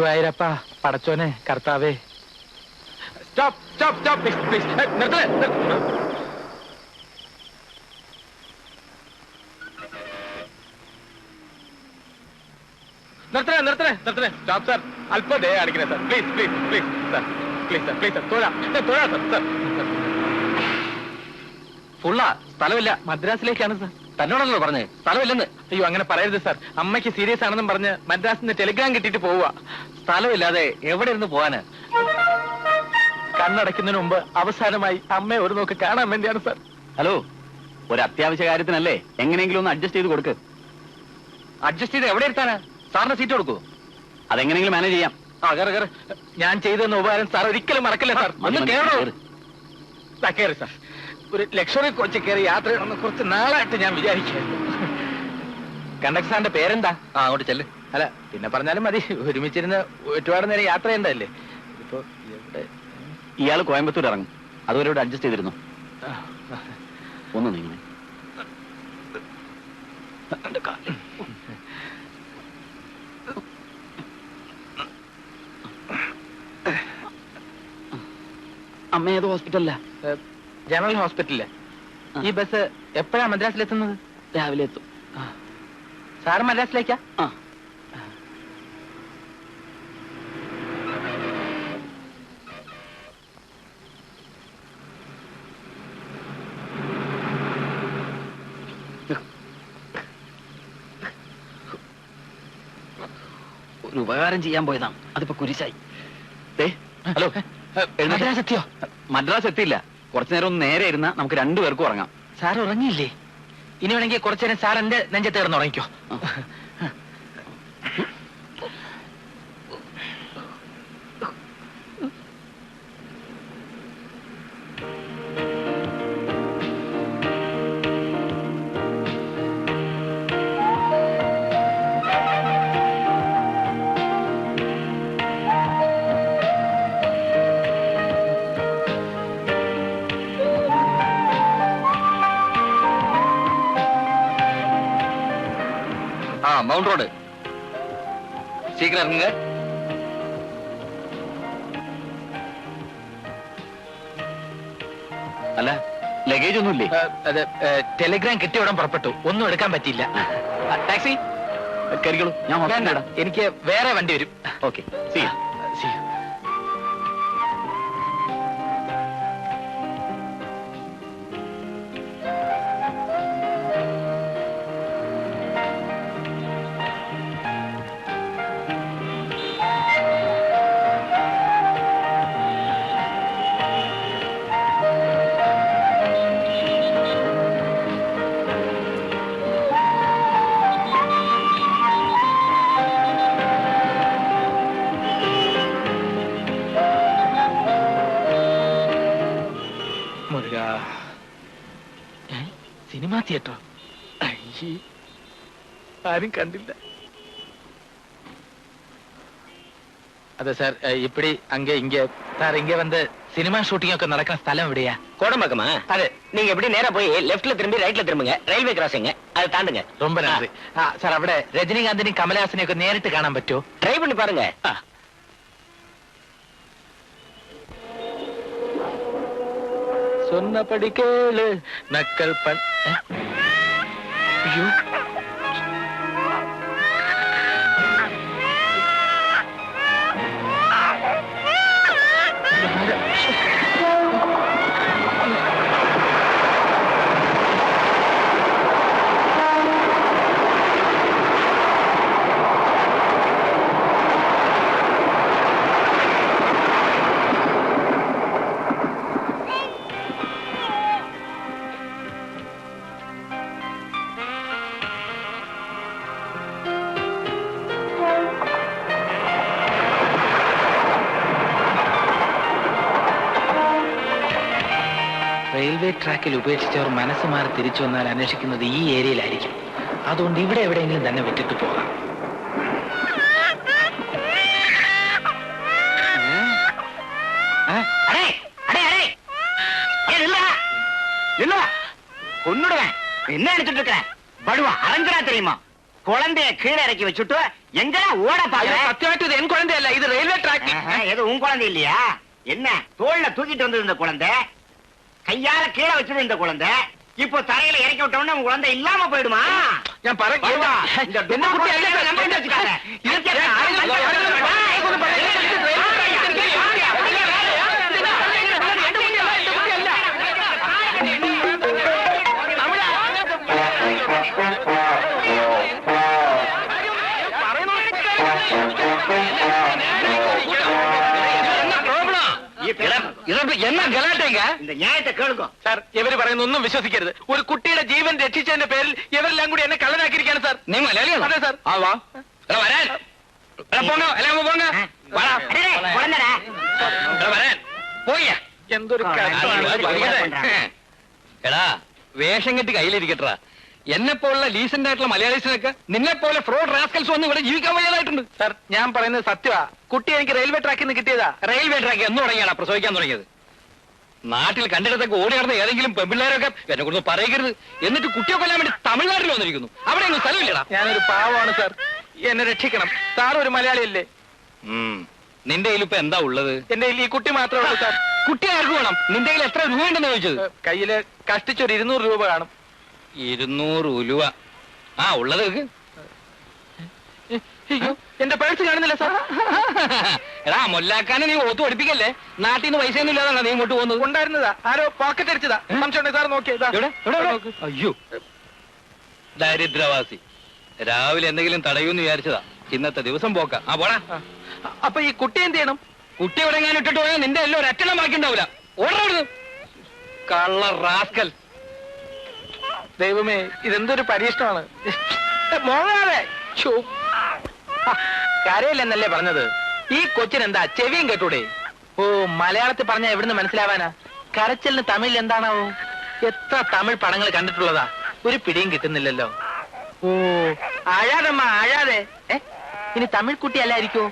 ഗുരുവായൂരപ്പ, പടച്ചോനെ, കർത്താവേ. Stop stop stop please please. നിർത്തണേ. നിർത്തണേ നിർത്തണേ നിർത്തണേ. Stop sir. അല്പം ദയ കാണിക്കണേ sir. Please please please sir. Please sir please sir. തൊഴാം തൊഴാം സാർ. സാർ ഫുള്ളാ, സ്ഥലമില്ല. മദ്രാസിലേക്കാണ് സാർ. തന്നോടല്ലോ പറഞ്ഞേ സ്ഥലമില്ലെന്ന്. അയ്യോ അങ്ങനെ പറയരുത് സാർ. അമ്മയ്ക്ക് സീരിയസ് ആണെന്നും പറഞ്ഞ് മദ്രാസിൽ നിന്ന് ടെലിഗ്രാം കിട്ടിയിട്ട് പോവുക. സ്ഥലമില്ലാതെ എവിടെ ഇരുന്ന് പോവാന്? കണ്ണടയ്ക്കുന്നതിന് മുമ്പ് അവസാനമായി അമ്മയെ ഒരു നോക്ക് കാണാൻ വേണ്ടിയാണ് സാർ. ഹലോ, ഒരു അത്യാവശ്യ കാര്യത്തിനല്ലേ, എങ്ങനെയെങ്കിലും ഒന്ന് അഡ്ജസ്റ്റ് ചെയ്ത് കൊടുക്ക്. അഡ്ജസ്റ്റ് ചെയ്ത് എവിടെ ഇരുത്താനാ? സാറിന് സീറ്റ് കൊടുക്കൂ. അതെങ്ങനെയെങ്കിലും മാനേജ് ചെയ്യാം. ആ കയറി കയറി. ഞാൻ ചെയ്തെന്ന ഉപകാരം സാർ ഒരിക്കലും മറക്കില്ല സാർ. ഒന്ന് കയറി സാർ. ഒരു ലക്ഷറി കോച്ച് കയറി യാത്ര ചെയ്യണമെന്ന് കുറച്ച് നാളായിട്ട് ഞാൻ വിചാരിക്കായിരുന്നു. കണ്ടക്ടർ സാറിന്റെ പേരെന്താ? ആ, അങ്ങോട്ട് ചെല്ല്. അല്ല പിന്നെ പറഞ്ഞാലും മതി. ഒരുമിച്ചിരുന്ന് ഒരുപാട് നേരം യാത്ര ചെയ്യണ്ടല്ലേ. ഇപ്പൊ എവിടെ? ഇയാൾ കോയമ്പത്തൂർ ഇറങ്ങും. അതുവരെ ഇവിടെ അഡ്ജസ്റ്റ് ചെയ്തിരുന്നു. ഒന്ന് നീങ്ങണേ. അമ്മ ഏത് ഹോസ്പിറ്റലിലാ? ജനറൽ ഹോസ്പിറ്റലില്. ഈ ബസ് എപ്പോഴാ മദ്രാസിലെത്തുന്നത്? രാവിലെ എത്തും. സാറ് മദ്രാസിലേക്കാ? ആ. ഒരു ഉപകാരം ചെയ്യാൻ പോയതാണ്, അതിപ്പോ കുരിശായി. ഹലോ, മദ്രാസ് എത്തിയോ? മദ്രാസ് എത്തിയില്ല. കുറച്ചു നേരം ഒന്ന് നേരെ ഇരുന്നാ നമുക്ക് രണ്ടുപേർക്കും ഉറങ്ങാം. സാർ ഉറങ്ങിയില്ലേ? ഇനി വേണമെങ്കിൽ കുറച്ചു നേരം സാർ എന്റെ നെഞ്ചത്ത് കിടന്ന് ഉറങ്ങിക്കോ. Mount road. സീക്കിരം ഇറങ്ങുക. അല്ല, ലഗേജ് ഒന്നുമില്ലേ? അത് ടെലിഗ്രാം കിട്ടിയ ഉടൻ പുറപ്പെട്ടു. ഒന്നും എടുക്കാൻ പറ്റിയില്ല. ടാക്സി കയറിക്കോളൂ. ഞാൻ വേണ്ട, എനിക്ക് വേറെ വണ്ടി വരും. Okay, see you. Cinema theatre ആരും കണ്ടില്ല. അതെ സാർ, ഇപ്പടി அங்கே இங்க சார் இங்க வந்து சினிமா ஷூட்டிங் ഒക്കെ നടക്കുന്ന സ്ഥലം എവിടെയാ? கோடம்பாக்கமா? അതെ. நீங்க எப்படி நேரா போய் லெஃப்ட்ல திரும்பி ரைட்ல திரும்புங்க. ரயில்வே கிராசிங் அது தாண்டுங்க. ரொம்ப நன்றி. സാർ അവിടെ രജനീകാന്തിനെയും കമലഹാസനെയും ഒക്കെ നേരിട്ട് കാണാൻ പറ്റുമോ? ட்ரை பண்ணி பாருங்க. சொன்னபடி கேளு நக்கல் பண். ஐயோ, റെയിൽവേ ട്രാക്കിൽ ഉപേക്ഷിച്ചവർ മനസ്സ് മാറി തിരിച്ചു വന്നാൽ അന്വേഷിക്കുന്നത് ഈ ഏരിയയിലായിരിക്കും. അതുകൊണ്ട് ഇവിടെ എവിടെയെങ്കിലും തന്നെ വിട്ടിട്ട് പോകാം. என்ன நினைச்சிட்டு இருக்க? படுவா அரஞ்சனா தெரியுமா? குழந்தைய கீழே இறக்கி வச்சுட்டு எங்கடா ஓட பாக்குற? சத்தியமாയിട്ട് ഇത് എൻ കുഴന്തയല്ല, ഇത് റെയിൽവേ ട്രാക്ക്. ஏதோ உன் குழந்தை இல்லையா? என்ன தோல்ல தூக்கிட்டு வந்தது இந்த குழந்தை, கையால கீழே வச்சது இந்த குழந்தை, இப்போ தரையில இறக்கி விட்டோம்னா உன் குழந்தை இல்லாம போயிடுமா? ഞാൻ പറഞ്ഞു இந்த குட்டி எல்லாம் நம்ப வச்சுக்காத. എന്നാ ഗലാട്ടേങ്ക? இந்த நியாயத்தை கேளுங்க സാർ. ഇവര് പറയുന്ന ഒന്നും വിശ്വസിക്കരുത്. ഒരു കുട്ടിയുടെ ജീവൻ രക്ഷിച്ചതിന്റെ പേരിൽ ഇവരെല്ലാം കൂടി എന്നെ കള്ളനാക്കിയിരിക്കാണ് സാർ. നീ മലയാളിയാണോ? അതെ സാർ. ആ വാ വരാൻ പോങ്ങ എല്ലാം പോങ്ങ குழந்தைடா വരാൻ പോയ എന്തൊരു എടാ വേഷം കെട്ടി കയ്യിലിരിക്കട്ടാ. എന്നെ പോലുള്ള ഡീസന്റ് ആയിട്ടുള്ള മലയാളീസിനൊക്കെ നിന്നെ പോലെ ഫ്രോഡ് റാസ്കൽസ് വന്ന് ഇവിടെ ജീവിക്കാൻ വയ്യാതായിട്ടുണ്ട്. സാർ. ഞാൻ പറയുന്നത് സത്യമാ. കുട്ടി എനിക്ക് റെയിൽവേ ട്രാക്കിൽ നിന്ന് കിട്ടിയതാ. റെയിൽവേ ട്രാക്ക് എന്ന് തുടങ്ങിയാണ് പ്രസവിക്കാൻ തുടങ്ങിയത്. നാട്ടിൽ കണ്ടിടത്തൊക്കെ ഓടി നടന്ന ഏതെങ്കിലും പെമ്പിള്ളേരൊക്കെ എന്നെ കുറിച്ച് പറയരുത്. എന്നിട്ട് കുട്ടിയെ കൊല്ലാൻ വേണ്ടി തമിഴ്നാട്ടിൽ വന്നിരിക്കുന്നു. അവിടെ ഒന്നും സ്ഥലമില്ലടാ. ഞാനൊരു പാവമാണ് സാർ. എന്നെ രക്ഷിക്കണം. സാർ ഒരു മലയാളിയല്ലേ? നിന്റെ കയ്യിൽ ഇപ്പൊ എന്താ ഉള്ളത്? എന്റെ കയ്യിൽ ഈ കുട്ടി മാത്രമേ ഉള്ളൂ സാർ. കുട്ടി ആർക്ക് വേണം? നിന്റെ കയ്യിൽ എത്ര രൂപ ഉണ്ടെന്ന് ചോദിച്ചത്? കയ്യില് കഷ്ടിച്ചൊരു 200 രൂപ കാണും. 200 ഉലുവ. ആ ഉള്ളത് അയ്യോ, എന്റെ പേഴ്സ് കാണുന്നില്ല സാർ. എടാ മൊല്ലാക്കാനെ നീ ഓത്ത് പഠിപ്പിക്കല്ലേ. നാട്ടിൽ നിന്ന് പൈസയൊന്നും ഇല്ലാതാണോ നീ ഇങ്ങോട്ട് പോകുന്നത്? ഉണ്ടായിരുന്നതാ. ആരോ പോക്കറ്റ് അടിച്ചതാ. സംശയം സാർ നോക്കിയതാ. അയ്യോ ദരിദ്രവാസി. രാവിലെ എന്തെങ്കിലും തടയൂന്ന് വിചാരിച്ചതാ. ഇന്നത്തെ ദിവസം പോക്കാം. ആ പോടാ. അപ്പൊ ഈ കുട്ടി എന്ത് ചെയ്യണം? കുട്ടി എവിടെ എങ്ങാനും ഇട്ടിട്ട് പോയാൽ നിന്റെ എല്ലാം ഒരു അറ്റണം ബാക്കി ഉണ്ടാവില്ല. ഓർഡർ കള്ള റാസ്കൽ. ദൈവമേ, ഇതെന്തൊരു പരീക്ഷണമാണ്. മോങ്ങാതെ. കരയില്ലെന്നല്ലേ പറഞ്ഞത്? ഈ കൊച്ചിനെന്താ ചെവിയും കേട്ടൂടെ? ഓ, മലയാളത്തിൽ പറഞ്ഞാൽ എവിടുന്ന് മനസ്സിലാവാനാ? കരച്ചിലിന് തമിഴിൽ എന്താണാവോ? എത്ര തമിഴ് പടങ്ങൾ കണ്ടിട്ടുള്ളതാ. ഒരു പിടിയും കിട്ടുന്നില്ലല്ലോ. ഓ, അഴാതമ്മ അഴാതെ. ഇനി തമിഴ് കുട്ടി അല്ലായിരിക്കോ?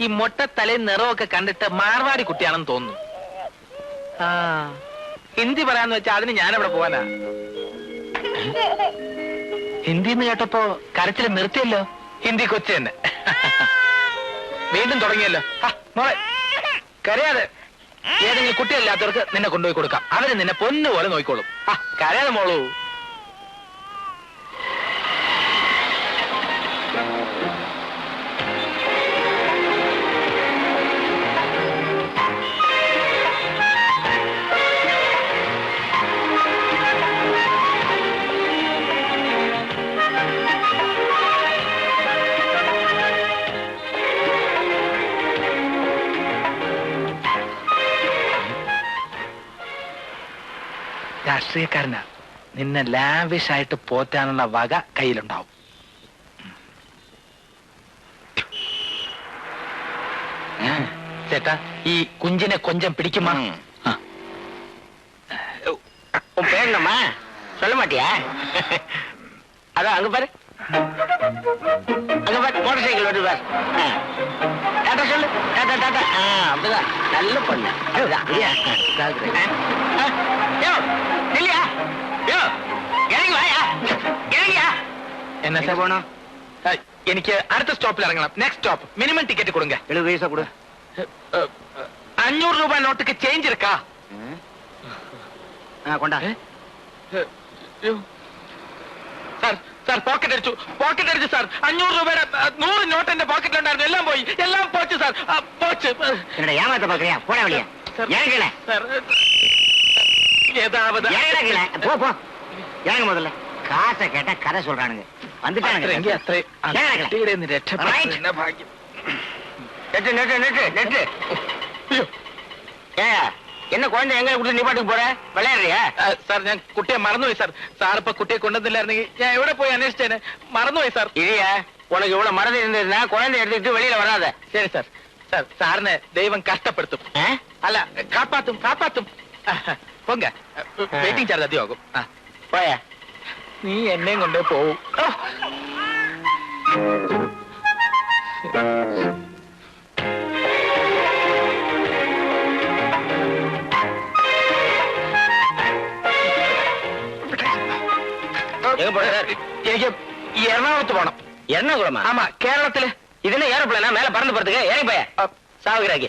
ഈ മൊട്ടത്തലയും നിറമൊക്കെ കണ്ടിട്ട് മാർവാടി കുട്ടിയാണെന്ന് തോന്നുന്നു. ആ, ഹിന്ദി പറയാന്ന് വെച്ചാ അതിന് ഞാനെവിടെ പോവാനാ? ഹിന്ദി എന്ന് കേട്ടപ്പോ കരച്ചിൽ നിർത്തിയല്ലോ. ഹിന്ദി കൊച്ചു തന്നെ. വീണ്ടും തുടങ്ങിയല്ലോ. മോളെ കരയാതെ. ഏതെങ്കിലും കുട്ടിയല്ലാത്തവർക്ക് നിന്നെ കൊണ്ടുപോയി കൊടുക്കാം. അവര് നിന്നെ പൊന്നുപോലെ നോക്കിക്കോളും. കരയാതെ മോളൂ. രാഷ്ട്രീയക്കാരനാ. നിന്നെ ലാവിഷ് ആയിട്ട് പോറ്റാനുള്ള വക കയ്യിലുണ്ടാവും. ചേട്ടാ, ഈ കുഞ്ചിനെ കൊഞ്ചം പിടിക്കുമാ? பேரணுமா சொல்ல மாட்டியா? அதான் அங்க பாரு, அங்க பாரு மோட்டார் சைக்கிள் ஓட்டு பாரு. டாட்டா சொல்லு. Tata tata. அப்படிதான் நல்ல பொண்ணு. அதுதான் இல்லையா? இறங்கி வாயா, இறங்கியா. എന്നാ സാർ போனோம்? എനിക്ക് അടുത്ത സ്റ്റോപ്പിൽ ഇറങ്ങണം. Next stop. മിനിമം ടിക്കറ്റ് കൊടുങ്ക. 70 പൈസ கொடு. 500 രൂപ നോട്ടുക്ക് ചേഞ്ച് ഇരിക്കാ. கொண்டா. സാർ സാർ പോക്കറ്റ് അടിച്ചു സാർ. 500 രൂപയുടെ 100 നോട്ട് എന്റെ പോക്കറ്റിലുണ്ടായിരുന്നു. എല്ലാം പോയി, എല്ലാം പോച്ചു സാർ. പോച്ച്. என்னடா ஏமாத்த பாக்குறியா? போடா வழியா. இறங்கல. സാർ ஏதாவது இறங்கல. போ போ. இறங்க முதல்ல. காசை கேட்டா கதை சொல்றானுங்க. வந்துட்டானுங்க. என்ன குழந்தை எங்க கொடுத்து நீ பாட்டுக்கு போற? விளையாடுறியா? സാർ ഞാൻ കുട്ടിയെ മറന്നുപോയി സാർ. സാർ ഇപ്പൊ കുട്ടിയെ കൊണ്ടുവന്നില്ലായിരുന്നെങ്കിൽ ഞാൻ എവിടെ പോയി അന്വേഷിച്ചേനെ. മറന്നുപോയി സാർ. இல்லையா, உனக்கு இவ்வளவு மறதி இருந்ததுன்னா குழந்தை எடுத்துக்கிட்டு வெளியில வராத. ശരി സാർ. സാർ സാറിനെ ദൈവം കഷ്ടപ്പെടുത്തും. അല്ല, കാപ്പാത്തും. പൊങ്ക വെയിറ്റിംഗ് ചാർജ് അധികമാകും. പോയാ നീ എന്നെയും കൊണ്ടേ പോവും. എനിക്ക് എറണാകുളത്ത് പോണം. എറണാകുളമാ? ஆமா, கேரளத்துல. இதுல ஏரோப்ளேனா மேல பறந்து போறதுக்கு? ஏறி போய சாவுகிறாக்கி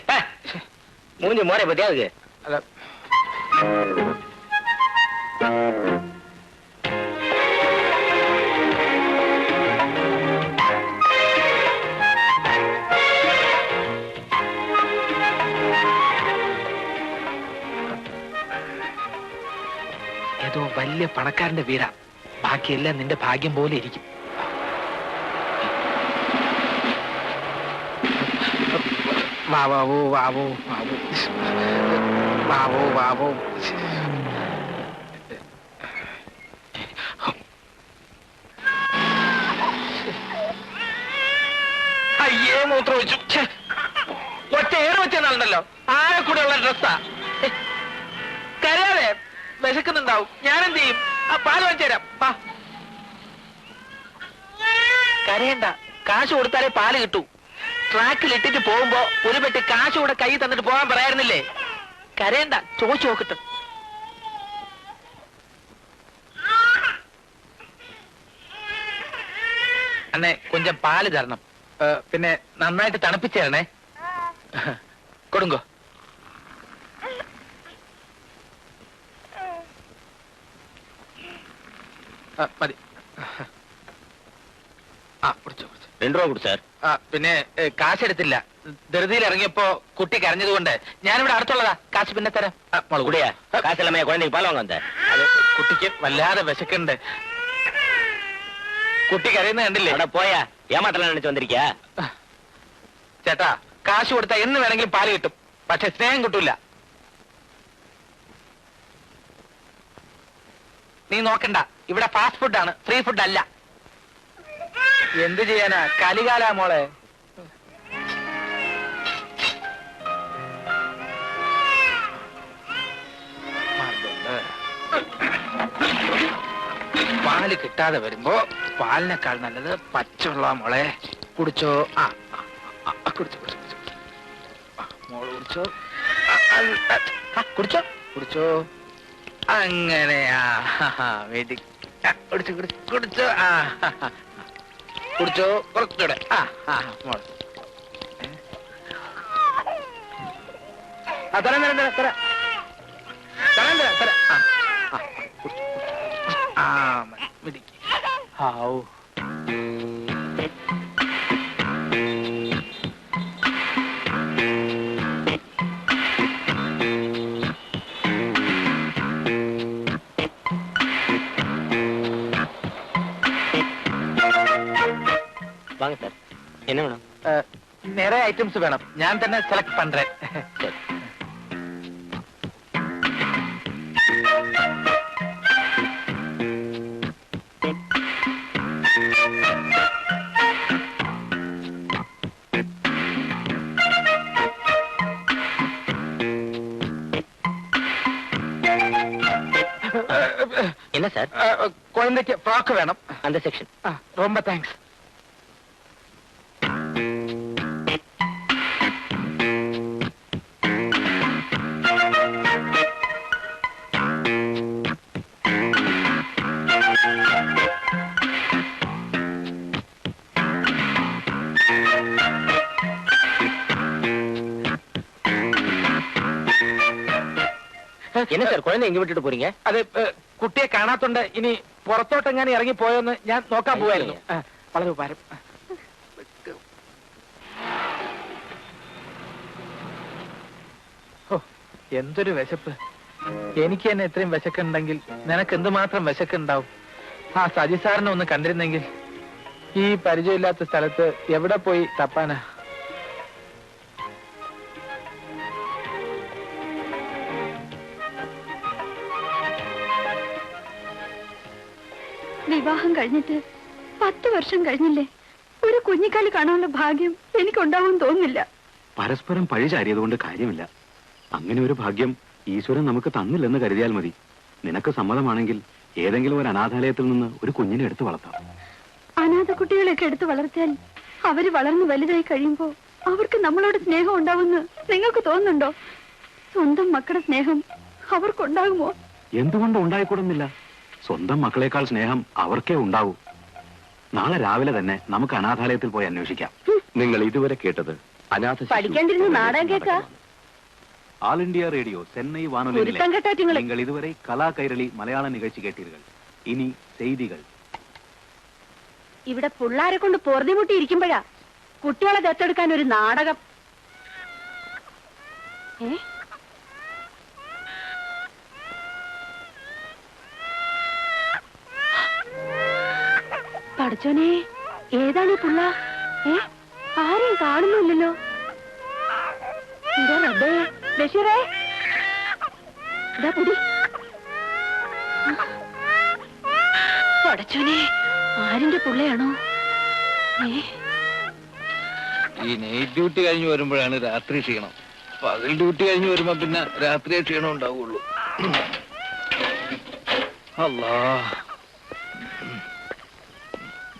மூஞ்சி மோரை பத்தியா அதுக்கு? ഏതോ വലിയ പണക്കാരന്റെ വീടാ. ബാക്കിയെല്ലാം നിന്റെ ഭാഗ്യം പോലെ ഇരിക്കും. വാവോ വാവോ വാവോ വാവോ വാവോ. അയ്യേ, മൂത്രം വെച്ചു. ഒറ്റ ഏറ് വെച്ചെന്നാളുണ്ടല്ലോ. ആരെ കൂടെ ഉള്ള ഡ്രസ്സാ. കരയാതെ, വിശക്കുന്നുണ്ടാവും. ഞാനെന്ത് ചെയ്യും? ആ പാല് വാങ്ങിച്ചു തരാം. കരയണ്ട, കാശ് കൊടുത്താലേ പാല് കിട്ടൂ. ട്രാക്കിൽ ഇട്ടിട്ട് പോകുമ്പോ ഒരു പെട്ടി കാശ് കൂടെ കൈ തന്നിട്ട് പോകാൻ പറയായിരുന്നില്ലേ? കരയണ്ട, ചോദിച്ചു നോക്കട്ടെ. അണ്ണേ, കൊഞ്ചം പാല് തരണം. പിന്നെ നന്നായിട്ട് തണുപ്പിച്ചു തരണേ. കൊടുങ്കോ. മതി. കുടിച്ചോ. 2 രൂപ കൊടു സാർ. പിന്നെ കാശെടുത്തില്ല. ധൃതിയിൽ ഇറങ്ങിയപ്പോ കുട്ടി കരഞ്ഞതുകൊണ്ട് ഞാനിവിടെ അടുത്തുള്ളതാ. കാശ് പിന്നെ തരാം. കുടിയാ കാശെല്ലാമേ കുഴந்தைக்கு പാൽ വാങ്ങാൻ. അത് കുട്ടിക്ക് വല്ലാതെ വിശക്കുന്നുണ്ട്. കുട്ടി കരയുന്ന കണ്ടില്ലേ? അവിടെ പോയാ ഏമാത്രം നിனைச்சு വന്നിരിക്കാ. ചേട്ടാ, കാശ് കൊടുത്താ എന്ന് വേണമെങ്കിലും പാല് കിട്ടും. പക്ഷെ സ്നേഹം കിട്ടൂല. നീ നോക്കണ്ട, ഇവിടെ ഫാസ്റ്റ് ഫുഡാണ്, ഫ്രീ ഫുഡ് അല്ല. എന്ത് ചെയ്യാനാ, കലികാലാ മോളെ. പാല് കിട്ടാതെ വരുമ്പോ പാലിനേക്കാൾ നല്ലത് പച്ചവെള്ള മോളെ. കുടിച്ചോ. കുടിച്ചോ മോള് കുടിച്ചോ. കുടിച്ചോ കുടിച്ചോ. അങ്ങനെയാ. വേദി കുടിച്ചു കുടിച്ചു കുടിച്ചോ. കുടിച്ചോ കുറച്ചുകൂടെ. മോള് തരാം തരാം തരാം തരാം തരാം തരാം തരാം. മിടിക്ക്. ഹാവൂ. வாங்க சார், என்ன வேணும்? நிறைய ஐட்டம்ஸ் வேணும். நான் തന്നെ செலக்ட் பண்றேன். என்ன சார்? குழந்தைக்கு ஃப்ராக் வேணும். அந்த செக்ஷன். ரொம்ப தேங்க்ஸ். என்ன சார் குழந்தை எங்க விட்டுட்டு போறீங்க? അത് കുട്ടിയെ കാണാത്തോണ്ട് ഇനി പുറത്തോട്ടെങ്ങാനും ഇറങ്ങി പോയോന്ന് ഞാൻ നോക്കാൻ പോവായിരുന്നു. വളരെ ഉപകാരം. എന്തൊരു വിശപ്പ്. എനിക്ക് തന്നെ ഇത്രയും വിശക്കുണ്ടെങ്കിൽ നിനക്ക് എന്തുമാത്രം വിശക്കുണ്ടാവും. ആ സജി സാറിനെ ഒന്ന് കണ്ടിരുന്നെങ്കിൽ. ഈ പരിചയമില്ലാത്ത സ്ഥലത്ത് എവിടെ പോയി തപ്പാനാ? വിവാഹം കഴിഞ്ഞിട്ട് 10 വർഷം കഴിഞ്ഞില്ലേ? ഒരു കുഞ്ഞിക്കാല് കാണാനുള്ള ഭാഗ്യം എനിക്കുണ്ടാവും തോന്നുന്നില്ല. പരസ്പരം പഴിചാരിയതുകൊണ്ട് കാര്യമില്ല. അങ്ങനെ ഒരു ഭാഗ്യം ഈശ്വരൻ നമുക്ക് തന്നില്ലെന്ന് കരുതിയാൽ മതി. നിനക്ക് സമ്മതമാണെങ്കിൽ ഏതെങ്കിലും ഒരു അനാഥാലയത്തിൽ നിന്ന് ഒരു കുഞ്ഞിനെ എടുത്ത് വളർത്താം. അനാഥ കുട്ടികളെയൊക്കെ എടുത്ത് വളർത്തിയാൽ അവര് വളർന്ന് വലുതായി കഴിയുമ്പോ അവർക്ക് നമ്മളോട് സ്നേഹം ഉണ്ടാവുമെന്ന് നിങ്ങൾക്ക് തോന്നുന്നുണ്ടോ? സ്വന്തം മക്കളുടെ സ്നേഹം അവർക്കുണ്ടാകുമോ? എന്തുകൊണ്ട് ഉണ്ടായിക്കൂടുന്നില്ല? സ്വന്തം മക്കളെക്കാൾ സ്നേഹം അവർക്കേ ഉണ്ടാവൂ. നാളെ രാവിലെ തന്നെ നമുക്ക് അനാഥാലയത്തിൽ പോയി അന്വേഷിക്കാം. നിങ്ങൾ ഇതുവരെ കേട്ടത് അനാഥ ശിശു പഠിക്കാണ്ടിരുന്ന് നാടകം കേൾക്കാ. ആൾ ഇന്ത്യ റേഡിയോ ചെന്നൈ വാനൊലിയിലെ നിങ്ങൾ ഇതുവരെ കലാ കൈരളി മലയാള നികഴ്ചി കേട്ടീர்கள். ഇനി ചെയ്തികൾ. ഇവിടെ പിള്ളാരെ കൊണ്ട് പൊറുതിമുട്ടി ഇരിക്കുമ്പോഴാ കുട്ടികളെ ദത്തെടുക്കാൻ ഒരു നാടകം. പഠിച്ചോനെ, ഏതാണ് ഈ പുള്ള? ആരെയും കാണുന്നില്ലല്ലോ. റബ്ബേ, ബഷീറേ, പുടി. പഠിച്ചോനെ, ആരിന്റെ പുള്ളയാണോ? ഈ നൈറ്റ് ഡ്യൂട്ടി കഴിഞ്ഞ് വരുമ്പോഴാണ് രാത്രി ക്ഷീണം. പകൽ ഡ്യൂട്ടി കഴിഞ്ഞ് വരുമ്പോ പിന്നെ രാത്രി ക്ഷീണം ഉണ്ടാവുള്ളൂ. അല്ലാ,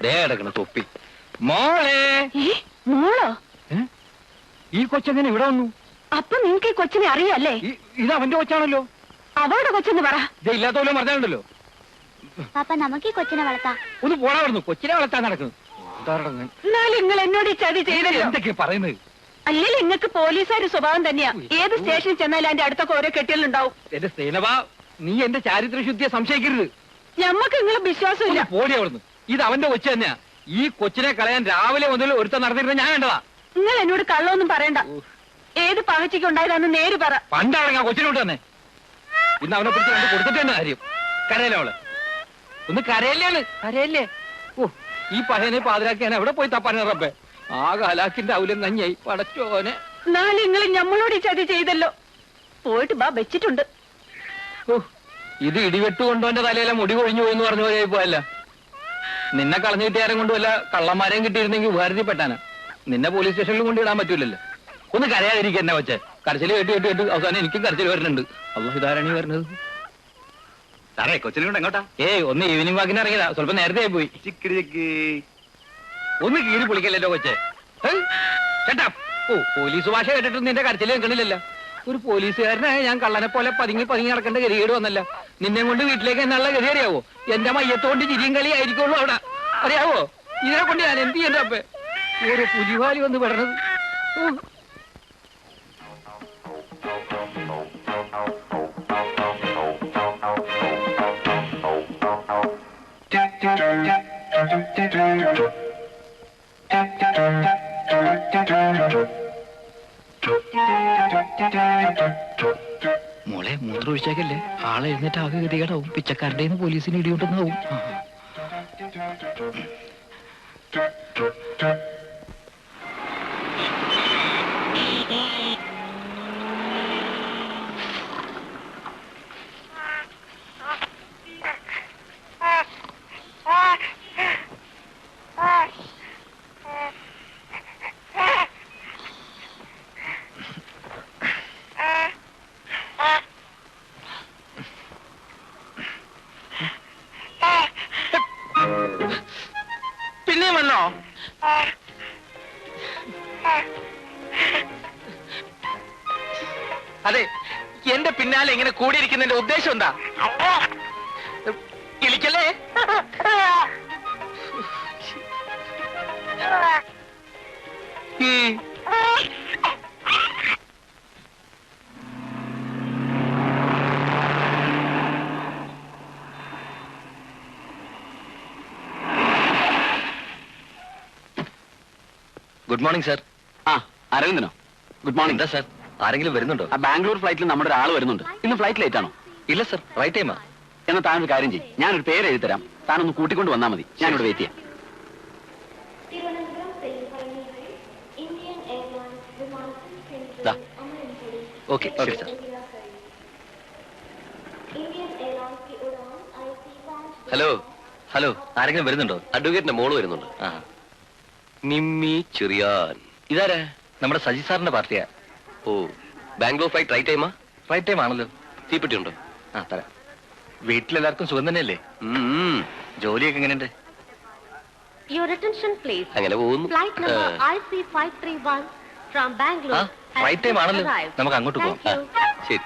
ദേ കിടക്കണ തൊപ്പി. മോളെ. മോളോ? ഈ കൊച്ചെങ്ങനെ ഇവിടെ വന്നു? അപ്പൊ നിങ്ങക്ക് ഈ കൊച്ചിനെ അറിയാല്ലേ? ഇത് അവന്റെ കൊച്ചാണല്ലോ. അവളുടെ കൊച്ചെന്ന് പറ. ഇത് ഇല്ലാത്തവല്ലോ പറഞ്ഞാലുണ്ടല്ലോ. പാപ്പ നമുക്ക് ഈ കൊച്ചിനെ വളർത്താം. ഒന്ന് പോടാ വരുന്നു. കൊച്ചിനെ വളർത്താൻ നടക്കുന്നു. എന്നാലും നിങ്ങൾ എന്നോട് ഈ ചതി ചെയ്തല്ലോ. എന്തൊക്കെയാ പറയുന്നത്? അല്ലെങ്കിൽ നിങ്ങൾക്ക് പോലീസുകാരുടെ സ്വഭാവം തന്നെയാ. ഏത് സ്റ്റേഷനിൽ ചെന്നാലും അതിന്റെ അടുത്തൊക്കെ ഓരോ കെട്ടികളുണ്ടാവും. എന്റെ സേനവ, നീ എന്റെ ചാരിത്രശുദ്ധിയെ സംശയിക്കരുത്. ഞമ്മക്ക് നിങ്ങളെ വിശ്വാസമില്ല. പോടി അവിടുന്ന്. ഇത് അവന്റെ കൊച്ചു തന്നെയാ. ഈ കൊച്ചിനെ കളയാൻ രാവിലെ മുതൽ ഒരുത്തൻ നടന്നിരുന്ന ഞാൻ കണ്ടതാ. നിങ്ങൾ എന്നോട് കള്ളൊന്നും പറയണ്ട. ഏത് പകച്ചയ്ക്ക് ഉണ്ടായതാന്ന് നേര് പറ. പണ്ടാണെങ്കിൽ ആ കൊച്ചിനോട്ട് തന്നെ. ഇന്ന് അവനെ പിടിച്ച് കണ്ട് കൊടുത്തിട്ട് തന്നെ കാര്യം. കരയല്ലേ അവള്? ഒന്ന് കരയല്ലേന്ന്. കരയല്ലേ? ഓ, ഈ പഹനെ പാതിരാക്കി ഞാൻ എവിടെ പോയി തപ്പാൻ റബ്ബേ. ആ കാലാക്കിന്റെ ഔലം നഞ്ഞായി പടച്ചോനെ. എന്നാലും നിങ്ങൾ ഞമ്മളോട് ഈ ചതി ചെയ്തല്ലോ. പോയിട്ട് ബാ വെച്ചിട്ടുണ്ട്. ഓ, ഇത് ഇടിവെട്ട് കൊണ്ടോന്റെ തലയിലെ മുടി കൊഴിഞ്ഞു പോയെന്ന് പറഞ്ഞു പോയ പോയല്ല. നിന്നെ കളഞ്ഞു കിട്ടിയാരും കൊണ്ട് വല്ല കള്ളന്മാരെയും കിട്ടിയിരുന്നെങ്കിൽ ഉപകാരത്തിൽപ്പെട്ടാനാ. നിന്നെ പോലീസ് സ്റ്റേഷനിലും കൊണ്ട് ഇടാൻ പറ്റൂലല്ലോ. ഒന്ന് കരയാതിരിക്കുക എന്നെ വെച്ചേ. കരച്ചില് കേട്ട് കേട്ട് കേട്ട് അവസാനം എനിക്കും കരച്ചിൽ വരുന്നുണ്ട്. അള്ളാഹു ഇതാരാണീ വരുന്നത്? സാറേ, കൊച്ചിനെ കൊണ്ട് എങ്ങോട്ടാ? ഒന്ന് ഈവനിങ് വാക്കിന് ഇറങ്ങിയതാ. സ്വല്പം നേരത്തെ പോയി. ഒന്ന് കീറി പൊളിക്കല്ലോ കൊച്ചേ. ചേട്ടാ, ഓ, പോലീസ് ഭാഷ കേട്ടിട്ട് നിന്റെ കരച്ചിൽ കേൾക്കണില്ലല്ലോ. ഒരു പോലീസുകാരനായ ഞാൻ കള്ളനെ പോലെ പതുങ്ങി പതുങ്ങി നടക്കേണ്ട ഗതികേട് വന്നല്ല. നിന്നെ കൊണ്ട് വീട്ടിലേക്ക് എന്നുള്ള ഗതി അറിയാവോ? എന്റെ മയ്യത്തോണ്ട് ചിരിയും കളി ആയിരിക്കുള്ളൂ അവിടെ. അറിയാവോ? ഇതിനെ കൊണ്ട് ഞാൻ എന്ത് ചെയ്യണ്ട അപ്പേ? ഓരോ പുലിവാലി വന്ന് പെടണത്. മോളെ, മൂത്രമൊഴിച്ചേക്കല്ലേ. ആളെ എഴുന്നേറ്റ് ആകെ ഗതികേടാവും. പിച്ചക്കാരുടെ പോലീസിന് ഇടികൊണ്ടെന്നാവും. പിന്നെയും വന്നോ? അതെ, എന്റെ പിന്നാലെ ഇങ്ങനെ കൂടിയിരിക്കുന്നതിന്റെ ഉദ്ദേശം എന്താ? ഇളിക്കല്ലേ? Good morning sir. ആ, അരവിന്ദനോ? Good morning. എന്താ സാർ, ആരെങ്കിലും വരുന്നുണ്ടോ? ആ ബാംഗ്ലൂർ ഫ്ലൈറ്റിൽ നമ്മുടെ ഒരാൾ വരുന്നുണ്ട്. ഇന്ന് ഫ്ലൈറ്റ് ലേറ്റ് ആണോ? ഇല്ല സാർ, റൈറ്റ് ടൈമാ. എന്നാൽ താനൊരു കാര്യം ചെയ്യും. ഞാനൊരു പേര് എഴുതി തരാം. താനൊന്ന് കൂട്ടിക്കൊണ്ട് വന്നാൽ മതി. ഞാനിവിടെ വെയിറ്റ് ചെയ്യാം. Okay okay sir. Hello hello, ആരെങ്കിലും വരുന്നുണ്ടോ? അഡ്വക്കേറ്റിന്റെ മോള് വരുന്നുണ്ട്. ആ, നിമ്മി ചെറിയാൻ. ഇതാരാ? നമ്മുടെ സജി സാറിന്റെ പാർട്ടിയാ. ഓ, ബാംഗ്ലൂർ ഫ്ലൈറ്റ് റൈറ്റ് ടൈമാ? റൈറ്റ് ടൈം ആണല്ലോ. തീപ്പെട്ടി ഉണ്ടോ? ആ, തരാം. വീട്ടിലെല്ലാവർക്കും സുഖം തന്നെയല്ലേ? ജോലിയൊക്കെ എങ്ങനെയുണ്ട്? Your attention please. അങ്ങനെ പോകുന്നു. Flight number IC531 from Bangalore. Right time ആണല്ലോ. നമുക്ക് അങ്ങോട്ട് പോകാം. ശരി.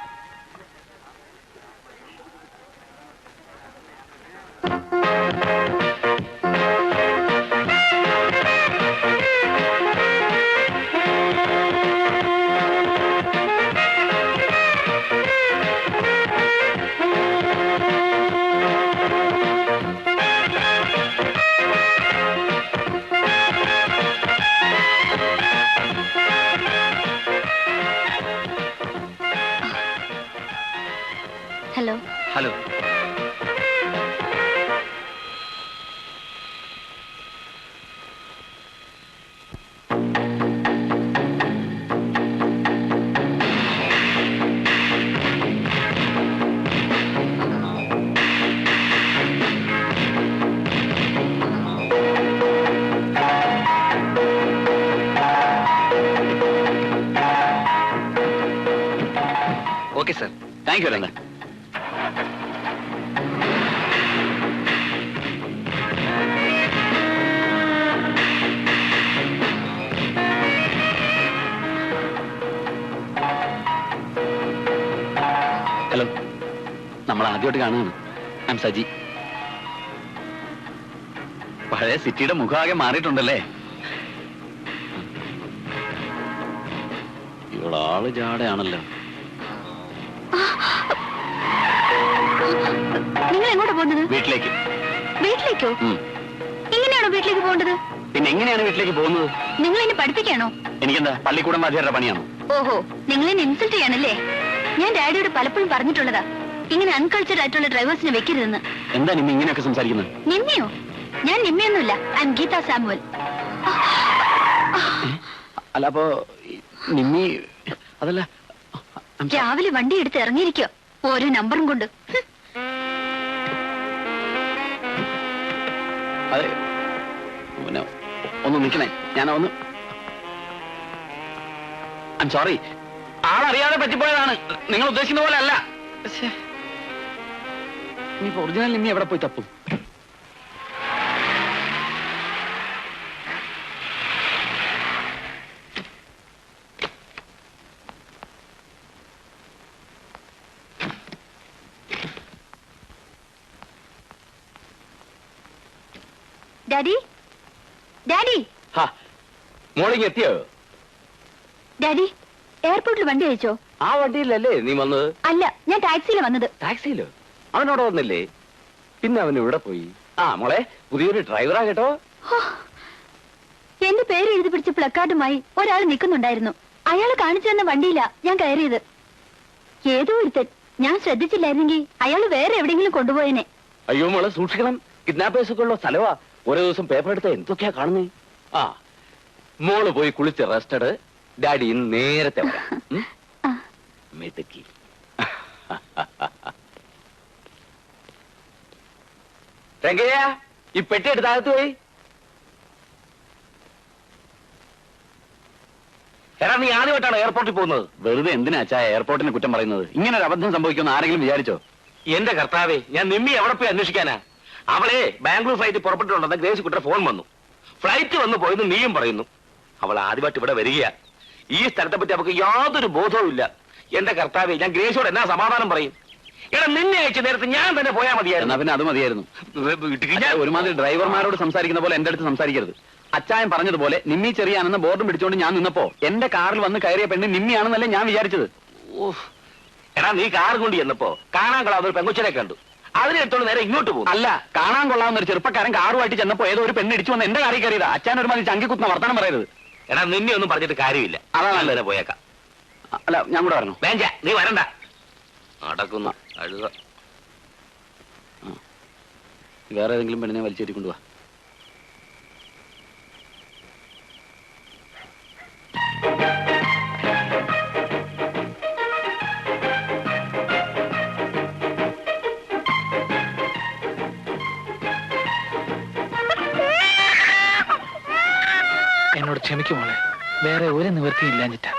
Thank you രംഗ. ഹലോ, നമ്മൾ ആദ്യമായിട്ട് കാണുകയാണ്. I M Saji. പഴയ സിറ്റിയുടെ മുഖമാകെ മാറിയിട്ടുണ്ടല്ലേ? ഇവളാള് ജാടയാണല്ലോ. നിങ്ങൾ എങ്ങോട്ടാ പോകുന്നത്? വീട്ടിലേക്ക്. വീട്ടിലേക്കോ? എങ്ങനെയാണോ വീട്ടിലേക്ക് പോകേണ്ടത്? പിന്നെ എങ്ങനെയാണ് വീട്ടിലേക്ക് പോകുന്നത്? നിങ്ങൾ എന്നെ പഠിപ്പിക്കാണോ? എനിക്കെന്താ പള്ളിക്കൂടം വാദ്യാരുടെ പണിയാണോ? ഓഹോ, നിങ്ങൾ എന്നെ ഇൻസൾട്ട് ചെയ്യാനല്ലേ? ഞാൻ ഡാഡിയോട് പലപ്പോഴും പറഞ്ഞിട്ടുള്ളതാ, ഇങ്ങനെ അൺകൾച്ചർഡ് ആയിട്ടുള്ള ഡ്രൈവേഴ്സിനെ വെക്കരുതെന്ന്. എന്താ നിമ്മ ഇങ്ങനെയൊക്കെ സംസാരിക്കുന്നത്? നിന്നെയോ? ഞാൻ നിമ്മയൊന്നുമില്ല. I'm Geetha Samuel. അല്ല, അപ്പോ നിമ്മി അതല്ല. രാവിലെ വണ്ടി എടുത്ത് ഇറങ്ങിയിരിക്കോ ഓരോ നമ്പറും കൊണ്ട്. അതെ, ഒന്ന് നിൽക്കണേ. ഞാനൊന്ന് ഐ എം സോറി. ആളറിയാതെ പറ്റിപ്പോയതാണ്. നിങ്ങൾ ഉദ്ദേശിക്കുന്ന പോലെ അല്ല. ഇനിയിപ്പോ ഒറിജിനൽ നിമ്മി എവിടെ പോയി തപ്പും? ഡാഡി, ഡാഡി, മോളിങ് എത്തിയോ? ഡാഡി, എയർപോർട്ടിൽ വണ്ടി അയച്ചോ? ആ വണ്ടിയിലല്ലേ നീ വന്നത്? അല്ല, ഞാൻ ടാക്സിയിൽ വന്നത്. ടാക്സിയിലോ? അവനോട് വന്നില്ലേ? പിന്നെ അവൻ ഇവിടെ പോയി. ആ മോളെ, പുതിയൊരു ഡ്രൈവറാ കേട്ടോ. എന്റെ പേര് എഴുതി പിടിച്ച പ്ലക്കാർഡുമായി ഒരാൾ നിൽക്കുന്നുണ്ടായിരുന്നു. അയാൾ കാണിച്ചു തന്ന വണ്ടിയിലാ ഞാൻ കയറിയത്. ഏതോ ഒരുത്തൻ, ഞാൻ ശ്രദ്ധിച്ചില്ലായിരുന്നെങ്കിൽ അയാൾ വേറെ എവിടെയെങ്കിലും കൊണ്ടുപോയനെ. അയ്യോ മോളെ, സൂക്ഷിക്കണം. കിഡ്നാപ്പേഴ്സ് ഒക്കെ ഉള്ള സ്ഥലവാ. ഓരോ ദിവസം പേപ്പർ എടുത്ത് എന്തൊക്കെയാ കാണുന്നേ. ആ, മോള് പോയി കുളിച്ച് റെസ്റ്റഡ്. ഡാഡി ഇന്ന് നേരത്തെ വരാം. മെടുക്കി. രംഗയ്യ, ഈ പെട്ടി എടുത്ത് അകത്ത് പോയി. എടാ, നീ ആദ്യമായിട്ടാണ് എയർപോർട്ടിൽ പോകുന്നത്. വെറുതെ എന്തിനാ അച്ഛാ എയർപോർട്ടിന് കുറ്റം പറയുന്നത്? ഇങ്ങനെ ഒരു അബദ്ധം സംഭവിക്കുമെന്ന് ആരെങ്കിലും വിചാരിച്ചോ? എന്റെ കർത്താവേ, ഞാൻ നിമ്മി എവിടെ പോയി അന്വേഷിക്കാനാ? അവളെ ബാംഗ്ലൂർ ഫ്ലൈറ്റ് പുറപ്പെട്ടിട്ടുണ്ടെന്ന് ഗ്രേസ് കുട്ടർ ഫോൺ വന്നു. ഫ്ലൈറ്റ് വന്നു പോയെന്ന് നീയും പറയുന്നു. അവൾ ആദ്യമായിട്ട് ഇവിടെ വരികയാ. ഈ സ്ഥലത്തെ പറ്റി അവൾക്ക് യാതൊരു ബോധവും ഇല്ല. എന്റെ കർത്താവേ, ഞാൻ ഗ്രേസോട് എന്നാ സമാധാനം പറയും? എടാ, നിന്നെ അയച്ച നേരത്തെ ഞാൻ തന്നെ പോയാൽ എന്നാ മതിയായിരുന്നു. പിന്നെ അത് മതിയായിരുന്നു. ഒരുമാതിരി ഡ്രൈവർമാരോട് സംസാരിക്കുന്ന പോലെ എന്റെ അടുത്ത് സംസാരിക്കരുത്. അച്ചായൻ പറഞ്ഞതുപോലെ നിമ്മി ചെറിയാണെന്ന് ബോർഡും പിടിച്ചോണ്ട് ഞാൻ നിന്നപ്പോ എന്റെ കാറിൽ വന്ന് കയറിയ പെണ്ണ് നിമ്മിയാണെന്നല്ലേ ഞാൻ വിചാരിച്ചത്. എടാ, നീ കാർ കൊണ്ട് ചെന്നപ്പോ കാണാൻ കൊള്ളാവുന്ന ഒരു പെങ്കുച്ചനെ കണ്ടു. അതിനെ എടുത്തോണ്ട് നേരെ ഇങ്ങോട്ട് പോകും. അല്ല, കാണാൻ കൊള്ളാവുന്ന ഒരു ചെറുപ്പക്കാരൻ കാറുമായിട്ട് ചെന്നപ്പോ ഏതോ ഒരു പെണ്ണ് ഇടിച്ചു വന്ന് എന്റെ കാറിൽ കയറിയതാ. അച്ഛൻ ഒരുമാതിരി ചങ്കി കുത്തുന്ന വർത്തമാനം പറയരുത്. എടാ, നിന്നെ ഒന്നും പറഞ്ഞിട്ട് കാര്യമില്ല. അതാ ഞാൻ നല്ലത്. തന്നെ പോയേക്കാം. അല്ല, ഞാൻ കൂടെ വരണോ? വേണ്ട, നീ വരണ്ട. നടക്കുന്നു അഴുക. വേറെ ഏതെങ്കിലും പെണ്ണിനെ വലിച്ചേറ്റി കൊണ്ടുപോവാ. എന്നോട് ക്ഷമിക്കുമോളെ, വേറെ ഒരു നിവൃത്തിയും ഇല്ലാഞ്ഞിട്ടാ.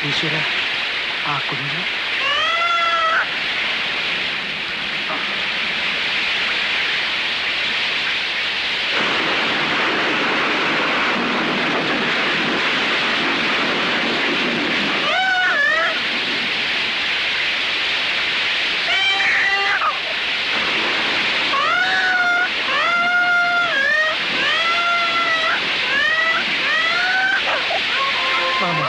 ഈശ്വര, ആ കുഞ്ഞ് മാമ,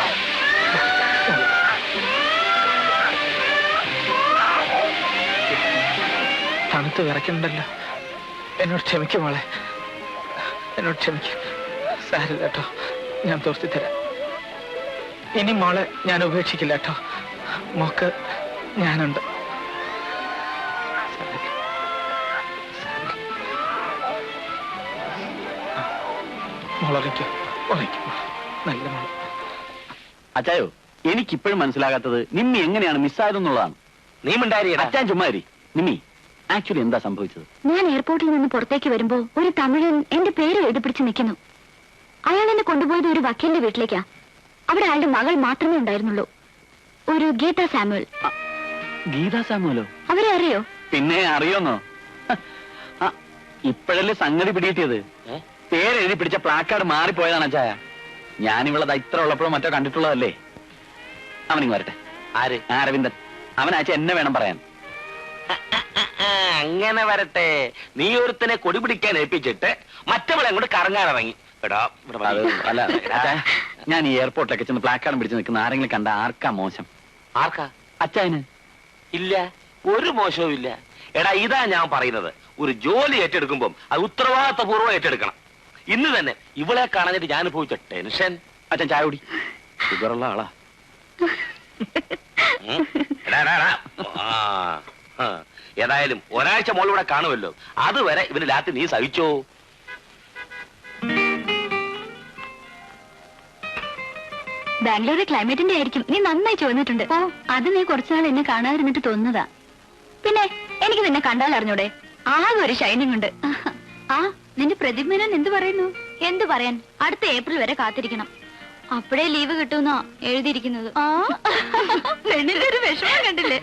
തണുത്ത് വിറയ്ക്കുന്നുണ്ടല്ലോ. എന്നോട് ക്ഷമിക്കും മോളെ, എന്നോട് ക്ഷമിക്കും. സാരില്ല കേട്ടോ, ഞാൻ തോർത്തി തരാം. ഇനി മോളെ ഞാൻ ഉപേക്ഷിക്കില്ല കേട്ടോ. മോക്ക് ഞാനുണ്ട്. മോളറിക്കോ, നല്ല മോള്. അച്ചായോ, എനിക്കിപ്പോഴും മനസ്സിലാകാത്തത് നിമ്മി എങ്ങനെയാണ് മിസ്സായതെന്നുള്ളതാണ്. നീ മിണ്ടാരി. അച്ഛൻ ചുമ്മാരി. നിമ്മി, ആക്ച്വലി എന്താ സംഭവിച്ചത്? ഞാൻ എയർപോർട്ടിൽ നിന്ന് പുറത്തേക്ക് വരുമ്പോ ഒരു തമിഴൻ എന്റെ പേര് എഴുതിപ്പിടിച്ച് നിൽക്കുന്നു. അയാൾ എന്നെ കൊണ്ടുപോയത് ഒരു വക്കീലിന്റെ വീട്ടിലേക്കാ. അവിടെ അയാളുടെ മകൾ മാത്രമേ ഉണ്ടായിരുന്നുള്ളൂ, ഒരു ഗീത സാമുവൽ. ഗീതാ സാമുവലോ? അവരെ അറിയോ? പിന്നെ അറിയോന്നോ? ഇപ്പോഴല്ലേ സംഗതി പിടികിട്ടിയത്. പേരെഴുതി പിടിച്ച പ്ലാക്കാർഡ് മാറിപ്പോയതാണ് അച്ചായ. ഞാനിവളത് ഇത്ര ഉള്ളപ്പോഴും മറ്റോ കണ്ടിട്ടുള്ളതല്ലേ. അവനിങ് വരട്ടെ. ആര്? അരവിന്ദൻ. അവനാച്ച എന്നെ വേണം പറയാൻ. അങ്ങനെ വരട്ടെ. നീ ഒരുത്തനെ കൊടി പിടിക്കാൻ ഏൽപ്പിച്ചിട്ട് മറ്റവളെ അങ്ങോട്ട് കറങ്ങാനിറങ്ങി. അല്ല അച്ചായ, ഞാൻ ഈ എയർപോർട്ടിലൊക്കെ ചെന്ന് പ്ലാക്കാർഡും പിടിച്ച് നിൽക്കുന്ന ആരെങ്കിലും കണ്ട ആർക്കാ മോശം? ആർക്കാ? അച്ചായന്. ഇല്ല, ഒരു മോശവും ഇല്ല. എടാ, ഇതാ ഞാൻ പറയുന്നത്. ഒരു ജോലി ഏറ്റെടുക്കുമ്പം അത് ഉത്തരവാദിത്തപൂർവ്വം ഏറ്റെടുക്കണം. ഇന്ന് തന്നെ ഇവളെ കാണാനായിട്ട് ഞാൻ അനുഭവിച്ച ടെൻഷൻ. അച്ഛൻ ചായ കുടി. ഷുഗറുള്ള ആളാ. ഏതായാലും ഒരാഴ്ച മോളിവിടെ കാണുമല്ലോ. അതുവരെ ഇവന് ലാത്തി നീ സഹിച്ചോ. ബാംഗ്ലൂരിലെ ക്ലൈമറ്റിന്റെ ആയിരിക്കും. നീ നന്നായി ചോദിച്ചിട്ടുണ്ട്. ഓ, അത് നീ കുറച്ചുനാൾ എന്നെ കാണാതിരുന്നിട്ട് തോന്നുന്നതാ. പിന്നെ എനിക്ക് നിന്നെ കണ്ടാൽ അറിഞ്ഞൂടെ? ആകെ ഒരു ഷൈനിങ് ഉണ്ട്. ആ, നിന്റെ പ്രതിമേനൻ എന്ത് പറയുന്നു? എന്ത് പറയാൻ, അടുത്ത ഏപ്രിൽ വരെ കാത്തിരിക്കണം. അപ്പോഴേ ലീവ് കിട്ടുമെന്നാ എഴുതിയിരിക്കുന്നത്. ആ, പെണ്ണിന്റെ ഒരു വിഷമം കണ്ടില്ലേ?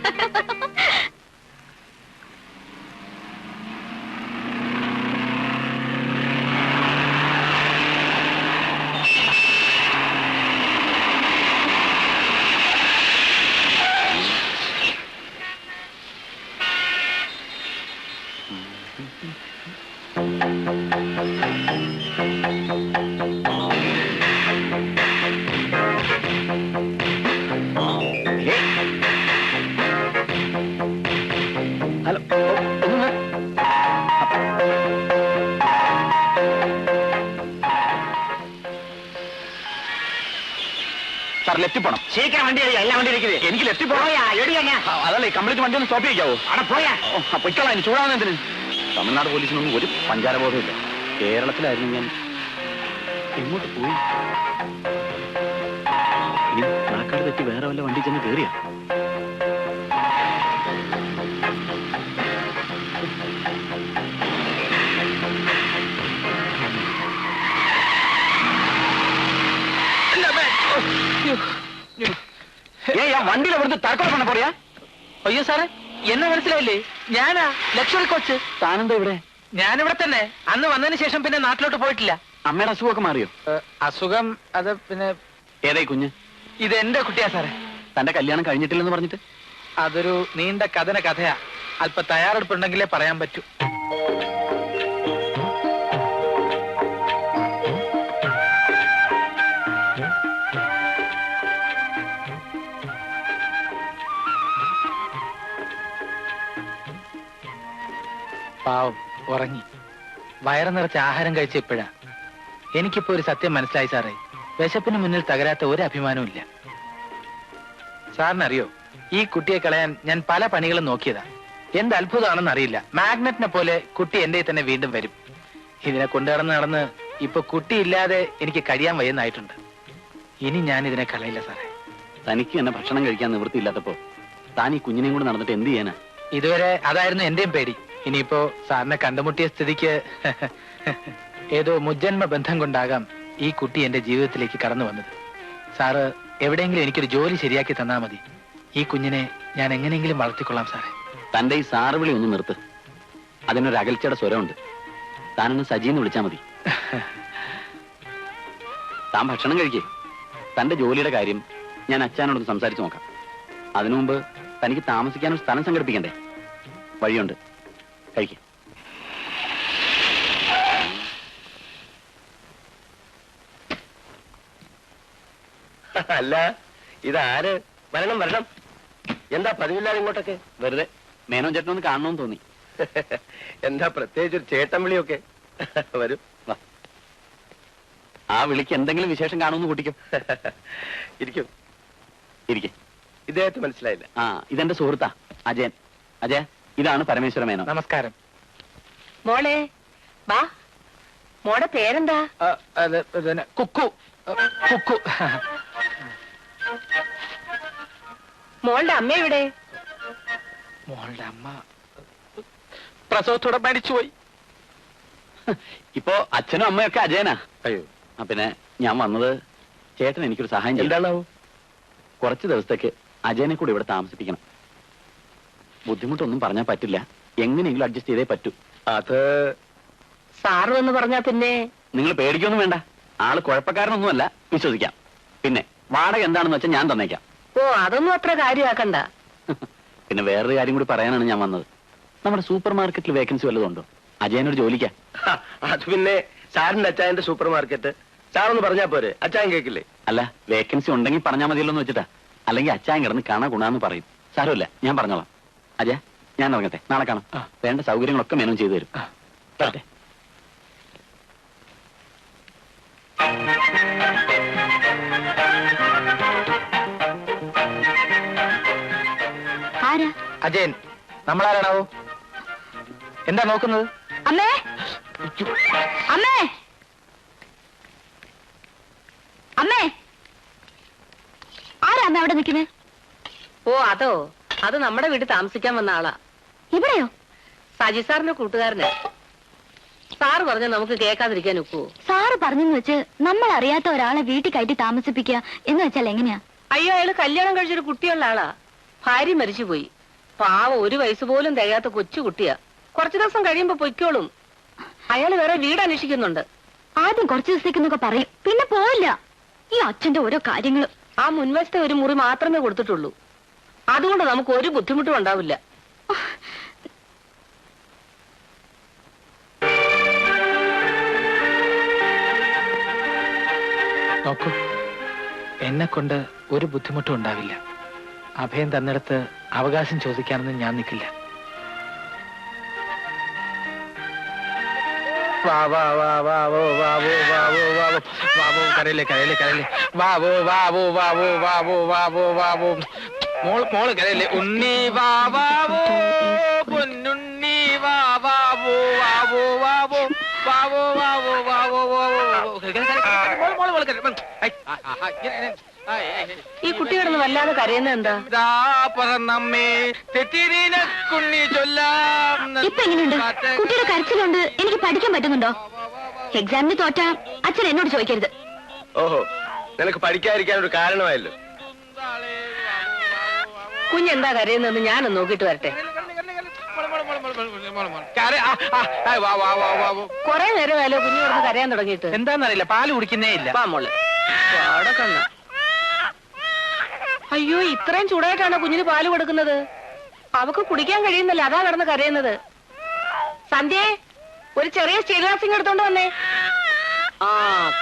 സാർ ലെഫ്റ്റ് പോണം. ശീഘ്രം വണ്ടി എല്ലാ വണ്ടി ഇരിക്കുന്നത്. എനിക്ക് ലെഫ്റ്റ് പോണോ? അതല്ലേ കംപ്ലീറ്റ് വണ്ടി ഒന്ന് സ്റ്റോപ്പ് ചെയ്യാവോ? അവിടെ പോയാ പൊയ്ക്കളാ, ഇനി ചൂടാവുന്നതിന്. തമിഴ്നാട് പോലീസിനൊന്നും ഒരു പഞ്ചാരബോധമില്ല. കേരളത്തിലായിരുന്നു ഞാൻ എങ്ങോട്ട് പോയി? ഇനി നാക്കാട് തെറ്റി വേറെ വല്ല വണ്ടി ചെന്ന് കയറിയാ? വണ്ടിയിലെ ഇവിടുത്തെ തർക്കം பண்ண പോറിയാ? അയ്യോ സാറേ, എന്നെ മനസ്സിലായില്ലേ? ഞാനാ ലക്ഷറി കോച്ച്. താനെന്താ ഇവിടെ? ഞാനിവിടെ തന്നെ. അന്ന് വന്നതിന് ശേഷം പിന്നെ നാട്ടിലോട്ട് പോയിട്ടില്ല. അമ്മയുടെ അസുഖമൊക്കെ മാറിയോ? അസുഖം അത് പിന്നെ. ഏതായി കുഞ്ഞ്? ഇത് എന്റെ കുട്ടിയാ സാറേ. തന്റെ കല്യാണം കഴിഞ്ഞിട്ടില്ലെന്ന് പറഞ്ഞിട്ട്? അതൊരു നീണ്ട കഥയാ. അല്പ തയ്യാറെടുപ്പുണ്ടെങ്കിലേ പറയാൻ പറ്റൂ. പാവം ഉറങ്ങി. വയറ് നിറച്ച് ആഹാരം കഴിച്ച ഇപ്പോഴാ. എനിക്കിപ്പോ ഒരു സത്യം മനസ്സിലായി സാറേ. വിശപ്പിന് മുന്നിൽ തകരാത്ത ഒരു അഭിമാനവും ഇല്ല. സാറിനറിയോ, ഈ കുട്ടിയെ കളയാൻ ഞാൻ പല പണികളും നോക്കിയതാ. എന്ത് അത്ഭുതമാണെന്ന് അറിയില്ല, മാഗ്നറ്റിനെ പോലെ കുട്ടി എന്റെ തന്നെ വീണ്ടും വരും. ഇതിനെ കൊണ്ടുനടന്ന് ഇപ്പൊ കുട്ടിയില്ലാതെ എനിക്ക് കഴിയാൻ വയ്യെന്നായിട്ടുണ്ട്. ഇനി ഞാൻ ഇതിനെ കളയില്ല സാറേ. തനിക്ക് എന്നെ ഭക്ഷണം കഴിക്കാൻ നിവൃത്തിയില്ലാത്തപ്പോ താൻ ഈ കുഞ്ഞിനെയും കൂടെ നടന്നിട്ട് എന്ത് ചെയ്യാനാ? ഇതുവരെ അതായിരുന്നു എന്റെയും പേടി. ഇനിയിപ്പോ സാറിനെ കണ്ടുമുട്ടിയ സ്ഥിതിക്ക് ഏതോ മുജ്ജന്മ ബന്ധം കൊണ്ടാകാം ഈ കുട്ടി എന്റെ ജീവിതത്തിലേക്ക് കടന്നു വന്നത്. സാറ് എവിടെയെങ്കിലും എനിക്കൊരു ജോലി ശരിയാക്കി തന്നാ മതി. ഈ കുഞ്ഞിനെ ഞാൻ എങ്ങനെയെങ്കിലും വളർത്തിക്കൊള്ളാം സാറേ. തന്റെ ഈ സാറ് വിളി ഒന്ന് നിർത്ത്. അതിനൊരു അകൽച്ചയുടെ സ്വരമുണ്ട്. താനൊന്ന് സജീന്ന് വിളിച്ചാ മതി. താൻ ഭക്ഷണം കഴിക്കേ. തന്റെ ജോലിയുടെ കാര്യം ഞാൻ അച്ഛനോടൊന്ന് സംസാരിച്ചു നോക്കാം. അതിനു മുമ്പ് തനിക്ക് താമസിക്കാനൊരു സ്ഥലം സംഘടിപ്പിക്കണ്ടേ? വഴിയുണ്ട്, കഴിക്കേ. അല്ല, ഇതാര്? വരണം. എന്താ പതിവില്ലാതെ ഇങ്ങോട്ടൊക്കെ? വെറുതെ മേനോൻ ചേട്ടനൊന്ന് കാണണമെന്ന് തോന്നി. എന്താ പ്രത്യേകിച്ച് ഒരു ചേട്ടൻ വിളിയൊക്കെ? വരൂ. ആ വിളിക്ക് എന്തെങ്കിലും വിശേഷം കാണുമെന്ന് കൂട്ടിക്കും. ഇരിക്കും. ഇരിക്കെ. ഇദ്ദേഹത്തെ മനസ്സിലായില്ല. ആ, ഇതെന്റെ സുഹൃത്താ അജയൻ. അജയ, ഇതാണ് പരമേശ്വര മേനോൻ. നമസ്കാരം. മോളെ വാ. മോടെ പേരെന്താ? അത് പിന്നെ കുക്കു. കുക്കു. മോളുടെ അമ്മ എവിടെ? മോളുടെ അമ്മ പ്രസവത്തോടെ മരിച്ചുപോയി. ഇപ്പോ അച്ഛനും അമ്മയൊക്കെ അജയനാ. അയ്യോ, പിന്നെ ഞാൻ വന്നത് ചേട്ടൻ എനിക്കൊരു സഹായം ചെയ്യും. എന്താണാവോ? കുറച്ച് ദിവസത്തേക്ക് അജയനെ കൂടി ഇവിടെ താമസിപ്പിക്കണം. ബുദ്ധിമുട്ടൊന്നും പറഞ്ഞാൽ പറ്റില്ല, എങ്ങനെയെങ്കിലും അഡ്ജസ്റ്റ് ചെയ്തേ പറ്റൂ. അത് സാറ് എന്ന് പറഞ്ഞാ പിന്നെ നിങ്ങൾ പേടിക്കൊന്നും വേണ്ട. ആള് കുഴപ്പക്കാരനൊന്നുമല്ല, വിശ്വസിക്കാം. പിന്നെ വാടക എന്താണെന്ന് വെച്ചാൽ ഞാൻ തന്നേക്കാം. ഓ അതൊന്നും അത്ര കാര്യമാക്കണ്ട. പിന്നെ വേറൊരു കാര്യം കൂടി പറയാനാണ് ഞാൻ വന്നത്. നമ്മുടെ സൂപ്പർ മാർക്കറ്റിൽ വേക്കൻസി വല്ലതും ഉണ്ടോ? അജയനോട് ജോലിക്കാ. അത് പിന്നെ സാറിന്റെ അച്ചായന്റെ സൂപ്പർ മാർക്കറ്റ് സാറൊന്ന് പറഞ്ഞാ പോരെ? അച്ചായൻ കേക്കില്ലേ? അല്ല, വേക്കൻസി ഉണ്ടെങ്കിൽ പറഞ്ഞാൽ മതിയല്ലോ എന്ന് വെച്ചിട്ടാ. അല്ലെങ്കിൽ അച്ചായൻ കിടന്ന് കാണാ ഗുണാന്ന് പറയും. സാരമില്ല, ഞാൻ പറഞ്ഞോളാം. അജയ, ഞാൻ ഇറങ്ങട്ടെ, നാളെ കാണാം. വേണ്ട സൗകര്യങ്ങളൊക്കെ മേനോൻ ചെയ്തു തരും. വരട്ടെ. ആരാ? അജയൻ. നമ്മളാരാണാവോ? എന്താ നോക്കുന്നത്? അമ്മേ, അമ്മേ, അമ്മേ, ആരാ അമ്മ അവിടെ നിൽക്കുന്നത്? ഓ അതോ, അത് നമ്മുടെ വീട്ടിൽ താമസിക്കാൻ വന്ന ആളാ. ഇവിടെയോ? സജി സാറിന്റെ കൂട്ടുകാരന്. സാറ് പറഞ്ഞ നമുക്ക് കേൾക്കാതിരിക്കാൻ ഒക്കുവോ? സാറ് പറഞ്ഞെന്ന് വെച്ച് നമ്മൾ അറിയാത്ത ഒരാളെ വീട്ടിൽ കയറ്റി താമസിപ്പിക്കുക എന്ന് വെച്ചാൽ എങ്ങനെയാ? അയ്യോ, അയാള് കല്യാണം കഴിച്ചൊരു കുട്ടിയുള്ള ആളാ. ഭാര്യ മരിച്ചുപോയി. പാവം, 1 വയസ്സ് പോലും തികയാത്ത കൊച്ചു കുട്ടിയാ. കുറച്ചു ദിവസം കഴിയുമ്പോ പൊയ്ക്കോളും. അയാള് വേറെ വീട് അന്വേഷിക്കുന്നുണ്ട്. ആദ്യം കുറച്ചു ദിവസത്തേക്കെന്നൊക്കെ പറയും, പിന്നെ പോവില്ല. ഈ അച്ഛന്റെ ഓരോ കാര്യങ്ങളും. ആ മുൻവശത്തെ ഒരു മുറി മാത്രമേ കൊടുത്തിട്ടുള്ളൂ. അതുകൊണ്ട് നമുക്ക് ഒരു ബുദ്ധിമുട്ടും ഉണ്ടാവില്ല. നോക്കൂ, എന്നെ കൊണ്ട് ഒരു ബുദ്ധിമുട്ടും ഉണ്ടാവില്ല. അഭയം തന്നിടത്ത് അവകാശം ചോദിക്കാനൊന്നും ഞാൻ നിൽക്കില്ല. വാവോ വാവോ വാവോ വാവോ വാവോ വാവോ, കരയില്ലേ കരയില്ലേ കരയില്ലേ, വാവോ വാവോ വാവോ വാവോ വാവോ വാവോ, മോള് കരയില്ലേ. ഉണ്ണി വാവോ പൊന്നുണ്ണി വാവോ വാവോ വാവോ വാവോ വാവോ വാവോ വാവോ. ഈ കുട്ടി കിടന്ന് വല്ലാതെ കരയുന്നത് എന്താ? ഇപ്പൊ എങ്ങനെയുണ്ട്? കുട്ടിയുടെ കരച്ചിലുണ്ട്. എനിക്ക് പഠിക്കാൻ പറ്റുന്നുണ്ടോ? എക്സാമിന് തോറ്റാ അച്ഛൻ എന്നോട് ചോദിക്കരുത്. ഓഹോ, നിനക്ക് പഠിക്കാതിരിക്കാൻ ഒരു കാരണമായല്ലോ. കുഞ്ഞെന്താ കരയുന്നതെന്ന് ഞാനൊന്ന് നോക്കിട്ട് വരട്ടെ. കൊറേ നേരമായാലോ കുഞ്ഞു കിടന്ന് കരയാൻ തുടങ്ങിയിട്ട്. എന്താന്നറിയില്ല, പാല് കുടിക്കുന്നേ ഇല്ല. മോള് പാടക്കണ്ണ. അയ്യോ, ഇത്രയും ചൂടായിട്ടാണോ കുഞ്ഞിന് പാല് കൊടുക്കുന്നത്? അവക്ക് കുടിക്കാൻ കഴിയുന്നില്ല, അതാ കിടന്ന് കരയുന്നത്. സന്ധ്യേ, ഒരു ചെറിയ സ്റ്റീൽ ഗ്ലാസിങ് എടുത്തോണ്ട് വന്നേ. ആ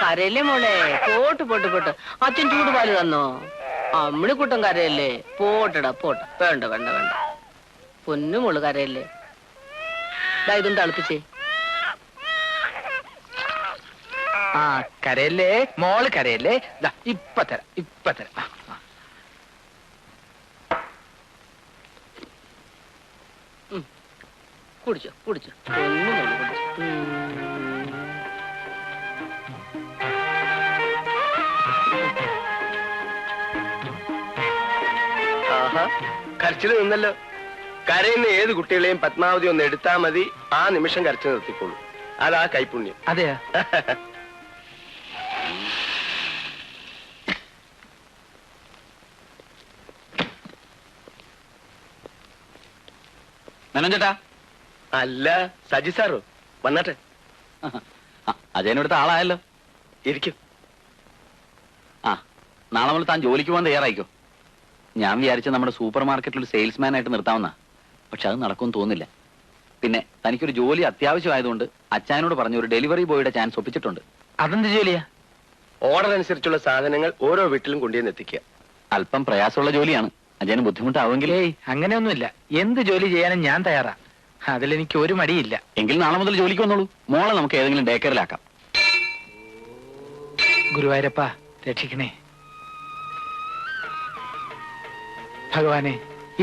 കരയല്ലേ മോളെ, പോട്ട് പോട്ട് പോട്ട്. അച്ഛൻ ചൂടുപാല് തന്നോ? അമ്മിണിക്കുട്ടൻ കരയല്ലേ? പോട്ടടാ പോട്ട. വേണ്ട വേണ്ട വേണ്ട, പൊന്നു മോള് കരയല്ലേ. ഇതും തളുപ്പിച്ചേ. ആ കരയല്ലേ മോള്, കരയല്ലേ. ഇപ്പൊ തരാം, ഇപ്പൊ തരാം. കുടിച്ചോ കുടിച്ചോ, പൊന്നു മോള് കുടിച്ചോ. ആഹാ, കരച്ചില് നിന്നല്ലോ. കരയുന്ന ഏത് കുട്ടികളെയും പത്മാവതി ഒന്ന് എടുത്താൽ മതി, ആ നിമിഷം കരച്ചു നിർത്തിക്കോളൂ. അതാ കൈപുണ്യം. അതെയാ? ചേട്ടാ. അല്ല, സജി സാറോ? വന്നാട്ടെ. അജയനടുത്ത ആളായല്ലോ. ഇരിക്കും. ആ, നാളെ മുതൽ താൻ ജോലിക്ക് പോകാൻ തയ്യാറായിക്കോ. ഞാൻ വിചാരിച്ച നമ്മുടെ സൂപ്പർ മാർക്കറ്റിൽ ഒരു സെയിൽസ്മാൻ ആയിട്ട് നിർത്താവുന്ന, പക്ഷെ അത് നടക്കുമെന്ന് തോന്നുന്നില്ല. പിന്നെ തനിക്കൊരു ജോലി അത്യാവശ്യമായതുകൊണ്ട് അച്ചായനോട് പറഞ്ഞ ഒരു ഡെലിവറി ബോയുടെ ചാൻസ് ഒപ്പിച്ചിട്ടുണ്ട്. അതെന്ത് ജോലിയാ? ഓർഡർ അനുസരിച്ചുള്ള സാധനങ്ങൾ ഓരോ വീട്ടിലും കൊണ്ടുവന്ന് എത്തിക്കുക. അല്പം പ്രയാസമുള്ള ജോലിയാണ്. അജയന് ബുദ്ധിമുട്ടാവുമെങ്കിൽ. ഏയ്, അങ്ങനെയൊന്നുമില്ല. എന്ത് ജോലി ചെയ്യാനും ഞാൻ തയ്യാറാ. അതിലെനിക്ക് ഒരു മടിയില്ല. എങ്കിൽ നാളെ മുതൽ ജോലിക്ക് വന്നോളൂ. മോളെ നമുക്ക് ഏതെങ്കിലും ഡേ കെയറിലാക്കാം. ഗുരുവായൂരപ്പ രക്ഷിക്കണേ. ഭഗവാനെ,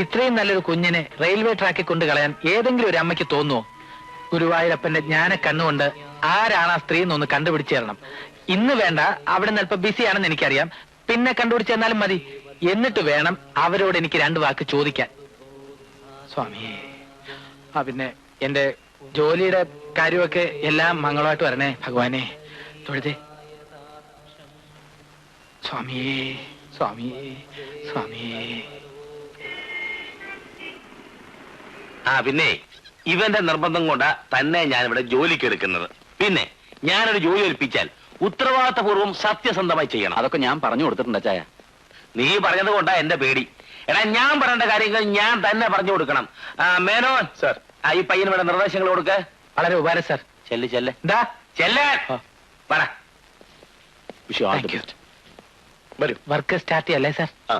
ഇത്രയും നല്ലൊരു കുഞ്ഞിനെ റെയിൽവേ ട്രാക്കിൽ കൊണ്ട് കളയാൻ ഏതെങ്കിലും ഒരു അമ്മയ്ക്ക് തോന്നുമോ? ഗുരുവായൂരപ്പന്റെ ജ്ഞാന കണ്ണുകൊണ്ട് ആരാണ് ആ സ്ത്രീ എന്നൊന്ന് കണ്ടുപിടിച്ചു തരണം. ഇന്ന് വേണ്ട, അവിടെ നിന്ന് അല്പം ബിസിയാണെന്ന് എനിക്കറിയാം. പിന്നെ കണ്ടുപിടിച്ചു തന്നാലും മതി. എന്നിട്ട് വേണം അവരോട് എനിക്ക് 2 വാക്ക് ചോദിക്കാൻ. സ്വാമിയേ, പിന്നെ എന്റെ ജോലിയുടെ കാര്യമൊക്കെ എല്ലാം മംഗളമായിട്ട് വരണേ ഭഗവാനെ. തൊഴുതേ. സ്വാമിയേ, സ്വാമിയേ, സ്വാമിയേ. പിന്നെ ഇവന്റെ നിർബന്ധം കൊണ്ടാ തന്നെ ഞാൻ ഇവിടെ ജോലിക്ക് എടുക്കുന്നത്. പിന്നെ ഞാനൊരു ജോലി ഏൽപ്പിച്ചാൽ ഉത്തരവാദിത്തപൂർവ്വം സത്യസന്ധമായി ചെയ്യണം. അതൊക്കെ ഞാൻ പറഞ്ഞു കൊടുത്തിട്ടുണ്ട് ചായ. നീ പറഞ്ഞത് കൊണ്ടാ എന്റെ പേടി. എടാ, ഞാൻ പറയേണ്ട കാര്യങ്ങൾ ഞാൻ തന്നെ പറഞ്ഞു കൊടുക്കണം. മേനോൻ സാർ, ഈ പയ്യന് ഇവിടെ നിർദ്ദേശങ്ങൾ കൊടുക്ക. വളരെ ഉപകാരം സാർ. ചെല്ല് ചെല്ല് എന്താ ചെല്ല്. പറ. വരൂ. വർക്ക് സ്റ്റാർട്ട് ചെയ്യല്ലേ സാർ? ആ.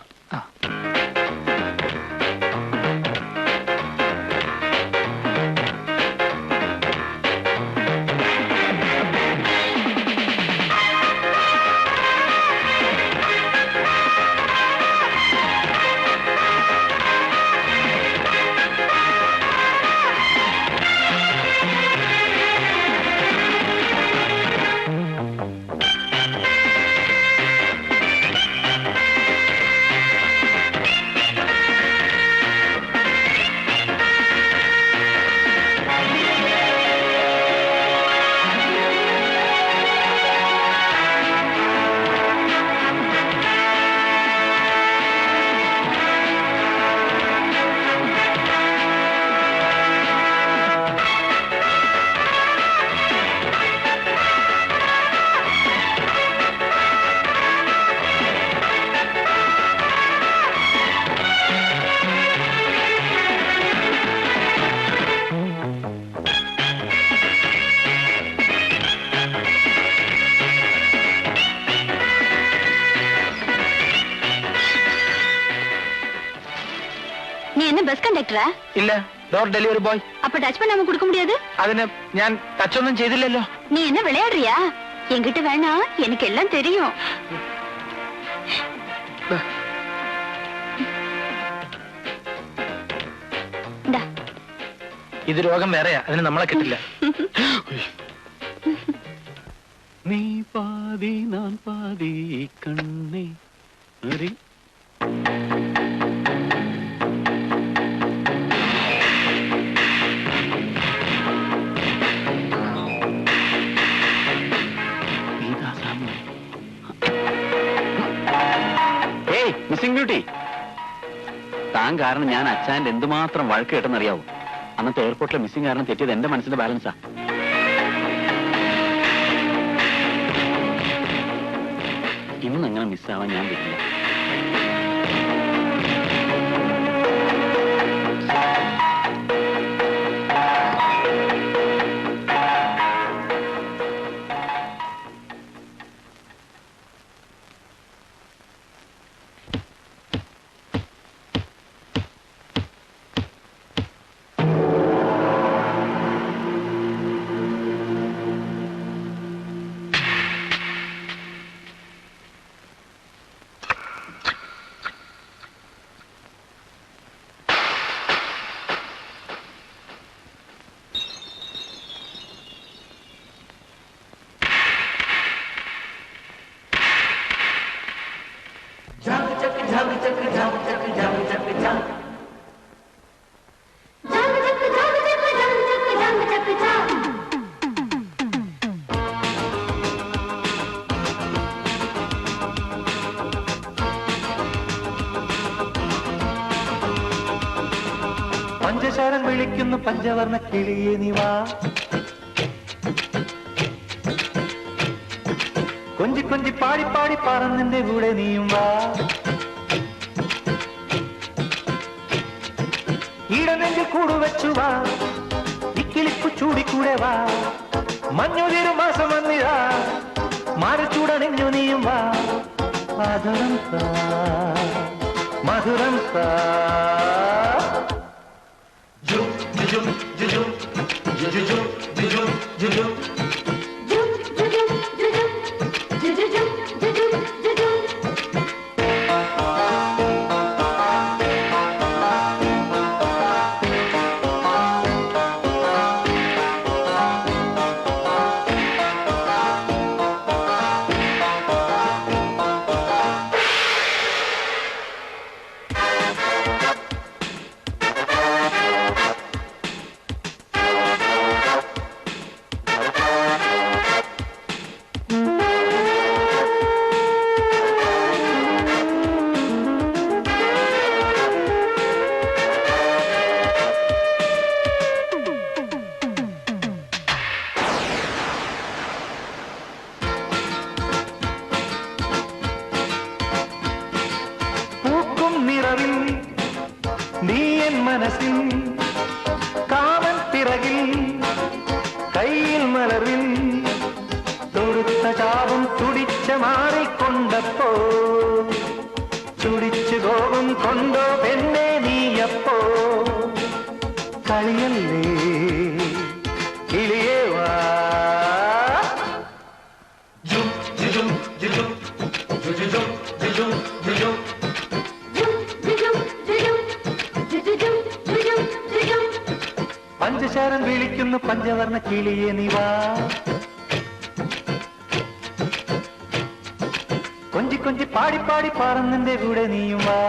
பஸ் கண்டக்டரா? இல்ல, டோர் டெலிவரி பாய். அப்ப டச் பண்ணாம கொடுக்க முடியாது? അതിന് ഞാൻ ടച്ച് ഒന്നും ചെയ്തില്ലല്ലോ. நீ என்ன விளையாடுறியா? என்கிட்ட வேணா, எனக்கு எல்லாம் தெரியும். ഇത് രോഗം വേറെയാ, അതിന് നമ്മളെ കിട്ടില്ല. നീ പാതി ഞാൻ പാതി കണ്ണേ. മിസ്സിംഗ് ബ്യൂട്ടി, താൻ കാരണം ഞാൻ അച്ഛൻ്റെ എന്തുമാത്രം വഴക്ക് കേട്ടെന്നറിയാവൂ. അന്നത്തെ എയർപോർട്ടിലെ മിസ്സിംഗ് കാരണം തെറ്റിയത് എന്റെ മനസ്സിന്റെ ബാലൻസാ. ഇന്ന് എങ്ങനെ മിസ്സാവാൻ ഞാൻ പറ്റില്ല. പഞ്ചശരം വിളിക്കുന്നു പഞ്ചവർണ്ണ കിളിയേ നീ വാ, കൊഞ്ചി കൊഞ്ചി പാടി പാടി പറന്നെന്റെ കൂടെ നീയും വാ, ഈടനെഞ്ചിൽ കൂടുവച്ചു വാ, ഇക്കിളിപ്പു ചൂടിക്കൂടെ വാ, മഞ്ഞുതിരു മാസം വന്നിതാ, മാറച്ചൂടണിഞ്ഞു നീയും വാ, മധുരം സാ മധുരം സാ. കളിയല്ലേ കിളിയേ വാ പഞ്ചശാരൻ വിളിക്കുന്നു പഞ്ചവർണ്ണ കിളിയെ നീ വാ കൊഞ്ചി കൊഞ്ചി പാടി പാടി പറന്നെന്റെ കൂടെ നീയും വാ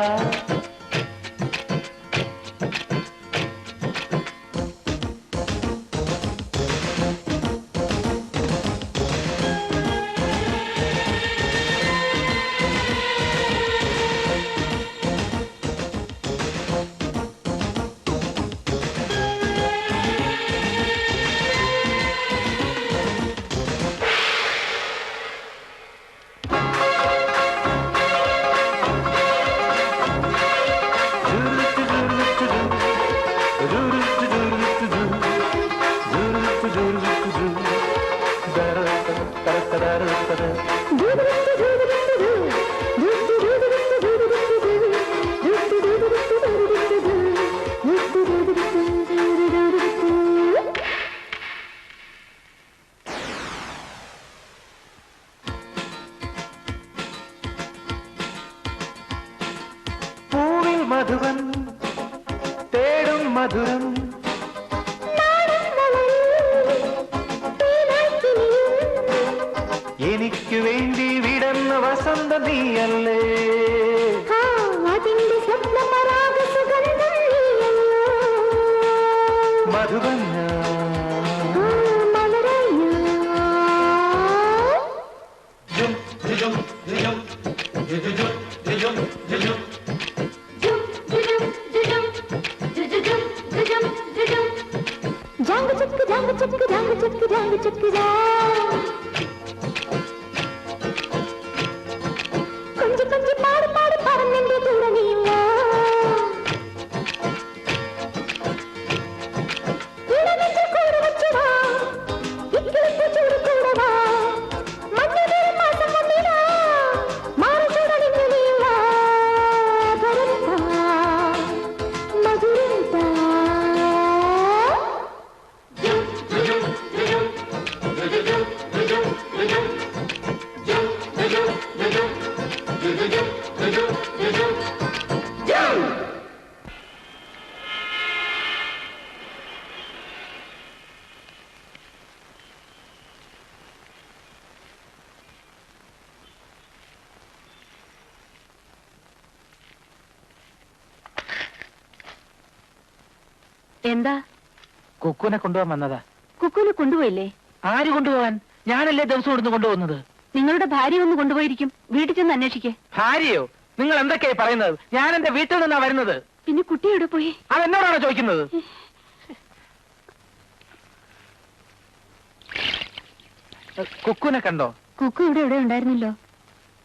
പൂവിൽ മധുവൻ തേടും മധുരം എനിക്ക് വേണ്ടി വിടന്ന വസന്ത നീയല്ലേ മധുവൻ കൊഞ്ചി കൊഞ്ചി പാടി പാടി പറഞ്ഞെന്റെ കൂടെ നീങ്ങ കൂടെ വെച്ചതാ ഇക്കിളിപ്പ് ചൂട് കൂടവാ മഞ്ഞ മാസം വന്നിടാ മാറി ചൂടണിഞ്ഞു നീങ്ങ ഭരത്താ മധുരത്താ എന്താ? കുക്കുനെ കൊണ്ടുപോകാൻ വന്നതാ. കുക്കുനെ കൊണ്ടുപോയില്ലേ? ആര് കൊണ്ടുപോകാൻ? ഞാനല്ലേ ദിവസം ഇവിടുന്ന് കൊണ്ടുപോകുന്നത്. നിങ്ങളുടെ ഭാര്യ ഒന്ന് കൊണ്ടുപോയിരിക്കും. വീട്ടിൽ ചെന്ന് അന്വേഷിക്കേ. ഭാര്യയോ? നിങ്ങൾ എന്തൊക്കെയായി പറയുന്നത്? ഞാൻ എന്റെ വീട്ടിൽ നിന്നാ വരുന്നത്. പിന്നെ കുട്ടി എവിടെ പോയി? അതെന്നോടാണോ ചോദിക്കുന്നത്? കുക്കുനെ കണ്ടോ? കുക്കു ഇവിടെ എവിടെ ഉണ്ടായിരുന്നല്ലോ.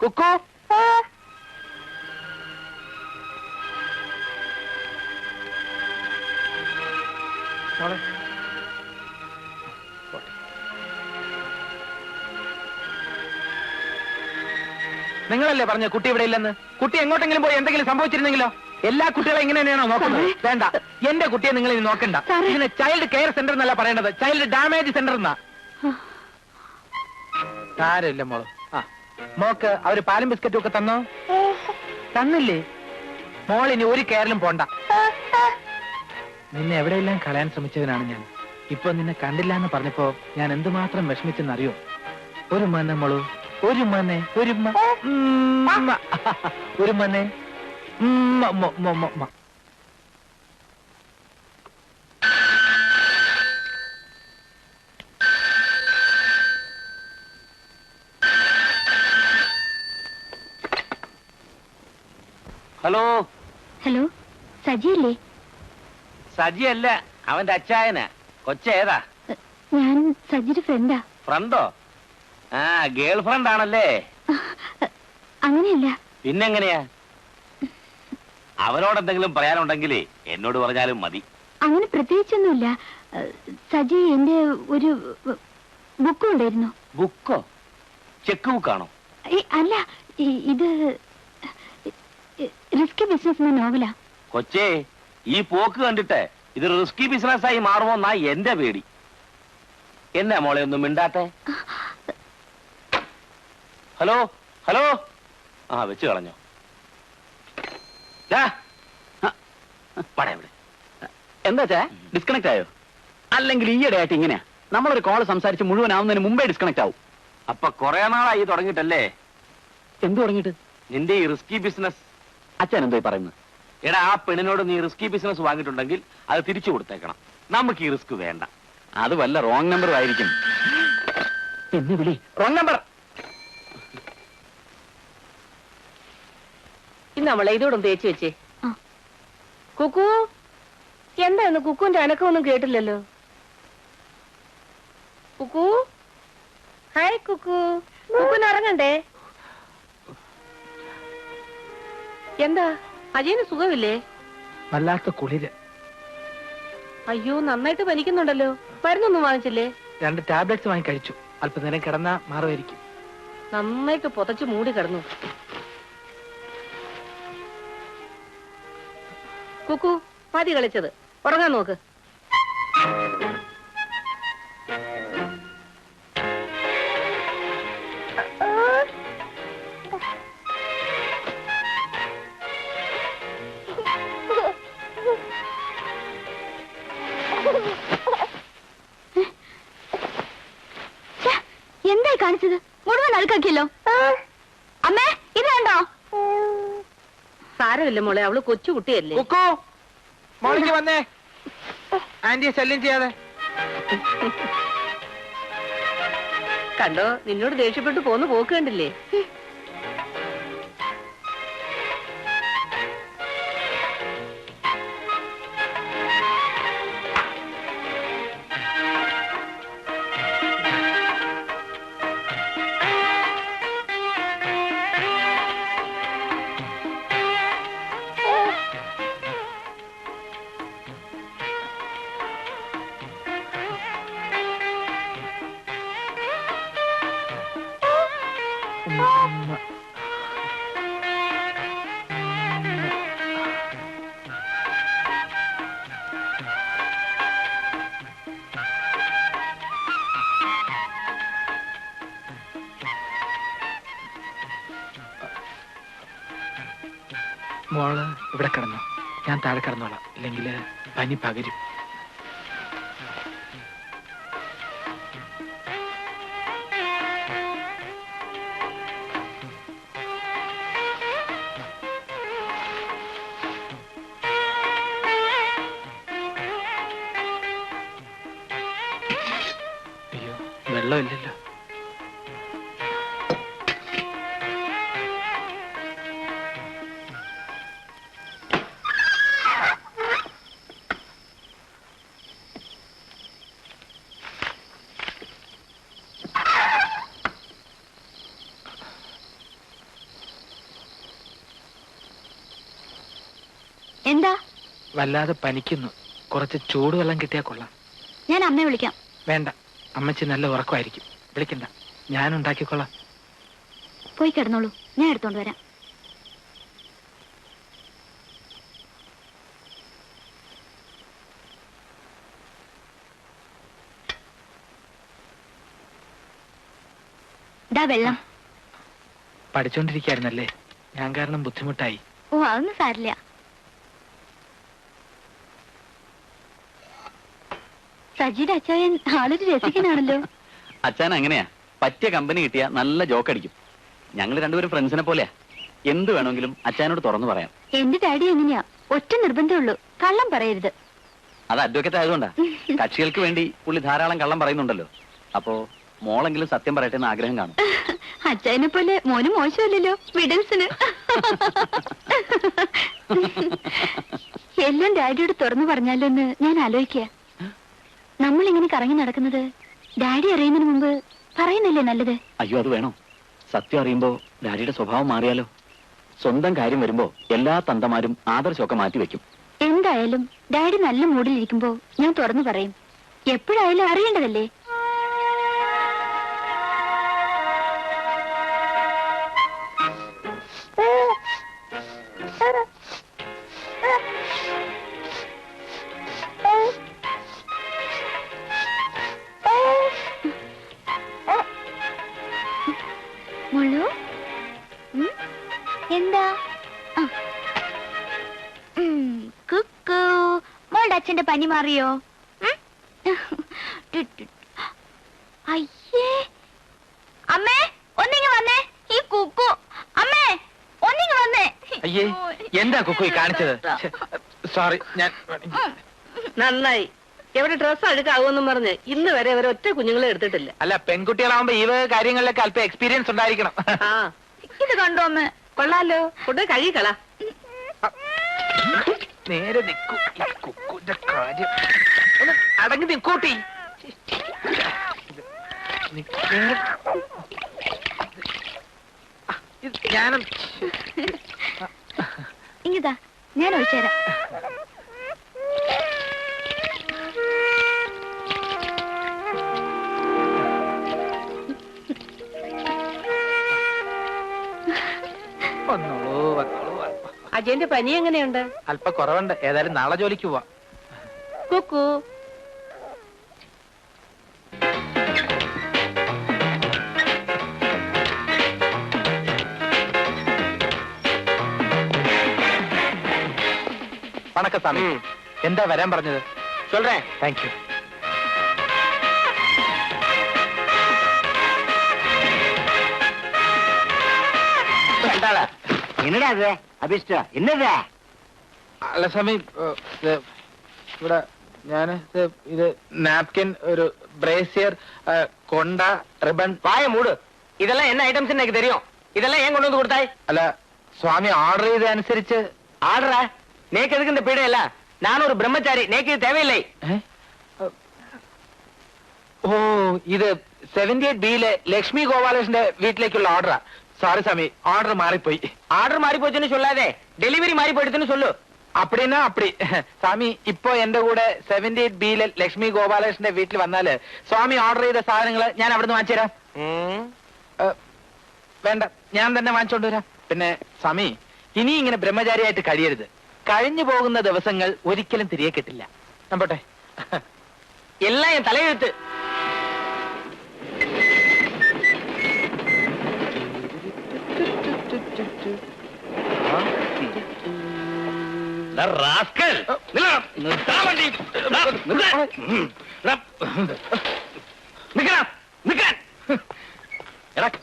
കുക്കു മോളെ നിങ്ങളല്ലേ പറഞ്ഞ കുട്ടി ഇവിടെ ഇല്ലെന്ന്? കുട്ടി എങ്ങോട്ടെങ്കിലും പോയി എന്തെങ്കിലും സംഭവിച്ചിരുന്നെങ്കിലോ? എല്ലാ കുട്ടികളെ ഇങ്ങനെ തന്നെയാണോ നോക്കുന്നത്? വേണ്ട, എന്റെ കുട്ടിയെ നിങ്ങൾ ഇനി നോക്കണ്ട. ഇതിന് ചൈൽഡ് കെയർ സെന്റർ എന്നല്ല പറയേണ്ടത്, ചൈൽഡ് ഡാമേജ് സെന്റർ എന്നാ. സാരമില്ല മോള്. ആ മോക്ക് അവര് പാലും ബിസ്ക്കറ്റും ഒക്കെ തന്നോ? തന്നില്ലേ? മോൾ ഇനി ഒരു കെയറിലും പോണ്ട. നിന്നെ എവിടെയെല്ലാം കളയാൻ ശ്രമിച്ചവനാണ് ഞാൻ. ഇപ്പൊ നിന്നെ കണ്ടില്ല എന്ന് പറഞ്ഞപ്പോ ഞാൻ എന്തുമാത്രം വിഷമിച്ചെന്നറിയോ? ഒരു മനെ മോളു, ഒരു മനെ, ഒരു ഒരു മനെ. Hello hello, സജിയല്ലേ? സജിയല്ല, അവന്റെ അച്ചായന. കൊച്ചേതാ? ഞാൻ സജിയുടെ ഫ്രണ്ടാ. ഫ്രണ്ടോ? ആ, ഗേൾ ഫ്രണ്ട് ആണല്ലേ? അങ്ങനെയല്ല. പിന്നെങ്ങനെയാ? അവനോട് എന്തെങ്കിലും പറയാനുണ്ടെങ്കിലേ എന്നോട് പറഞ്ഞാലും മതി. അങ്ങനെ പ്രത്യേകിച്ചൊന്നുമില്ല. സജി എന്റെ ഒരു ബുക്ക് ഉണ്ടായിരുന്നു. ബുക്കോ? ചെക്ക് ബുക്കാണോ? അല്ല, ഇത് റിസ്കി ബിസിനസ് എന്ന നോവലാ. കൊച്ചേ, ഈ പോക്ക് കണ്ടിട്ട് ഇത് റിസ്കി ബിസിനസ്സായി മാറുമോന്നാ എന്റെ പേടി. എന്നെ മോളെ ഒന്നും മിണ്ടാട്ടെ. ഹലോ ഹലോ, ആ വെച്ച് കളഞ്ഞോ? എന്താ ഡിസ്കണക്ട് ആയോ? അല്ലെങ്കിൽ ഈയിടെ ആയിട്ട് ഇങ്ങനെയാ, നമ്മളൊരു കോള് സംസാരിച്ച് മുഴുവനാവുന്നതിന് മുമ്പേ ഡിസ്കണക്ട് ആവും. അപ്പൊ കുറെ നാളായി തുടങ്ങിയിട്ടല്ലേ? എന്ത് തുടങ്ങിയിട്ട്? നിന്റെ ഈ റിസ്കി ബിസിനസ്. അച്ഛൻ എന്തോ പറയുന്നത്? എടാ, ആ പെണ്ണിനോട് നീ റിസ്കി ബിസിനസ് വാങ്ങിയിട്ടുണ്ടെങ്കിൽ അത് തിരിച്ചു കൊടുത്തേക്കണം. നമുക്ക് ഈ റിസ്ക് വേണ്ട. അത് വല്ല റോങ് നമ്പർ ആയിരിക്കും. എന്നെ വിളി. Wrong number. ഇന്ന് അവളെ ഇതോടും തേച്ച് വെച്ചേ. കുക്കു, എന്തായിരുന്നു കുക്കുവിന്റെ അനക്കമൊന്നും കേട്ടില്ലല്ലോ. കുക്കു, ഹായ് കുക്കു. കുക്കുന് ഇറങ്ങണ്ടേ? എന്താ അജയന് സുഖമില്ലേ? വല്ലാത്ത കുളിര്. അയ്യോ, നന്നായിട്ട് പനിക്കുന്നുണ്ടല്ലോ. മരുന്നൊന്നും വാങ്ങിച്ചില്ലേ? 2 ടാബ്ലറ്റ്സ് വാങ്ങി കഴിച്ചു. അല്പനേരം കിടന്നാ മാറുമായിരിക്കും. നന്നായിട്ട് പുതച്ച് മൂടി കിടന്നു. കുക്കു, മതി കളിച്ചത്, ഉറങ്ങാൻ നോക്ക്. എന്തായി കാണിച്ചത്? മുഴുവൻ അഴുക്കാക്കിയല്ലോ. അമ്മേ, ഇത് കണ്ടോ? സാരമില്ല മോളെ, അവള് കൊച്ചു കുട്ടിയല്ലേ. കുക്കു, മോളിക്ക് വന്നേ. ആന്റിയെ ശല്യം ചെയ്യാതെ. കണ്ടോ, നിന്നോട് ദേഷ്യപ്പെട്ടു പോന്ന് പോക്ക് കണ്ടില്ലേ? മോള് ഇവിടെ കിടന്നു, ഞാൻ താഴെ കിടന്നോളാം. ഇല്ലെങ്കിൽ പനി പകരും. അയ്യോ, വെള്ളമില്ലല്ലോ. എന്താ? വല്ലാതെ പനിക്കുന്നു. കുറച്ച് ചൂടുവെള്ളം കിട്ടിയാ കൊള്ളാം. ഞാൻ അമ്മയെ വിളിക്കാം. വേണ്ട, അമ്മച്ചി നല്ല ഉറക്കമായിരിക്കും. വിളിക്കണ്ട, ഞാൻ ഉണ്ടാക്കിക്കൊള്ളാം. പോയി കിടന്നോളൂ, ഞാൻ എടുത്തോണ്ട് വരാം. ദാ വെള്ളം. പഠിച്ചോണ്ടിരിക്കായിരുന്നല്ലേ, ഞാൻ കാരണം ബുദ്ധിമുട്ടായി. ഓ, അതൊന്നും സാരില്ല. സജിയുടെ അച്ചായൻ ആളൊരു രസികനാണല്ലോ. അച്ഛൻ അങ്ങനെയാ, പറ്റിയ കമ്പനി കിട്ടിയ നല്ല ജോക്ക് അടിക്കും. ഞങ്ങൾ രണ്ടുപേരും ഫ്രണ്ട്സിനെ പോലെയാ. എന്ത് വേണമെങ്കിലും അച്ഛനോട് തുറന്നു പറയാം. എന്റെ ഡാഡി എങ്ങനെയാ, ഒറ്റ നിർബന്ധമുള്ളൂ, കള്ളം പറയരുത്. അത് അഡ്വക്കേറ്റ് ആയതുകൊണ്ടാ. കക്ഷികൾക്ക് വേണ്ടി പുള്ളി ധാരാളം കള്ളം പറയുന്നുണ്ടല്ലോ. അപ്പോ മോളെങ്കിലും സത്യം പറയട്ടെ എന്ന് ആഗ്രഹം കാണും. അച്ചായനെ പോലെ മോനും മോശമല്ലല്ലോ, വിഡൽസിന്. എല്ലാം ഡാഡിയോട് തുറന്നു പറഞ്ഞാലോ എന്ന് ഞാൻ ആലോചിക്കുക. നമ്മളിങ്ങനെ കറങ്ങി നടക്കുന്നത് ഡാഡി അറിയുന്നതിന് മുമ്പ് പറയുന്നല്ലേ നല്ലത്? അയ്യോ, അത് വേണോ? സത്യം അറിയുമ്പോ ഡാഡിയുടെ സ്വഭാവം മാറിയാലോ? സ്വന്തം കാര്യം വരുമ്പോ എല്ലാ തന്തമാരും ആദർശമൊക്കെ മാറ്റിവെക്കും. എന്തായാലും ഡാഡി നല്ല മൂഡിലിരിക്കുമ്പോ ഞാൻ തുറന്നു പറയും. എപ്പോഴായാലും അറിയേണ്ടതല്ലേ? അച്ഛന്റെ പനി മാറിയോ? അയ്യേ അമ്മേ ഒന്നിങ്ങ് വന്നേ. ഈ കുക്കു അമ്മേ ഒന്നിങ്ങ് വന്നേ. അയ്യേ എന്താ കുക്കു കാണിച്ചത്? സോറി ഞാൻ നന്നായി. എവിടെ ഡ്രസ് അഴുക്കാവുമെന്നും പറഞ്ഞ് ഇന്ന് വരെ അവർ ഒറ്റ കുഞ്ഞുങ്ങളെ എടുത്തിട്ടില്ല. അല്ല പെൺകുട്ടികളാവുമ്പോ ഈ കാര്യങ്ങളിലൊക്കെ അല്പം എക്സ്പീരിയൻസ് ഉണ്ടായിരിക്കണം. ആ ഇത് കണ്ടോ അമ്മ? കൊള്ളാലോ. കൊണ്ട് കഴുകിക്കളാ. നേരെ നിക്കൂ. ഈ കുക്കുന്റെ കാര്യം ഒന്ന് അടങ്ങി നിക്കൂട്ടി. ഞാനും ഇങ്ങിതാ ഞാൻ ഒഴിച്ചുതരാം. അജയന്റെ പനി എങ്ങനെയുണ്ട്? അല്പ കുറവുണ്ട്. ഏതായാലും നാളെ ജോലിക്ക് പോവാം. കുക്കു വണക്കം സ്വാമി. എന്താ വരാൻ പറഞ്ഞത്? சொல்றே. Thank you. என்னடா அது அபிஷ்டா? என்னதா? അല്ല സ്വാമി ഇവിടെ ഞാൻ ഇത് നാപ്കിൻ, ഒരു ബ്രേസിയർ, കൊണ്ട, റിബൺ. வாய மூடு. இதெல்லாம் என்ன ஐட்டம்ஸ் எனக்கு தெரியும். இதெல்லாம் ஏன் கொண்டு வந்து கொடுத்தாய்? അല്ല സ്വാമി ഓർഡർ ചെയ്തനുസരിച്ച്. ஆடுறா நேக்கு எதுக்கு இந்த பீடை இல்ல? நான் ஒரு பிரம்மச்சாரி, நேக்கு இது தேவையில்லை. ഓ ഇത് 78B ലക്ഷ്മി ഗോപാലകൃഷ്ണന്റെ വീട്ടിലേക്കുള്ള ഓർഡറാ. സോറി സ്വാമി, ഓർഡർ മാറിപ്പോയി. ஆர்டர் மாறி போச்சுன்னு சொல்லாதே, டெலிவரி மாறி போயிடுச்சுன்னு சொல்லு. അപ്പടിന്നാ അപ്പടി. സ്വാമി ഇപ്പൊ എന്റെ കൂടെ 78B ലക്ഷ്മി ഗോപാലകൃഷ്ണന്റെ വീട്ടിൽ വന്നാല് സ്വാമി ഓർഡർ ചെയ്ത സാധനങ്ങൾ ഞാൻ അവിടുന്ന് വാങ്ങിച്ചുതരാം. വേണ്ട, ഞാൻ തന്നെ വാങ്ങിച്ചോണ്ട് വരാം. പിന്നെ സ്വാമി ഇനി ഇങ്ങനെ ബ്രഹ്മചാരിയായിട്ട് കഴിയരുത്. കഴിഞ്ഞു പോകുന്ന ദിവസങ്ങൾ ഒരിക്കലും തിരികെ കിട്ടില്ല. ഞാൻ പോട്ടെ. எல்லாம் என் தலையெழுத்து.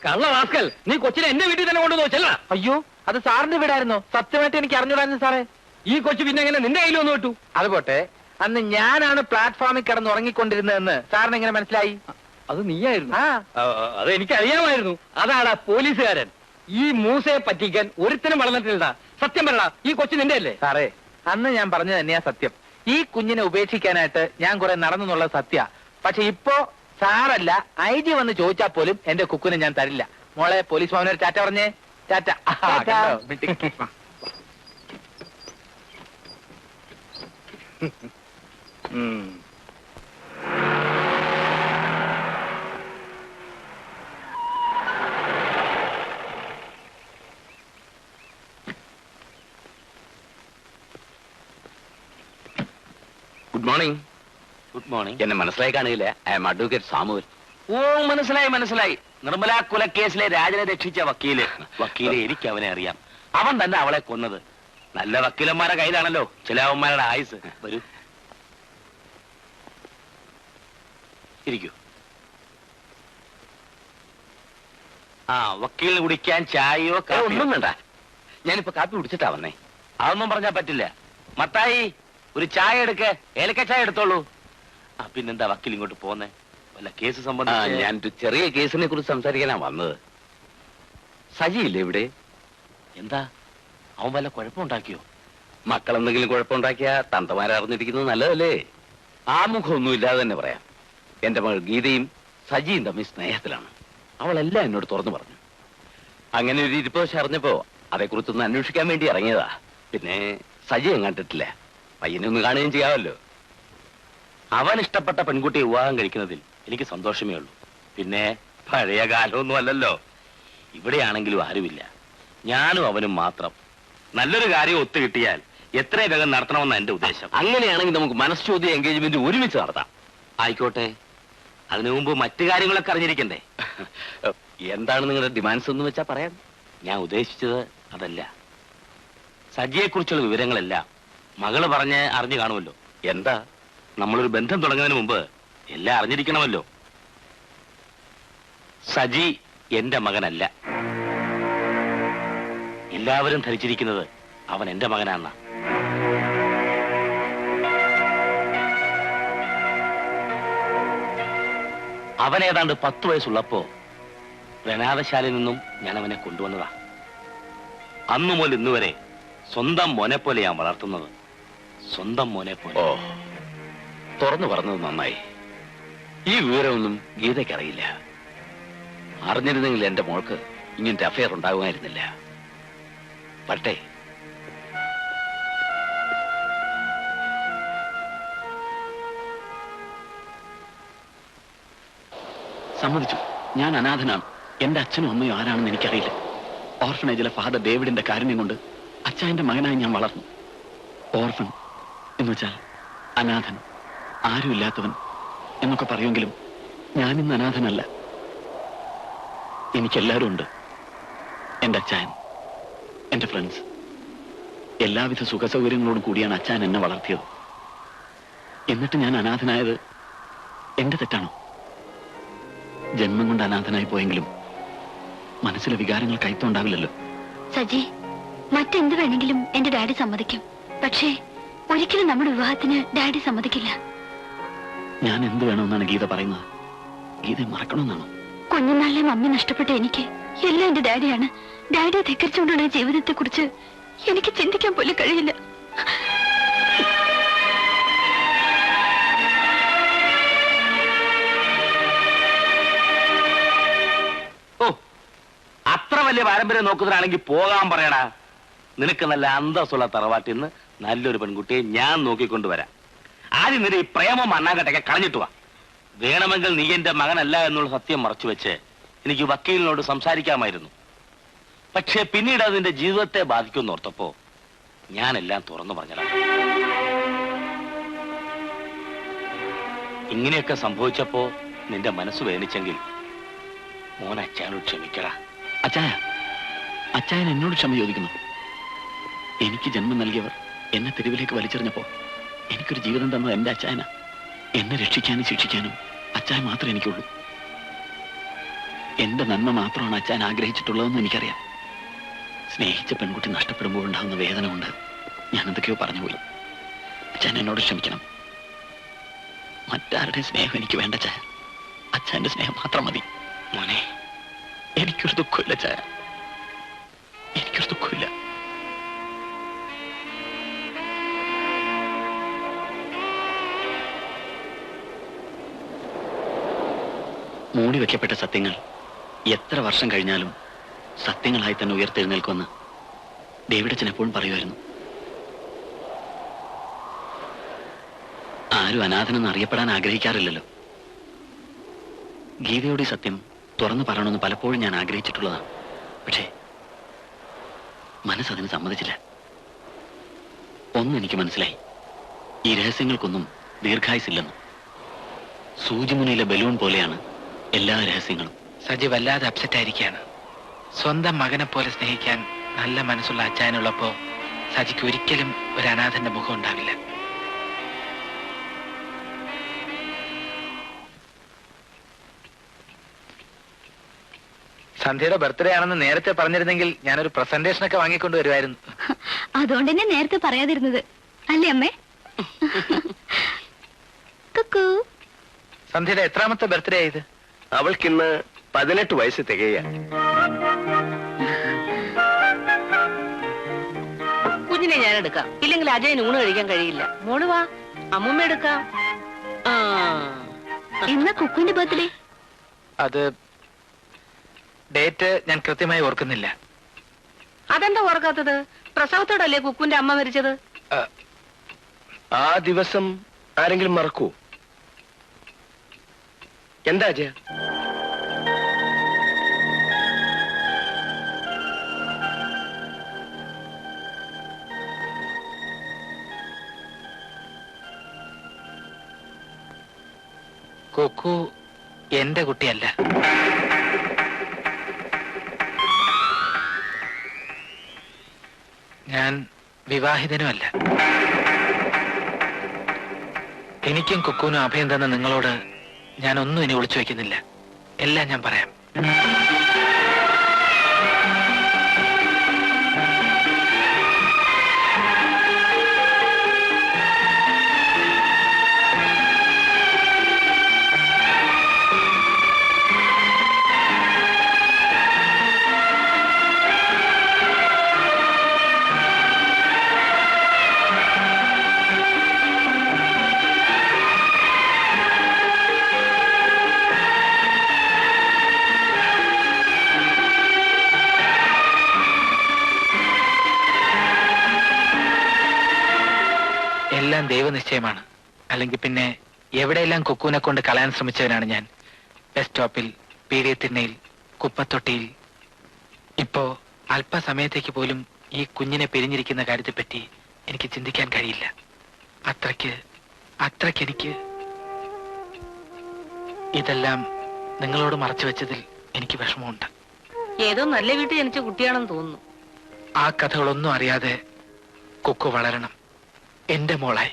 കള്ള റാസ്കൽ, നീ കൊച്ചിനെ എന്റെ വീട്ടിൽ തന്നെ കൊണ്ടുവന്നു വെച്ചല്ല. അയ്യോ അത് സാറിന്റെ വീടായിരുന്നോ? സത്യമായിട്ട് എനിക്ക് അറിഞ്ഞൂടായിരുന്നു സാറേ. ഈ കൊച്ചു പിന്നെ എങ്ങനെ നിന്റെ കയ്യിൽ വന്നു വിട്ടു? അത് പോട്ടെ, അന്ന് ഞാനാണ് പ്ലാറ്റ്ഫോമിൽ കിടന്ന് ഉറങ്ങിക്കൊണ്ടിരുന്നതെന്ന് സാറിന് എങ്ങനെ മനസ്സിലായി? അത് നീയായിരുന്നു. ആ അത് എനിക്കറിയാമായിരുന്നു. അതാടാ പോലീസുകാരൻ. ഈ മൂസയെ പറ്റിക്കാൻ ഒരുത്തനും വളർന്നിട്ടില്ല. സത്യം പറയണ, ഈ കൊച്ചു നിന്റെ അല്ലേ? സാറേ അന്ന് ഞാൻ പറഞ്ഞത് തന്നെയാ സത്യം. ഈ കുഞ്ഞിനെ ഉപേക്ഷിക്കാനായിട്ട് ഞാൻ കുറെ നടന്നെന്നുള്ള സത്യ. പക്ഷെ ഇപ്പോ സാറല്ല IG വന്ന് ചോദിച്ചാൽ പോലും എന്റെ കുക്കുനെ ഞാൻ തരില്ല. മോളെ പോലീസ് ഭവനൊരു ടാറ്റ പറഞ്ഞേ. Tata. Good morning. Good morning. എന്നെ മനസ്സിലായി കാണില്ല. I'm advocate Samuel. ഓ മനസ്സിലായി മനസ്സിലായി. നിർമ്മല കൊലക്കേസിലെ രാജനെ രക്ഷിച്ച വക്കീല്. എനിക്ക് അവനെ അറിയാം. അവൻ തന്നെ അവളെ കൊന്നത്. നല്ല വക്കീലന്മാരുടെ കയ്യിലാണല്ലോ ചില അവന്മാരുടെ ആയുസ്. വരൂ ഇരിക്കൂ. ആ വക്കീലിന് കുടിക്കാൻ ചായയോ ഒന്നും വേണ്ട, ഞാനിപ്പോ കാപ്പി കുടിച്ചിട്ടാ വന്നേ. അതൊന്നും പറഞ്ഞാൽ പറ്റില്ല. മത്തായി ഒരു ചായ എടുക്ക്. ഏലക്ക ചായ എടുത്തോളൂ. ആ പിന്നെന്താ വക്കീൽ ഇങ്ങോട്ട് പോന്നേ? വല്ല കേസ് സംബന്ധിച്ച്? ഞാനൊരു ചെറിയ കേസിനെ കുറിച്ച് സംസാരിക്കാനാ വന്നത്. സജിയില്ലേ ഇവിടെ? എന്താ അവൻ വല്ല കുഴപ്പമുണ്ടാക്കിയോ? മക്കളെന്തെങ്കിലും കുഴപ്പമുണ്ടാക്കിയാ തന്തമാരറിഞ്ഞിരിക്കുന്നത് നല്ലതല്ലേ? ആമുഖമൊന്നും ഇല്ലാതെ തന്നെ പറയാം. എന്റെ മകൾ ഗീതയും സജിയും തമ്മിൽ സ്നേഹത്തിലാണ്. അവളെല്ലാം എന്നോട് തുറന്നു പറഞ്ഞു. അങ്ങനെ ഒരു ഇരിപ്പോശം അറിഞ്ഞപ്പോ അതേക്കുറിച്ചൊന്ന് അന്വേഷിക്കാൻ വേണ്ടി ഇറങ്ങിയതാ. പിന്നെ സജിയെ കണ്ടിട്ടില്ല. പയ്യനെ ഒന്ന് കാണുകയും ചെയ്യാമല്ലോ. അവൻ ഇഷ്ടപ്പെട്ട പെൺകുട്ടിയെ വിവാഹം കഴിക്കുന്നതിൽ എനിക്ക് സന്തോഷമേ ഉള്ളൂ. പിന്നെ പഴയ കാലമൊന്നും അല്ലല്ലോ. ഇവിടെയാണെങ്കിലും ആരുമില്ല, ഞാനും അവനും മാത്രം. നല്ലൊരു കാര്യം ഒത്തു കിട്ടിയാൽ എത്രയും വേഗം നടത്തണമെന്ന എന്റെ ഉദ്ദേശം. അങ്ങനെയാണെങ്കിൽ നമുക്ക് മനഃശോധി എൻഗേജ്മെന്റ് ഒരുമിച്ച് നടത്താം. ആയിക്കോട്ടെ. അതിനു മുമ്പ് മറ്റു കാര്യങ്ങളൊക്കെ അറിഞ്ഞിരിക്കണ്ടേ? എന്താണ് നിങ്ങളുടെ ഡിമാൻഡ്സ് എന്ന് വെച്ചാ പറയാം. ഞാൻ ഉദ്ദേശിച്ചത് അതല്ല. സജിയെക്കുറിച്ചുള്ള വിവരങ്ങളെല്ലാം മകള് പറഞ്ഞ് അറിഞ്ഞു കാണുമല്ലോ. എന്താ? നമ്മളൊരു ബന്ധം തുടങ്ങുന്നതിന് മുമ്പ് എല്ലാം അറിഞ്ഞിരിക്കണമല്ലോ. സജി എന്റെ മകനല്ല. എല്ലാവരും ധരിച്ചിരിക്കുന്നത് അവൻ എന്റെ മകനാണെന്ന. അവൻ ഏതാണ്ട് 10 വയസ്സുള്ളപ്പോ അനാഥശാലയിൽ നിന്നും ഞാൻ അവനെ കൊണ്ടുവന്നതാ. അന്നു മുതൽ ഇന്നുവരെ സ്വന്തം മോനെ പോലെ ഞാൻ വളർത്തുന്നത്. സ്വന്തം മോനെ പോലെ. ഓ, തുറന്നു പറഞ്ഞത് നന്നായി. ഈ വിവരമൊന്നും ഗീതയ്ക്ക് അറിയില്ല. അറിഞ്ഞിരുന്നെങ്കിൽ എന്റെ മോൾക്ക് ഇങ്ങനത്തെ അഫയർ ഉണ്ടാകുമായിരുന്നില്ല. പട്ടെ, സമ്മതിച്ചു, ഞാൻ അനാഥനാണ്. എന്റെ അച്ഛനും അമ്മയും ആരാണെന്ന് എനിക്കറിയില്ല. ഓർഫനേജിലെ ഫാദർ ഡേവിഡിന്റെ കാരുണ്യം കൊണ്ട് അച്ഛൻ്റെ മകനായി ഞാൻ വളർന്നു. ഓർഫൻ എന്ന് വെച്ചാൽ അനാഥൻ, ആരുമില്ലാത്തവൻ എന്നൊക്കെ പറയുമെങ്കിലും ഞാനിന്ന് അനാഥനല്ല. എനിക്കെല്ലാവരും ഉണ്ട്. എന്റെ അച്ഛൻ, എന്റെ ഫ്രണ്ട്സ്, എല്ലാവിധ സുഖസൗകര്യങ്ങളോടും കൂടിയാണ് അച്ഛൻ എന്നെ വളർത്തിയത്. എന്നിട്ട് ഞാൻ അനാഥനായത് എന്റെ തെറ്റാണോ? ജന്മം കൊണ്ട് അനാഥനായി പോയെങ്കിലും മനസ്സിലെ വികാരങ്ങൾ കൈത്തുണ്ടാവില്ലല്ലോ. സജി, മറ്റെന്ത് വേണമെങ്കിലും എന്റെ ഡാഡി സമ്മതിക്കും. പക്ഷേ ഒരിക്കലും നമ്മുടെ വിവാഹത്തിന് ഡാഡി സമ്മതിക്കില്ല. ഞാൻ എന്ത് വേണമെന്നാണ് ഗീത പറയുന്നത്? ഗീത മറക്കണമെന്നാണോ? കുഞ്ഞുനാളിലെ മമ്മി നഷ്ടപ്പെട്ട എനിക്ക് എല്ലാം എന്റെ ഡാഡിയാണ്. ഡാഡിയെ ധിക്കരിച്ചുകൊണ്ടുള്ള ജീവിതത്തെ കുറിച്ച് എനിക്ക് ചിന്തിക്കാൻ പോലും കഴിയില്ല. ഓ, അത്ര വലിയ പാരമ്പര്യം നോക്കുന്നതാണെങ്കിൽ പോകാൻ പറയടാ. നിനക്ക് നല്ല അന്തസ്സുള്ള തറവാട്ടിൽ നിന്ന് നല്ലൊരു പെൺകുട്ടിയെ ഞാൻ നോക്കിക്കൊണ്ടുവരാം. ആദ്യം നിന്റെ ഈ പ്രേമം മണ്ണാങ്കട്ടൊക്കെ കളഞ്ഞിട്ട് വാ. വേണമെങ്കിൽ നീ എന്റെ മകനല്ല എന്നുള്ള സത്യം മറച്ചു വെച്ച് എനിക്ക് വക്കീലിനോട് സംസാരിക്കാമായിരുന്നു. പക്ഷെ പിന്നീട് അതിന്റെ ജീവിതത്തെ ബാധിക്കുമെന്ന് ഓർത്തപ്പോ ഞാനെല്ലാം തുറന്നു പറഞ്ഞതാ. ഇങ്ങനെയൊക്കെ സംഭവിച്ചപ്പോ നിന്റെ മനസ്സ് വേദനിച്ചെങ്കിൽ മോൻ അച്ഛനോട് ക്ഷമിക്കടാ. അച്ചായൻ എന്നോട് ക്ഷമ ചോദിക്കുന്നു. എനിക്ക് ജന്മം നൽകിയവർ എന്നെ തെരുവിലേക്ക് വലിച്ചെറിഞ്ഞപ്പോ എനിക്കൊരു ജീവിതം തന്നത് എന്റെ അച്ചായന. എന്നെ രക്ഷിക്കാനും ശിക്ഷിക്കാനും അച്ചായൻ മാത്രമേ എനിക്കുള്ളൂ. എന്റെ നന്മ മാത്രമാണ് അച്ചായൻ ആഗ്രഹിച്ചിട്ടുള്ളതെന്ന് എനിക്കറിയാം. സ്നേഹിച്ച പെൺകുട്ടി നഷ്ടപ്പെടുമ്പോൾ ഉണ്ടാകുന്ന വേദന കൊണ്ട് ഞാൻ എന്തൊക്കെയോ പറഞ്ഞുപോയി. അച്ചായൻ എന്നോട് ക്ഷമിക്കണം. മറ്റാരുടെ സ്നേഹം എനിക്ക് വേണ്ട ചായ. അച്ഛൻ്റെ സ്നേഹം മാത്രം മതി. മോനെ, എനിക്കൊരു ദുഃഖമില്ല ചായ, എനിക്കൊരു ദുഃഖമില്ല. മൂടി വെക്കപ്പെട്ട സത്യങ്ങൾ എത്ര വർഷം കഴിഞ്ഞാലും സത്യങ്ങളായി തന്നെ ഉയർത്തെഴുന്നേൽക്കുമെന്ന് ഡേവിഡച്ചൻ എപ്പോഴും പറയുമായിരുന്നു. ആരും അനാഥനെന്ന് അറിയപ്പെടാൻ ആഗ്രഹിക്കാറില്ലല്ലോ. ഗീതയോട് ഈ സത്യം തുറന്നു പറയണമെന്ന് പലപ്പോഴും ഞാൻ ആഗ്രഹിച്ചിട്ടുള്ളതാണ്. പക്ഷേ മനസ്സതിന് സമ്മതിച്ചില്ല. ഒന്നെനിക്ക് മനസ്സിലായി, ഈ രഹസ്യങ്ങൾക്കൊന്നും ദീർഘായുസില്ലെന്ന്. സൂചിമുനയിലെ ബലൂൺ പോലെയാണ് എല്ലാ രഹസ്യങ്ങളും. സജി വല്ലാതെ അപ്സെറ്റ് ആയിരിക്കുകയാണ്. സ്വന്തം മകനെ പോലെ സ്നേഹിക്കാൻ നല്ല മനസ്സുള്ള അച്ചായനുള്ളപ്പോ സജിക്ക് ഒരിക്കലും ഒരു അനാഥന്റെ മുഖം ഉണ്ടാവില്ല. സന്ധ്യയുടെ ബർത്ത്ഡേ ആണെന്ന് നേരത്തെ പറഞ്ഞിരുന്നെങ്കിൽ ഞാനൊരു പ്രസന്റേഷൻ ഒക്കെ വാങ്ങിക്കൊണ്ട് വരുമായിരുന്നു. അതുകൊണ്ട് തന്നെ നേരത്തെ പറയാതിരുന്നത് അല്ലേ അമ്മേ? സന്ധ്യയുടെ എത്രാമത്തെ ബർത്ത്ഡേ ആയത്? അവൾക്കിന്ന് 18 വയസ്സ് തികയ. കുഞ്ഞിനെ ഞാൻ എടുക്കാം, ഇല്ലെങ്കിൽ അജയന് ഊണ് കഴിക്കാൻ കഴിയില്ല. മോള് വാ, അമ്മൂമ്മ എടുക്കാം. എന്നാ കുക്കുവിന്റെ ബർത്ത്ഡേ? അത് ഡേറ്റ് ഞാൻ കൃത്യമായി ഓർക്കുന്നില്ല. അതെന്താ ഓർക്കാത്തത്? പ്രസവത്തോടല്ലേ കുക്കുവിന്റെ അമ്മ മരിച്ചത്? ആ ദിവസം ആരെങ്കിലും മറക്കൂ? എന്താ അജയ? കുക്കു എന്റെ കുട്ടിയല്ല. ഞാൻ വിവാഹിതനുമല്ല. എനിക്കും കുക്കൂനും അഭയം തന്ന നിങ്ങളോട് ഞാനൊന്നും ഇനി ഒളിച്ചു വെക്കുന്നില്ല. എല്ലാം ഞാൻ പറയാം. എല്ലാം ദൈവനിശ്ചയമാണ്. അല്ലെങ്കിൽ പിന്നെ എവിടെയെല്ലാം കുക്കൂനെ കൊണ്ട് കളയാൻ ശ്രമിച്ചവനാണ് ഞാൻ. ബസ് സ്റ്റോപ്പിൽ, പീഡിയത്തിണ്ണയിൽ, കുപ്പത്തൊട്ടിയിൽ. ഇപ്പോ അല്പസമയത്തേക്ക് പോലും ഈ കുഞ്ഞിനെ പിരിഞ്ഞിരിക്കുന്ന കാര്യത്തെപ്പറ്റി എനിക്ക് ചിന്തിക്കാൻ കഴിയില്ല. അത്രയ്ക്ക് എനിക്ക് ഇതെല്ലാം നിങ്ങളോട് മറച്ചു വെച്ചതിൽ എനിക്ക് വിഷമമുണ്ട്. ഏതോ നല്ല വീട്ടിൽ ജനിച്ച കുട്ടിയാണെന്ന് തോന്നുന്നു. ആ കഥകളൊന്നും അറിയാതെ കുക്കു വളരണം, എന്റെ മോളായി.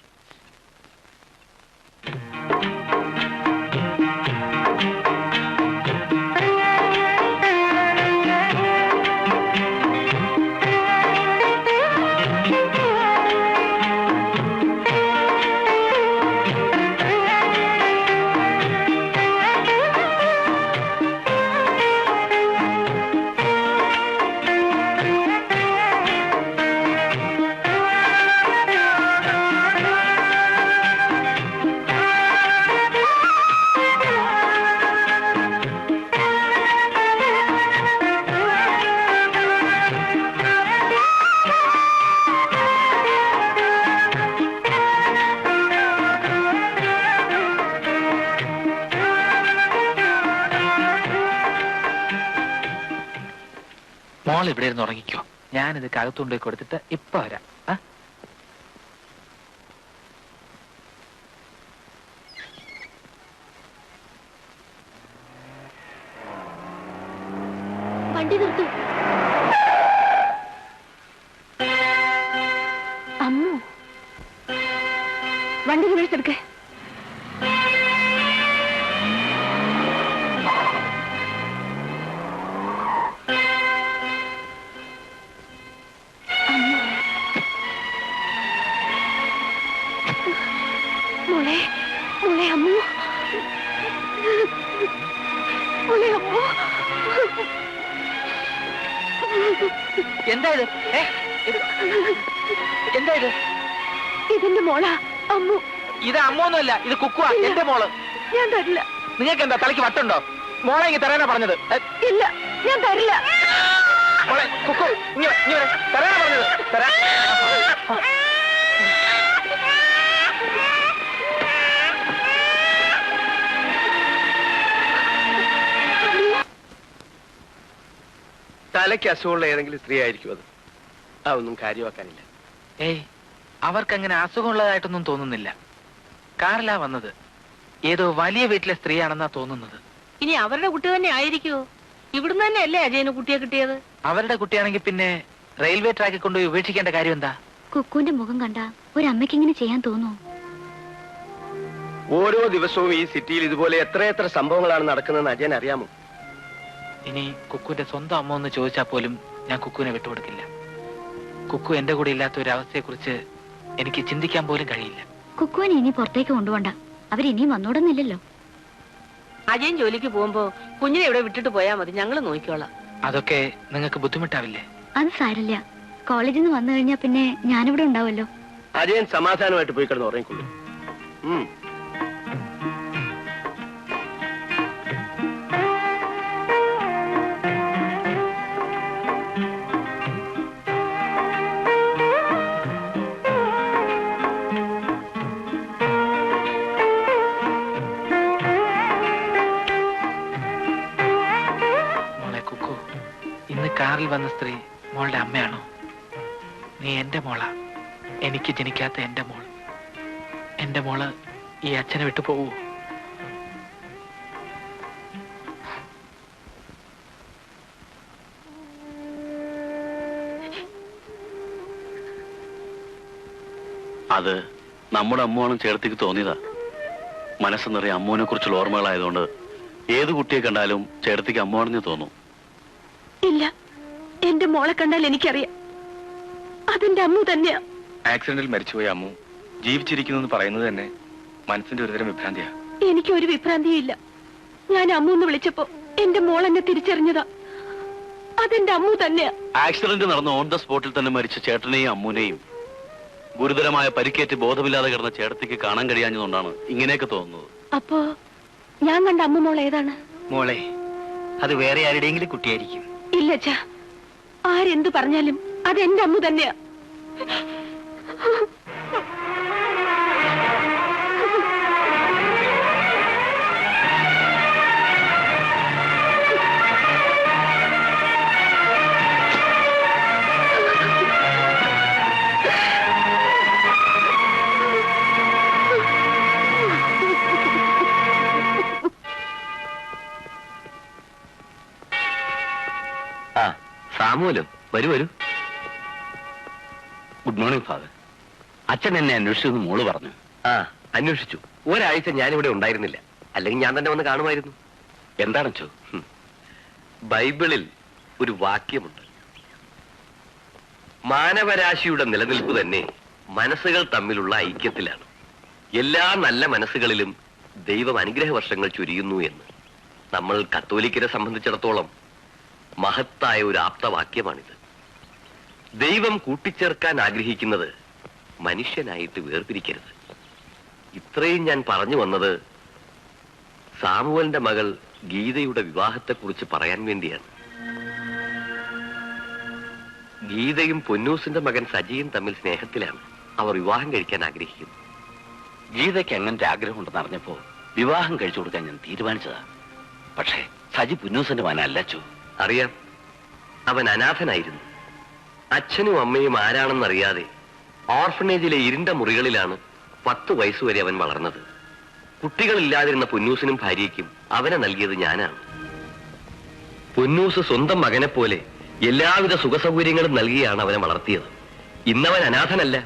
മോൾ ഇവിടെ ഇരുന്ന് ഉറങ്ങിക്കോ. ഞാനിത് കകത്തുകൊണ്ടുപോയി കൊടുത്തിട്ട് ഇപ്പൊ വരാം. വണ്ടി നിർത്തൂ. അമ്മു, വണ്ടി വിളിച്ചെടുക്കേ. മോളെ, മോളെ അമ്മു, മോളെ അമ്മു. എന്താ ഇത്? എന്താ ഇത്? ഇതെന്റെ മോളാ അമ്മു. ഇത് അമ്മൊന്നുമല്ല, ഇത് കുക്കുവാ, എന്റെ മോള്. ഞാൻ തരില്ല. നിങ്ങൾക്ക് എന്താ തലയ്ക്ക് വട്ടുണ്ടോ? മോളെ ഇങ്ങനെ തരാനാ പറഞ്ഞത്. ഇല്ല, ഞാൻ തരില്ല. മോളെ കുക്കു, ഇങ്ങനെ തരാനാ പറഞ്ഞത്. തലയ്ക്ക് അസുഖമുള്ള ഏതെങ്കിലും സ്ത്രീ ആയിരിക്കും അത്. അതൊന്നും കാര്യമാക്കാനില്ല. ഏയ്, അവർക്കങ്ങനെ അസുഖമുള്ളതായിട്ടൊന്നും തോന്നുന്നില്ല. കാറിലാ വന്നത്. ഏതോ വലിയ വീട്ടിലെ സ്ത്രീയാണെന്നാ തോന്നുന്നത്. ഇനി അവരുടെ കുട്ടി തന്നെ ആയിരിക്കുമോ? ഇവിടുന്ന് തന്നെ അല്ലേ അജയന് കുട്ടിയെ കിട്ടിയത്? അവരുടെ കുട്ടിയാണെങ്കിൽ പിന്നെ റെയിൽവേ ട്രാക്കിൽ കൊണ്ടുപോയി ഉപേക്ഷിക്കേണ്ട കാര്യം എന്താ? കുക്കുവിന്റെ മുഖം കണ്ട ഒരു അമ്മയ്ക്ക് ഇങ്ങനെ ചെയ്യാൻ തോന്നുമോ? ഓരോ ദിവസവും ഈ സിറ്റിയിൽ ഇതുപോലെ എത്രയെത്ര സംഭവങ്ങളാണ് നടക്കുന്നതെന്ന് അജയൻ അറിയാമോ? ഇനി കുക്കുവിന്റെ സ്വന്തം അമ്മ എന്ന് ചോദിച്ചാൽ പോലും ഞാൻ കുക്കുവിനെ വിട്ടുകൊടുക്കില്ല. കുക്കു എന്റെ കൂടെ ഇല്ലാത്ത ഒരു അവസ്ഥയെക്കുറിച്ച് എനിക്ക് ചിന്തിക്കാൻ പോലും കഴിയില്ല. കുക്കുവിനെ ഇനി പുറത്തേക്ക് കൊണ്ടുപോണ്ട. അവരിനിയും വന്നോടുന്നില്ലല്ലോ. അജയൻ ജോലിക്ക് പോകുമ്പോ കുഞ്ഞിനെ ഇവിടെ വിട്ടിട്ട് പോയാൽ മതി, ഞങ്ങൾ നോക്കിക്കോളാം. അതൊക്കെ നിങ്ങൾക്ക് ബുദ്ധിമുട്ടാവില്ലേ? അത് സാരല്ല. കോളേജിൽ നിന്ന് വന്നു കഴിഞ്ഞാൽ പിന്നെ ഞാനിവിടെ ഉണ്ടാവുമല്ലോ. അജയൻ സമാധാനമായിട്ട് പോയി കിടന്ന് ഉറങ്ങിക്കൊള്ളു. കാറിൽ വന്ന സ്ത്രീ മോളുടെ അമ്മയാണോ? നീ എന്റെ മോളാ, എനിക്ക് ജനിക്കാത്ത എന്റെ മോൾ. എന്റെ മോള് ഈ അച്ഛനെ വിട്ടു പോവൂ? അത് നമ്മുടെ അമ്മോളും ചേർത്തേക്ക് തോന്നിയതാ. മനസ്സ് നിറയെ അമ്മുവിനെ കുറിച്ചുള്ള ഓർമ്മകളായതുകൊണ്ട് ഏത് കുട്ടിയെ കണ്ടാലും ചേട്ടത്തിക്ക് അമ്മോടഞ്ഞു തോന്നും. ഇല്ല, എന്റെ മോളെ കണ്ടാൽ എനിക്കറിയാം അതെന്റെ അമ്മു തന്നെയാ. ആക്സിഡന്റിൽ മരിച്ചുപോയ അമ്മു ജീവിച്ചിരിക്കുന്നു പറയുന്നത് തന്നെ മനസ്സിന്റെ ഒരുതരം വിഭ്രാന്തിയാ. എനിക്കൊരു വിഭ്രാന്തിയും ഇല്ല. ഞാൻ അമ്മു എന്ന് വിളിച്ചപ്പോ എന്റെ മോൾ എന്നെ തിരിച്ചറിഞ്ഞതാ. അതെന്റെ അമ്മു തന്നെയാ. ആക്സിഡന്റ് നടന്ന ഓൺ ദ സ്പോട്ടിൽ തന്നെ മരിച്ച ചേട്ടനെയും അമ്മുനെയും ഗുരുതരമായ പരിക്കേറ്റ് ബോധമില്ലാതെ കിടന്ന ചേട്ടത്തിക്ക് കാണാൻ കഴിയാഞ്ഞതുകൊണ്ടാണ് ഇങ്ങനെയൊക്കെ തോന്നുന്നത്. അപ്പോ ഞാൻ കണ്ട അമ്മു മോൾ ഏതാണ്? മോളെ, അത് വേറെ ആരുടെയെങ്കിലും കുട്ടിയായിരിക്കും. ഇല്ല അച്ഛാ, ആരെന്ത് പറഞ്ഞാലും അത് എന്റെ അമ്മു തന്നെയാ. സാമുവലോ, വരൂ വരൂ. Good morning father. അച്ഛൻ എന്നെ അന്വേഷിച്ചെന്ന് മോള് പറഞ്ഞു. അന്വേഷിച്ചു. ഒരാഴ്ച ഞാനിവിടെ ഉണ്ടായിരുന്നില്ല, അല്ലെങ്കിൽ ഞാൻ തന്നെ വന്ന് കാണുമായിരുന്നു. എന്താണച്ചോ? ബൈബിളിൽ ഒരു വാക്യമുണ്ട്, മാനവരാശിയുടെ നിലനിൽപ്പ് തന്നെ മനസ്സുകൾ തമ്മിലുള്ള ഐക്യത്തിലാണ്. എല്ലാ നല്ല മനസ്സുകളിലും ദൈവം അനുഗ്രഹ വർഷങ്ങൾ ചൊരിയുന്നു എന്ന്. നമ്മൾ കത്തോലിക്കരെ സംബന്ധിച്ചിടത്തോളം മഹത്തായ ഒരു ആപ്തവാക്യമാണിത്. ദൈവം കൂട്ടിച്ചേർക്കാൻ ആഗ്രഹിക്കുന്നത് മനുഷ്യനായിട്ട് വേർപിരിക്കരുത്. ഇത്രയും ഞാൻ പറഞ്ഞു വന്നത് സാമുവലിന്റെ മകൾ ഗീതയുടെ വിവാഹത്തെക്കുറിച്ച് പറയാൻ വേണ്ടിയാണ്. ഗീതയും പൊന്നൂസിന്റെ മകൻ സജിയും തമ്മിൽ സ്നേഹത്തിലാണ്. അവർ വിവാഹം കഴിക്കാൻ ആഗ്രഹിക്കുന്നു. ഗീതയ്ക്ക് അങ്ങനത്തെ ആഗ്രഹം ഉണ്ടെന്ന് അറിഞ്ഞപ്പോ വിവാഹം കഴിച്ചു കൊടുക്കാൻ ഞാൻ തീരുമാനിച്ചതാ. പക്ഷേ സജി പുന്നൂസിന്റെ മകനല്ലച്ചോ. അറിയാം, അവൻ അനാഥനായിരുന്നു. അച്ഛനും അമ്മയും ആരാണെന്നറിയാതെ ഓർഫനേജിലെ ഇരുണ്ട മുറികളിലാണ് 10 വയസ്സുവരെ അവൻ വളർന്നത്. കുട്ടികളില്ലാതിരുന്ന പൊന്നൂസിനും ഭാര്യയ്ക്കും അവനെ നൽകിയത് ഞാനാണ്. പൊന്നൂസ് സ്വന്തം മകനെ പോലെ എല്ലാവിധ സുഖസൗകര്യങ്ങളും നൽകിയാണ് അവനെ വളർത്തിയത്. ഇന്നവൻ അനാഥനല്ല.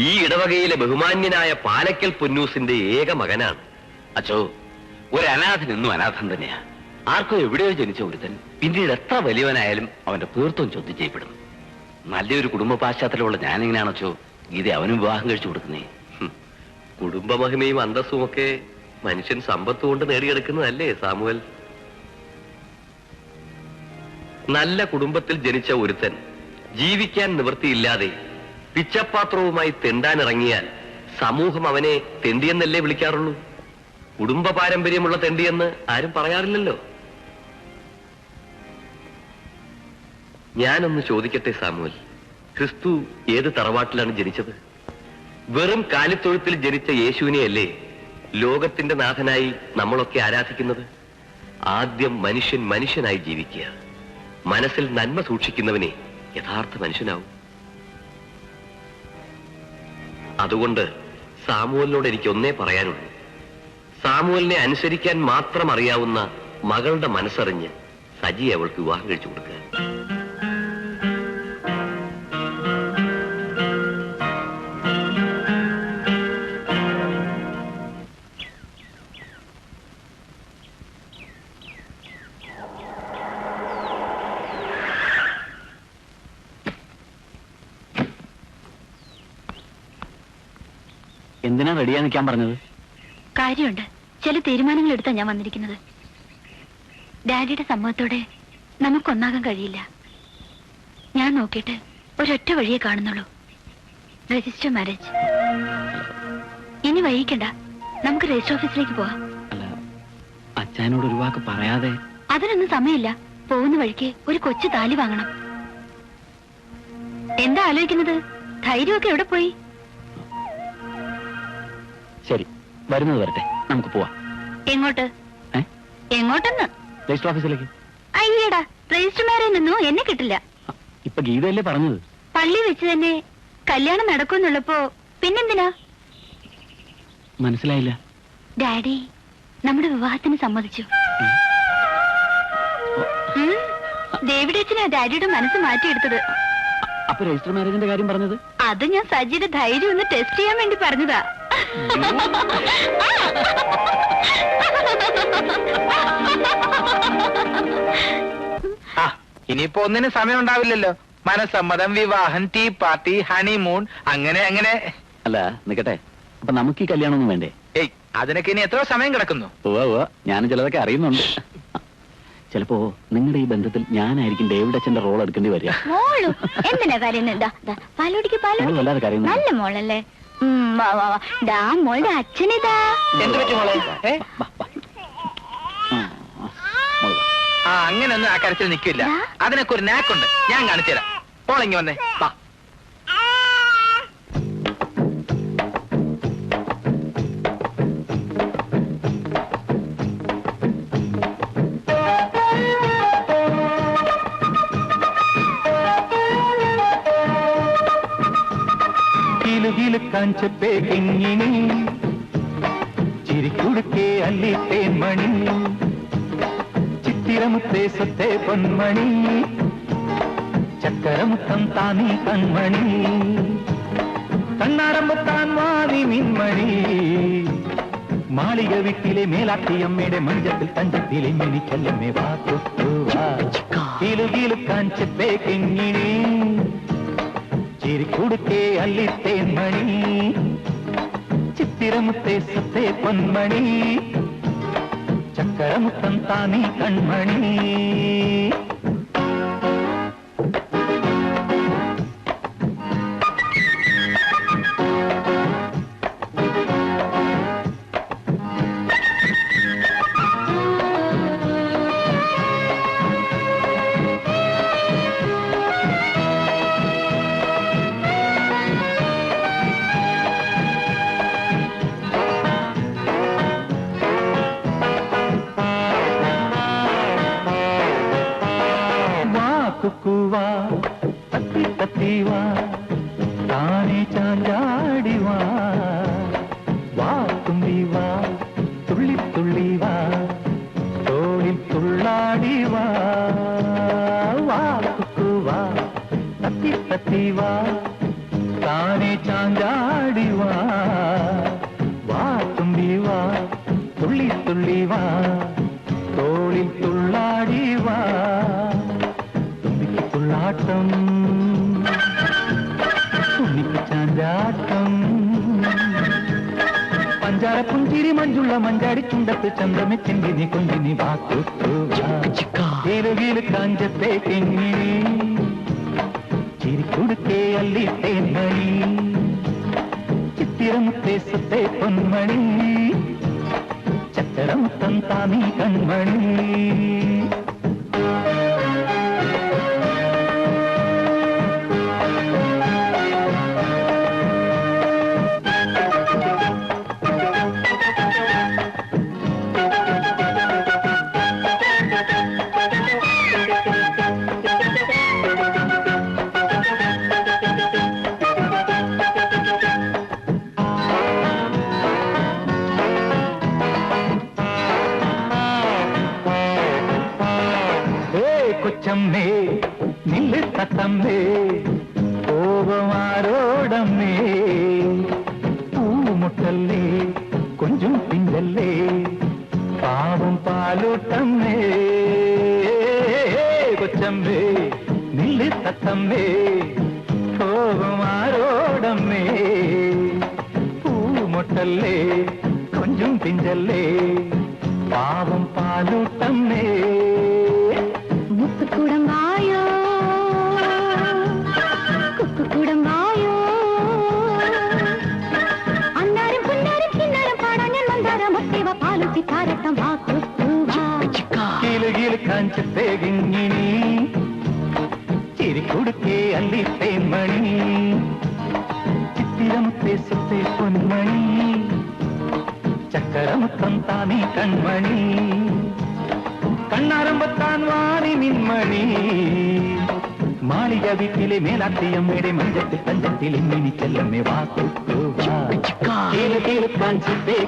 ഈ ഇടവകയിലെ ബഹുമാന്യനായ പാലക്കൽ പൊന്നൂസിന്റെ ഏക മകനാണ്. അച്ചോ, ഒരു അനാഥൻ എന്നും അനാഥൻ തന്നെയാ. ആർക്കോ എവിടെയോ ജനിച്ച ഒരുത്തൻ പിന്നീട് എത്ര വലിയവനായാലും അവന്റെ തീർത്ഥവും ചോദ്യം ചെയ്യപ്പെടും. നല്ലൊരു കുടുംബ പാശ്ചാത്തലമുള്ള ഞാനെങ്ങനെയാണോ ഗീത അവനും വിവാഹം കഴിച്ചു കൊടുക്കുന്നേ? കുടുംബമഹിമയും അന്തസ്സും ഒക്കെ മനുഷ്യൻ സമ്പത്ത് കൊണ്ട് നേടിയെടുക്കുന്നതല്ലേ സാമുവൽ? നല്ല കുടുംബത്തിൽ ജനിച്ച ഒരുത്തൻ ജീവിക്കാൻ നിവൃത്തിയില്ലാതെ പിച്ചപ്പാത്രവുമായി തെണ്ടാനിറങ്ങിയാൽ സമൂഹം അവനെ തെണ്ടിയെന്നല്ലേ വിളിക്കാറുള്ളൂ. കുടുംബ പാരമ്പര്യമുള്ള തെണ്ടിയെന്ന് ആരും പറയാറില്ലല്ലോ. ഞാനൊന്ന് ചോദിക്കട്ടെ സാമുവൽ, ക്രിസ്തു ഏത് തറവാട്ടിലാണ് ജനിച്ചത്? വെറും കാലിത്തൊഴുത്തിൽ ജനിച്ച യേശുവിനെയല്ലേ ലോകത്തിന്റെ നാഥനായി നമ്മളൊക്കെ ആരാധിക്കുന്നത്? ആദ്യം മനുഷ്യൻ മനുഷ്യനായി ജീവിക്കുക. മനസ്സിൽ നന്മ സൂക്ഷിക്കുന്നവനെ യഥാർത്ഥ മനുഷ്യനാവും. അതുകൊണ്ട് സാമുവലിനോട് എനിക്കൊന്നേ പറയാനുള്ളൂ, സാമുവലിനെ അനുസരിക്കാൻ മാത്രം അറിയാവുന്ന മകളുടെ മനസ്സറിഞ്ഞ് സജിയെ അവൾക്ക് വിവാഹം കഴിച്ചു കൊടുക്കുക. എന്തിനാ റെഡിയാ നിൽക്കാൻ പറഞ്ഞത്? കാര്യമുണ്ട്. ചില തീരുമാനങ്ങൾ എടുത്താ ഞാൻ വന്നിരിക്കുന്നത്. ഡാഡിയുടെ സമ്മതത്തോടെ നമുക്കൊന്നാകാൻ കഴിയില്ല. ഞാൻ നോക്കിയിട്ട് ഒരൊറ്റ വഴിയെ കാണുന്നുള്ളൂ, രജിസ്റ്റർ മാരേജ്. ഇനി വൈകിക്കണ്ട, നമുക്ക് രജിസ്റ്റർ ഓഫീസിലേക്ക് പോവാം. അല്ല, അച്ഛനോട് ഒരു വാക്ക് പറയാതെ. അതിനൊന്നും സമയമില്ല. പോകുന്ന വഴിക്ക് ഒരു കൊച്ചു താലി വാങ്ങണം. എന്താ ആലോചിക്കുന്നത്? ധൈര്യമൊക്കെ എവിടെ പോയി? ശരി, വരുന്നത് വരട്ടെ, നമുക്ക് പോവാം. എങ്ങോട്ട്? എങ്ങോട്ടെന്ന്? രജിസ്റ്റർ ഓഫീസിലേക്ക്. അയ്യടാ, രജിസ്റ്റർ മാരേജൊന്നും എന്നെ കിട്ടില്ല. ഇപ്പൊ ഗീതയല്ലേ പറഞ്ഞത്? പള്ളി വെച്ച് തന്നെ കല്യാണം നടക്കുന്നുള്ളപ്പോ പിന്നെന്തിനാ? മനസ്സിലായില്ല. ഡാഡി നമ്മുടെ വിവാഹത്തിന് സമ്മതിച്ചു. ഡേവിഡ് അച്ഛനാ ഡാഡിയുടെ മനസ്സ് മാറ്റിയെടുത്തത്. അപ്പൊ രജിസ്റ്റർ മാരേജിന്റെ കാര്യം പറഞ്ഞത്? അത് ഞാൻ സജിയുടെ ധൈര്യം ഒന്ന് ടെസ്റ്റ് ചെയ്യാൻ വേണ്ടി പറഞ്ഞതാ. ഇനിയിപ്പോ ഒന്നിനും സമയം ഉണ്ടാവില്ലല്ലോ. മനസ്സമ്മതം, വിവാഹം, ടീ പാർട്ടി, ഹണിമൂൺ, അങ്ങനെ അങ്ങനെ. അല്ല നിക്കട്ടെ, അപ്പൊ നമുക്ക് ഈ കല്യാണമൊന്നും വേണ്ടേ? ഏയ്, അതിനൊക്കെ ഇനി എത്ര സമയം കിടക്കുന്നു? ഉവ്വ ഞാനും ചിലതൊക്കെ അറിയുന്നുണ്ട്. ചിലപ്പോ നിങ്ങളുടെ ഈ ബന്ധത്തിൽ ഞാനായിരിക്കും ഡേവിഡ് അച്ഛന്റെ റോൾ എടുക്കേണ്ടി വരിക. മോളു എന്തിനാ കരയുന്നത്? പാലുടിക്ക് മോള് വല്ലാതെ കരയുന്നു. നല്ല മോളല്ലേ? ഡാ മോളുടെ അച്ഛനിതാ. എന്ത് പറ്റി മോളെ? വാ, വാ. മോള് വാ. ആ, അങ്ങനെയൊന്നും ആ കരച്ചിൽ നിൽക്കില്ല. അതിനൊക്കെ ഒരു നാക്കുണ്ട്, ഞാൻ കാണിച്ചു തരാം. മോളിങ്ങി വന്നേ, വാ. കിലുകിലുക്കാൻ ചെപ്പേ കിങ്ങിണി ചിരിക്കുടുക്കേ അല്ലി തേൻമണി ചിത്തിരമുത്തേ സ്വത്തേ പൊന്മണി ചക്കരമുത്തം താനീ കൺമണി കണ്ണാരമ്പത്താൻ വാതി മിൻമണി മാളിക വീട്ടിലെ മേലാത്തിയമ്മയുടെ മഞ്ചത്തിൽ തഞ്ചത്തിലെ മിനിക്കല്ലമ്മേ വാ കിലുകിലുക്കാൻ ചെപ്പേ കിങ്ങിണി ചിരിക്കുടുക്കേ അല്ലിത്തേൻമണി ചിത്തിരമുത്തേ സത്തേ പൊന്മണി ചക്കരമുത്തം താനീ കൺമണി കുക്കുവാ തത്തി തത്തിവാ താനേ ചാഞ്ചാടിവാ വാ തുമ്പിവാ തുള്ളി തുള്ളിവാ തോളിൽ തുള്ളാടിവാ വാ കുക്കുവാ തത്തി തത്തിവാ താനേ ചാഞ്ചാടിവാ വാ തുമ്പിവാ തുള്ളി തുള്ളിവാ തോളിൽ തുള്ളാടിവാ ാട്ടം ഉണ്ണിക്ക് ചാഞ്ചാട്ടം പഞ്ചാര പുഞ്ചിരി മഞ്ചുള്ള മഞ്ചാടി ചുണ്ടത്ത് ചന്ദ്രമെ ചെന്തിനി കൊഞ്ചിനി വാക്കുകില് കാഞ്ചത്തെ കെങ്ങിണി ചിരിക്കുടുക്കേ അല്ലി തേൻമണി ചിത്തിരമുത്തേ സത്തേ പൊന്മണി ചക്കരമുത്തം താനീ കൺമണി കൊച്ചമ്മേ നില്ല് തത്തമ്മേ കോപമാരോടമ്മേ പൂമുട്ടല്ലേ കൊഞ്ചും പിഞ്ചല്ലേ പാവം പാലൂട്ടമ്മേ കൊച്ചമ്മേ നില്ല് തത്തമ്മേ കോപമാരോടമ്മേ പൂമുട്ടല്ലേ കൊഞ്ചും പിഞ്ചല്ലേ പാവം പാലൂട്ടമ്മേ മുത്തുകൂടം വായോ കുക്കുകൂടം വായോ അന്നാരും പുന്നാരും കിന്നാരം പാടാൻ ഞാൻ മന്ദാരം ഒട്ടേവ പാലുത്തി താരട്ടം വാ കിലുകില് കാഞ്ചത്തെ കിങ്ങിണി ചിരിക്കുടുക്കേ അല്ലി തേൻമണി ചിത്തിരമുത്തേ സത്തേ പൊന്മണി ചക്കരമുത്തം താനീ കൺമണി കണ്ണാരമ്പത്താൻ വാരി മിൻമണി മാളിക വീട്ടിലെ മേലാത്തിയമ്മയുടെ മഞ്ചത്തിൽ തഞ്ചത്തിൽ ഇമ്മിനി ചെല്ലമ്മേ വാക്കുകാഞ്ചത്തെ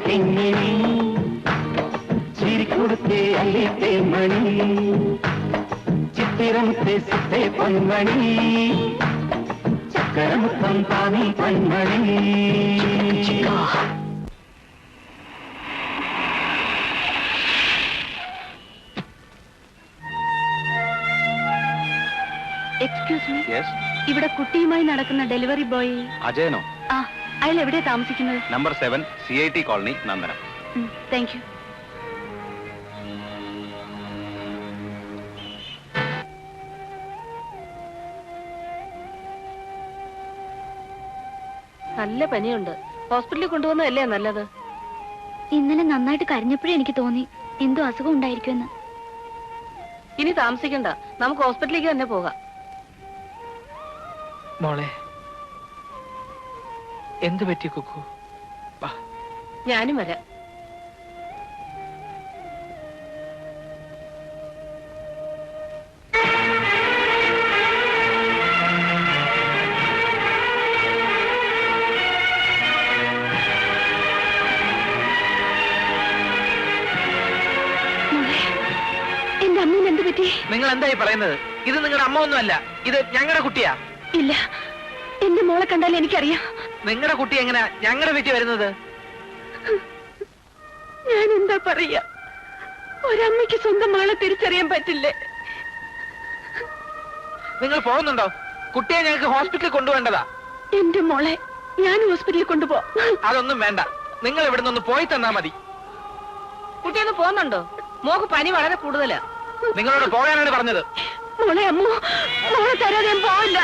കെങ്ങിണി ചിരിക്കുടുക്കേ അല്ലി തേൻമണി ചിത്തിരമുത്തേ സത്തേ പൊന്മണി ചക്കരമുത്തം താനീ കൺമണി എക്സ്ക്യൂസ് മീ, യെസ്, ഇവിടെ കുട്ടിയുമായി നടക്കുന്ന ഡെലിവറി ബോയ് അജയനോ? ആ, അയാൾ എവിടെയാ താമസിക്കുന്നത്? Number 7 CIT colony, Nandanam. Thank you. നല്ല പനിയുണ്ട്, ഹോസ്പിറ്റലിൽ കൊണ്ടുപോകുന്നതല്ലേ നല്ലത്. ഇന്നലെ നന്നായിട്ട് കരഞ്ഞപ്പോഴേ എനിക്ക് തോന്നി എന്തോ അസുഖം ഉണ്ടായിരിക്കുമെന്ന്. ഇനി താമസിക്കണ്ട, നമുക്ക് ഹോസ്പിറ്റലിലേക്ക് തന്നെ പോകാം. മോളെ, എന്ത് പറ്റി കുക്കു? ഞാനും വരാം. എന്റെ അമ്മൂന് എന്ത് പറ്റി? നിങ്ങൾ എന്തായി പറയുന്നത്? ഇത് നിങ്ങളുടെ അമ്മ ഒന്നുമല്ല, ഇത് ഞങ്ങളുടെ കുട്ടിയാ. ഇല്ല, എന്റെ മോളെ കണ്ടാൽ എനിക്കറിയാം. നിങ്ങളുടെ കുട്ടി എങ്ങനെയാ ഞങ്ങളുടെ വീട്ടിൽ വരുന്നത്? ഞാൻ എന്താ പറയാ, ഒരമ്മയ്ക്ക് സ്വന്തം മകളെ തിരിച്ചറിയാൻ പറ്റില്ലേ? നിങ്ങൾ പോകുന്നുണ്ടോ? കുട്ടിയെ ഞങ്ങൾക്ക് ഹോസ്പിറ്റലിൽ കൊണ്ടുപോകേണ്ടതാ. എന്റെ മോളെ ഞാൻ ഹോസ്പിറ്റലിൽ കൊണ്ടുപോ. അതൊന്നും വേണ്ട, നിങ്ങൾ ഇവിടെ നിന്ന് പോയി തന്നാ മതി. കുട്ടിയൊന്ന് പോകുന്നുണ്ടോ? മോക്ക് പനി വളരെ കൂടുതലാ. നിങ്ങളോട് പോകാനാണ് പറഞ്ഞത്. മോളെ അമ്മു, മോളെ തരാതെ ഞാൻ പോവില്ല.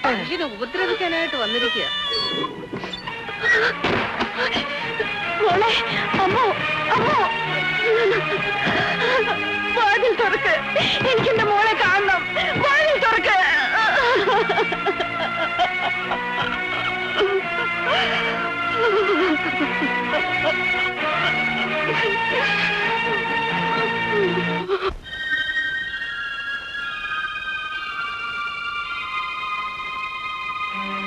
മനുഷ്യനെ ഉപദ്രവിക്കാനായിട്ട് വന്നിരിക്കുക. മോളെ അമ്മു, അമ്മു, വാതിൽ തുറക്ക്, എനിക്കെന്റെ മോളെ കാണണം. വാതിൽ തുറക്ക്.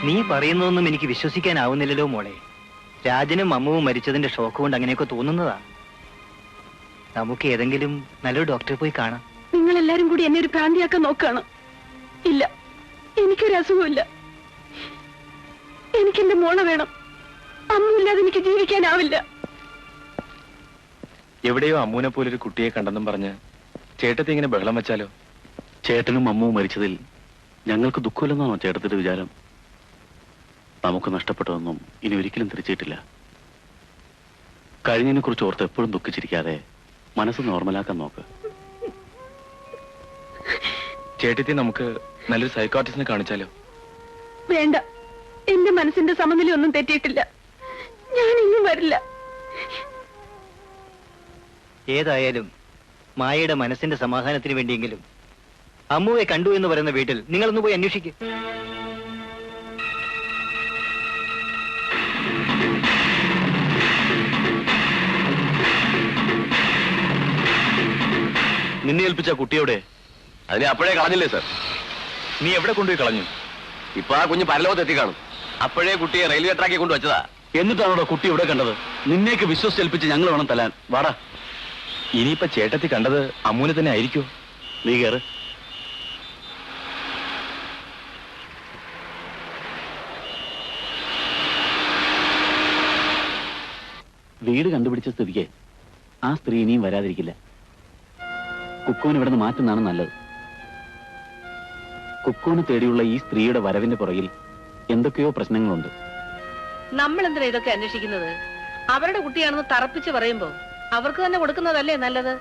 നീ പറയുന്നതൊന്നും എനിക്ക് വിശ്വസിക്കാനാവുന്നില്ലല്ലോ മോളെ. രാജനും അമ്മുവും മരിച്ചതിന്റെ ഷോക്ക് കൊണ്ട് അങ്ങനെയൊക്കെ തോന്നുന്നതാ. നമുക്ക് ഏതെങ്കിലും നല്ലൊരു ഡോക്ടറെ പോയി കാണാം. നിങ്ങൾ എല്ലാരും കൂടി എന്നെ ഒരു ഭ്രാന്തിയാക്കാൻ നോക്കാണ്. ഇല്ല, എനിക്കൊരു അസുഖമില്ല. എനിക്കെന്റെ മോളെ വേണം. അമ്മുല്ലാതെ എനിക്ക് ജീവിക്കാനാവില്ല. എവിടെയോ അമ്മൂനെ പോലൊരു കുട്ടിയെ കണ്ടെന്നും പറഞ്ഞ് ചേട്ടത്തി ഇങ്ങനെ ബഹളം വെച്ചാലോ? ചേട്ടനും അമ്മവും മരിച്ചതിൽ ഞങ്ങൾക്ക് ദുഃഖമില്ലെന്നാണോ ചേട്ടത്തിന്റെ വിചാരം? നമുക്ക് നഷ്ടപ്പെട്ടതൊന്നും ഇനി ഒരിക്കലും തിരിച്ചിട്ടില്ല. കഴിഞ്ഞതിനെ കുറിച്ച് ഓർത്ത് എപ്പോഴും ദുഃഖിച്ചിരിക്കാതെ മനസ്സ് നോർമലാക്കാൻ നോക്ക്. ചേട്ടത്തി നമുക്ക് നല്ലൊരു സൈക്കോട്ടിസ്റ്റിനെ കാണിച്ചാലോ? വേണ്ട, എന്റെ മനസ്സിന്റെ സമനില ഒന്നും തെറ്റിയിട്ടില്ല. ഞാൻ ഇന്നും വരില്ല. ഏതായാലും മായയുടെ മനസ്സിന്റെ സമാധാനത്തിന് വേണ്ടിയെങ്കിലും അമ്മുവെ കണ്ടു എന്ന് പറയുന്ന വീട്ടിൽ നിങ്ങളൊന്ന് പോയി അന്വേഷിക്കും. നിന്നെ ഏൽപ്പിച്ച കുട്ടിയോടെ? അതിനെ അപ്പോഴേ കളഞ്ഞില്ലേ സർ? നീ എവിടെ കൊണ്ടുപോയി കളഞ്ഞു? ഇപ്പൊ ആ കുഞ്ഞ് പരലോകത്ത് എത്തിക്കാണും. അപ്പോഴേ കുട്ടിയെ റെയിൽവേ ട്രാക്കിൽ കൊണ്ടുവച്ചതാ. എന്നിട്ടാണോ കുട്ടി ഇവിടെ കണ്ടത്? നിന്നേക്ക് വിശ്വസിച്ചേൽപ്പിച്ച് ഞങ്ങൾ വേണം തലാൻ. വാടാ. ഇനിയിപ്പൊ ചേട്ടത്തി കണ്ടത് അമ്മൂനെ തന്നെ ആയിരിക്കോ? നീ കേറ്. വീട് കണ്ടുപിടിച്ച സ്ഥിതിക്ക് ആ സ്ത്രീ ഇനിയും വരാതിരിക്കില്ല. കുക്കുവിന് ഇവിടെ നിന്ന് മാറ്റുന്നതാണ് നല്ലത്. കുക്കുവിനെ തേടിയുള്ള ഈ സ്ത്രീയുടെ വരവിന്റെ പുറകിൽ എന്തൊക്കെയോ പ്രശ്നങ്ങളുണ്ട്. നമ്മൾ എന്തിനാ ഇതൊക്കെ അന്വേഷിക്കുന്നത്? അവരുടെ കുട്ടിയാണെന്ന് തറപ്പിച്ച് പറയുമ്പോ അവർക്ക് തന്നെ കൊടുക്കുന്നതല്ലേ നല്ലത്?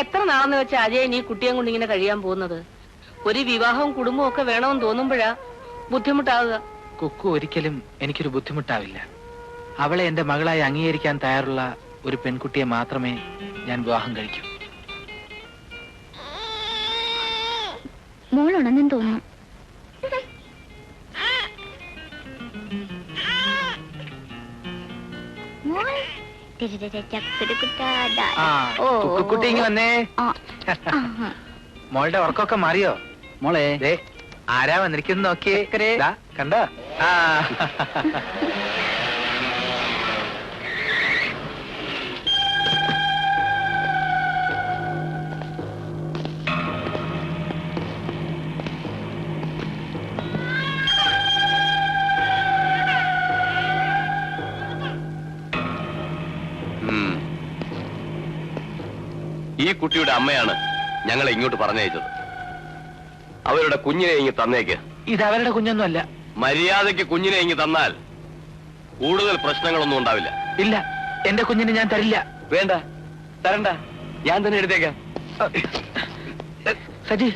എത്ര നാളെന്ന് വെച്ച അജയൻ ഈ കുട്ടിയെ കൊണ്ട് ഇങ്ങനെ കഴിയാൻ പോകുന്നത്? ഒരു വിവാഹവും കുടുംബവും ഒക്കെ വേണമെന്ന് തോന്നുമ്പോഴാ ബുദ്ധിമുട്ടാവുക. കുക്കു ഒരിക്കലും എനിക്കൊരു ബുദ്ധിമുട്ടാവില്ല. അവളെ എന്റെ മകളായി അംഗീകരിക്കാൻ തയ്യാറുള്ള ഒരു പെൺകുട്ടിയെ മാത്രമേ ഞാൻ വിവാഹം കഴിക്കൂ. മോളുണെന്നും തോന്നുന്നു. കുക്കുട്ടി ഇങ്ങ് വന്നേ. മോളുടെ ഉറക്കമൊക്കെ മാറിയോ? മോളെ, ആരാ വന്നിരിക്കുന്നു നോക്കിയേ. കണ്ടോ? ആ ഈ കുട്ടിയുടെ അമ്മയാണ് ഞങ്ങളെ ഇങ്ങോട്ട് പറഞ്ഞയച്ചത്. അവരുടെ കുഞ്ഞിനെ ഇങ്ങ് തന്നേക്ക്. ഇത് അവരുടെ കുഞ്ഞൊന്നുമല്ല. മര്യാദയ്ക്ക് കുഞ്ഞിനെ ഇങ്ങ് തന്നാൽ കൂടുതൽ പ്രശ്നങ്ങളൊന്നും ഉണ്ടാവില്ല. ഇല്ല, എന്റെ കുഞ്ഞിനെ ഞാൻ തരില്ല. വേണ്ട, തരണ്ട, ഞാൻ തന്നെ എടുത്തേക്കാം. സജി,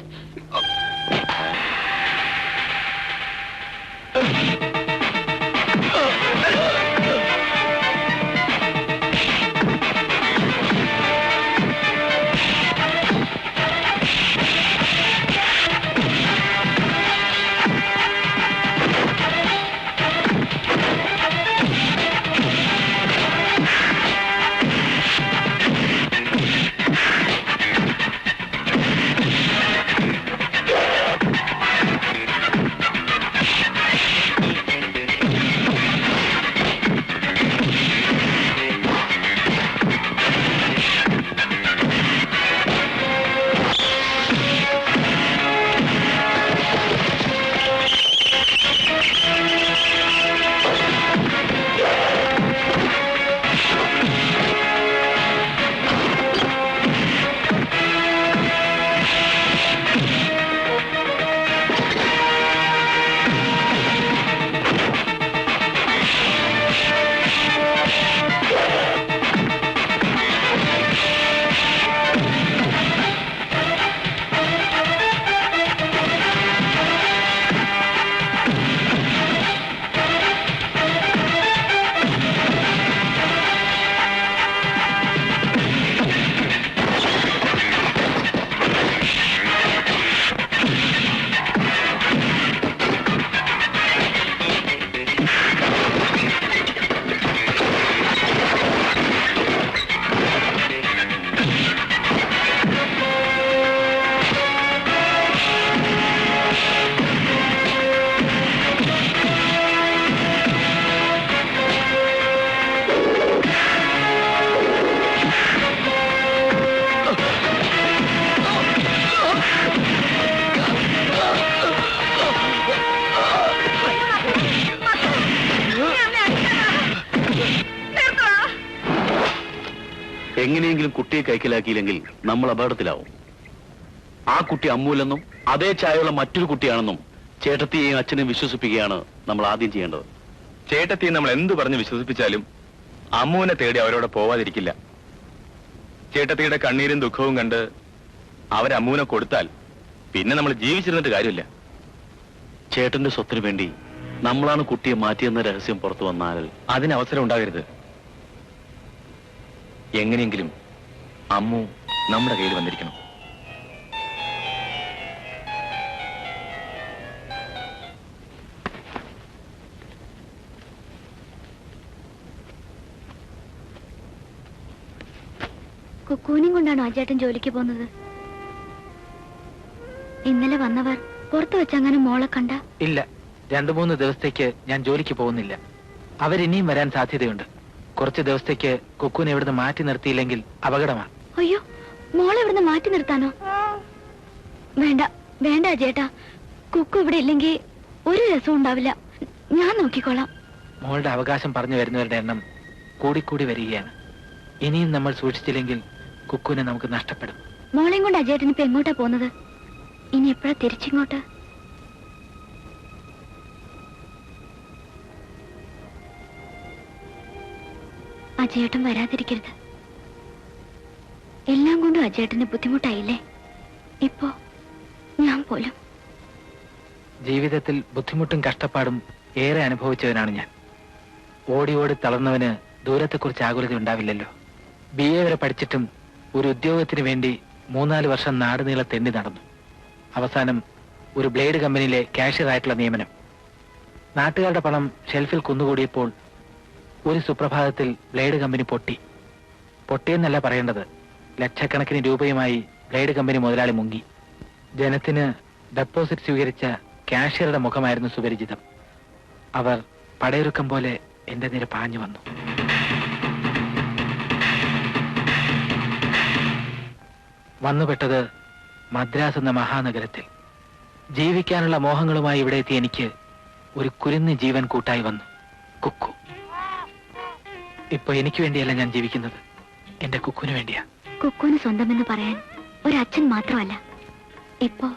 എങ്ങനെയെങ്കിലും കുട്ടിയെ കൈക്കലാക്കിയില്ലെങ്കിൽ നമ്മൾ അപകടത്തിലാവും. ആ കുട്ടി അമ്മൂലെന്നും അതേ ചായയുള്ള മറ്റൊരു കുട്ടിയാണെന്നും ചേട്ടത്തിയെയും അച്ഛനെയും വിശ്വസിപ്പിക്കുകയാണ് നമ്മൾ ആദ്യം ചെയ്യേണ്ടത്. ചേട്ടത്തിയെ നമ്മൾ എന്ത് പറഞ്ഞ് വിശ്വസിപ്പിച്ചാലും അമ്മുവിനെ തേടി അവരോട് പോവാതിരിക്കില്ല. ചേട്ടത്തിയുടെ കണ്ണീരും ദുഃഖവും കണ്ട് അവരമ്മുവിനെ കൊടുത്താൽ പിന്നെ നമ്മൾ ജീവിച്ചിരുന്നിട്ട് കാര്യമില്ല. ചേട്ടന്റെ സ്വത്തിന് വേണ്ടി നമ്മളാണ് കുട്ടിയെ മാറ്റിയെന്ന രഹസ്യം പുറത്തു വന്നാൽ അതിന് അവസരം ഉണ്ടാകരുത്. എങ്ങനെയെങ്കിലും അമ്മു നമ്മുടെ കയ്യിൽ വന്നിരിക്കണം. കുക്കൂനും കൊണ്ടാണോ അജേട്ടൻ ജോലിക്ക് പോകുന്നത്? ഇന്നലെ വന്നവർ പുറത്തു വെച്ചങ്ങനെ മോളെ കണ്ട? ഇല്ല, 2-3 ദിവസത്തേക്ക് ഞാൻ ജോലിക്ക് പോകുന്നില്ല. അവരിനിയും വരാൻ സാധ്യതയുണ്ട്. കുറച്ച് ദിവസത്തേക്ക് കുക്കൂനെ ഇവിടുന്ന് മാറ്റി നിർത്തിയില്ലെങ്കിൽ അപകടമാണ്. അയ്യോ, മോളെ ഇവിടുന്ന് മാറ്റി നിർത്താനോ? വേണ്ട വേണ്ട അജേട്ടാ, കുക്കു ഇവിടെ ഇല്ലെങ്കിൽ ഒരു രസവും ഉണ്ടാവില്ല. ഞാൻ നോക്കിക്കോളാം. മോളുടെ അവകാശം പറഞ്ഞു വരുന്നവരുടെ എണ്ണം കൂടിക്കൂടി വരികയാണ്. ഇനിയും നമ്മൾ സൂക്ഷിച്ചില്ലെങ്കിൽ കുക്കുവിനെ നമുക്ക് നഷ്ടപ്പെടും. മോളെയും കൊണ്ട് അജേട്ടൻ ഇപ്പൊ എങ്ങോട്ടാ പോകുന്നത്? ഇനി എപ്പോഴാ തിരിച്ചിങ്ങോട്ട്? അജയേട്ടൻ വരാതിരിക്കരുത്. എല്ലാം കൊണ്ടും അജയേട്ടന് ബുദ്ധിമുട്ടായില്ലേ? ഇപ്പോ ഞാൻ പോലും. ജീവിതത്തിൽ ബുദ്ധിമുട്ടും കഷ്ടപ്പാടും ഏറെ അനുഭവിച്ചവനാണ് ഞാൻ. ഓടി ഓടി തളർന്നവന് ദൂരത്തെക്കുറിച്ച് ആകുലത ഉണ്ടാവില്ലല്ലോ. BA വരെ പഠിച്ചിട്ടും ഒരു ഉദ്യോഗത്തിന് വേണ്ടി 3-4 വർഷം നാട് നീളെ തെന്നി നടന്നു. അവസാനം ഒരു ബ്ലേഡ് കമ്പനിയിലെ കാഷ്യറായിട്ടുള്ള നിയമനം. നാട്ടുകാരുടെ പണം ഷെൽഫിൽ കുന്നുകൂടിയപ്പോൾ ഒരു സുപ്രഭാതത്തിൽ ബ്ലേഡ് കമ്പനി പൊട്ടിയെന്നല്ല പറയേണ്ടത്. ലക്ഷക്കണക്കിന് രൂപയുമായി ബ്ലേഡ് കമ്പനി മുതലാളി മുങ്ങി. ജനത്തിന് ഡെപ്പോസിറ്റ് സ്വീകരിച്ച കാഷ്യറുടെ മുഖമായിരുന്നു സുപരിചിതം. അവർ പടയൊരുക്കം പോലെ എന്റെ നേരെ പാഞ്ഞു വന്നു. വന്നുപെട്ടത് മദ്രാസ് എന്ന മഹാനഗരത്തിൽ. ജീവിക്കാനുള്ള മോഹങ്ങളുമായി ഇവിടെ എത്തി എനിക്ക് ഒരു കുരുന്ന് ജീവൻ കൂട്ടായി വന്നു, കുക്കു. ഇപ്പൊ എനിക്ക് വേണ്ടിയല്ല ഞാൻ ജീവിക്കുന്നത്, എന്റെ കുക്കുവിന് വേണ്ടിയാ. കുക്കുവിന് സ്വന്തമെന്ന് പറയാൻ ഒരച്ഛൻ മാത്രമല്ല, ഇപ്പോ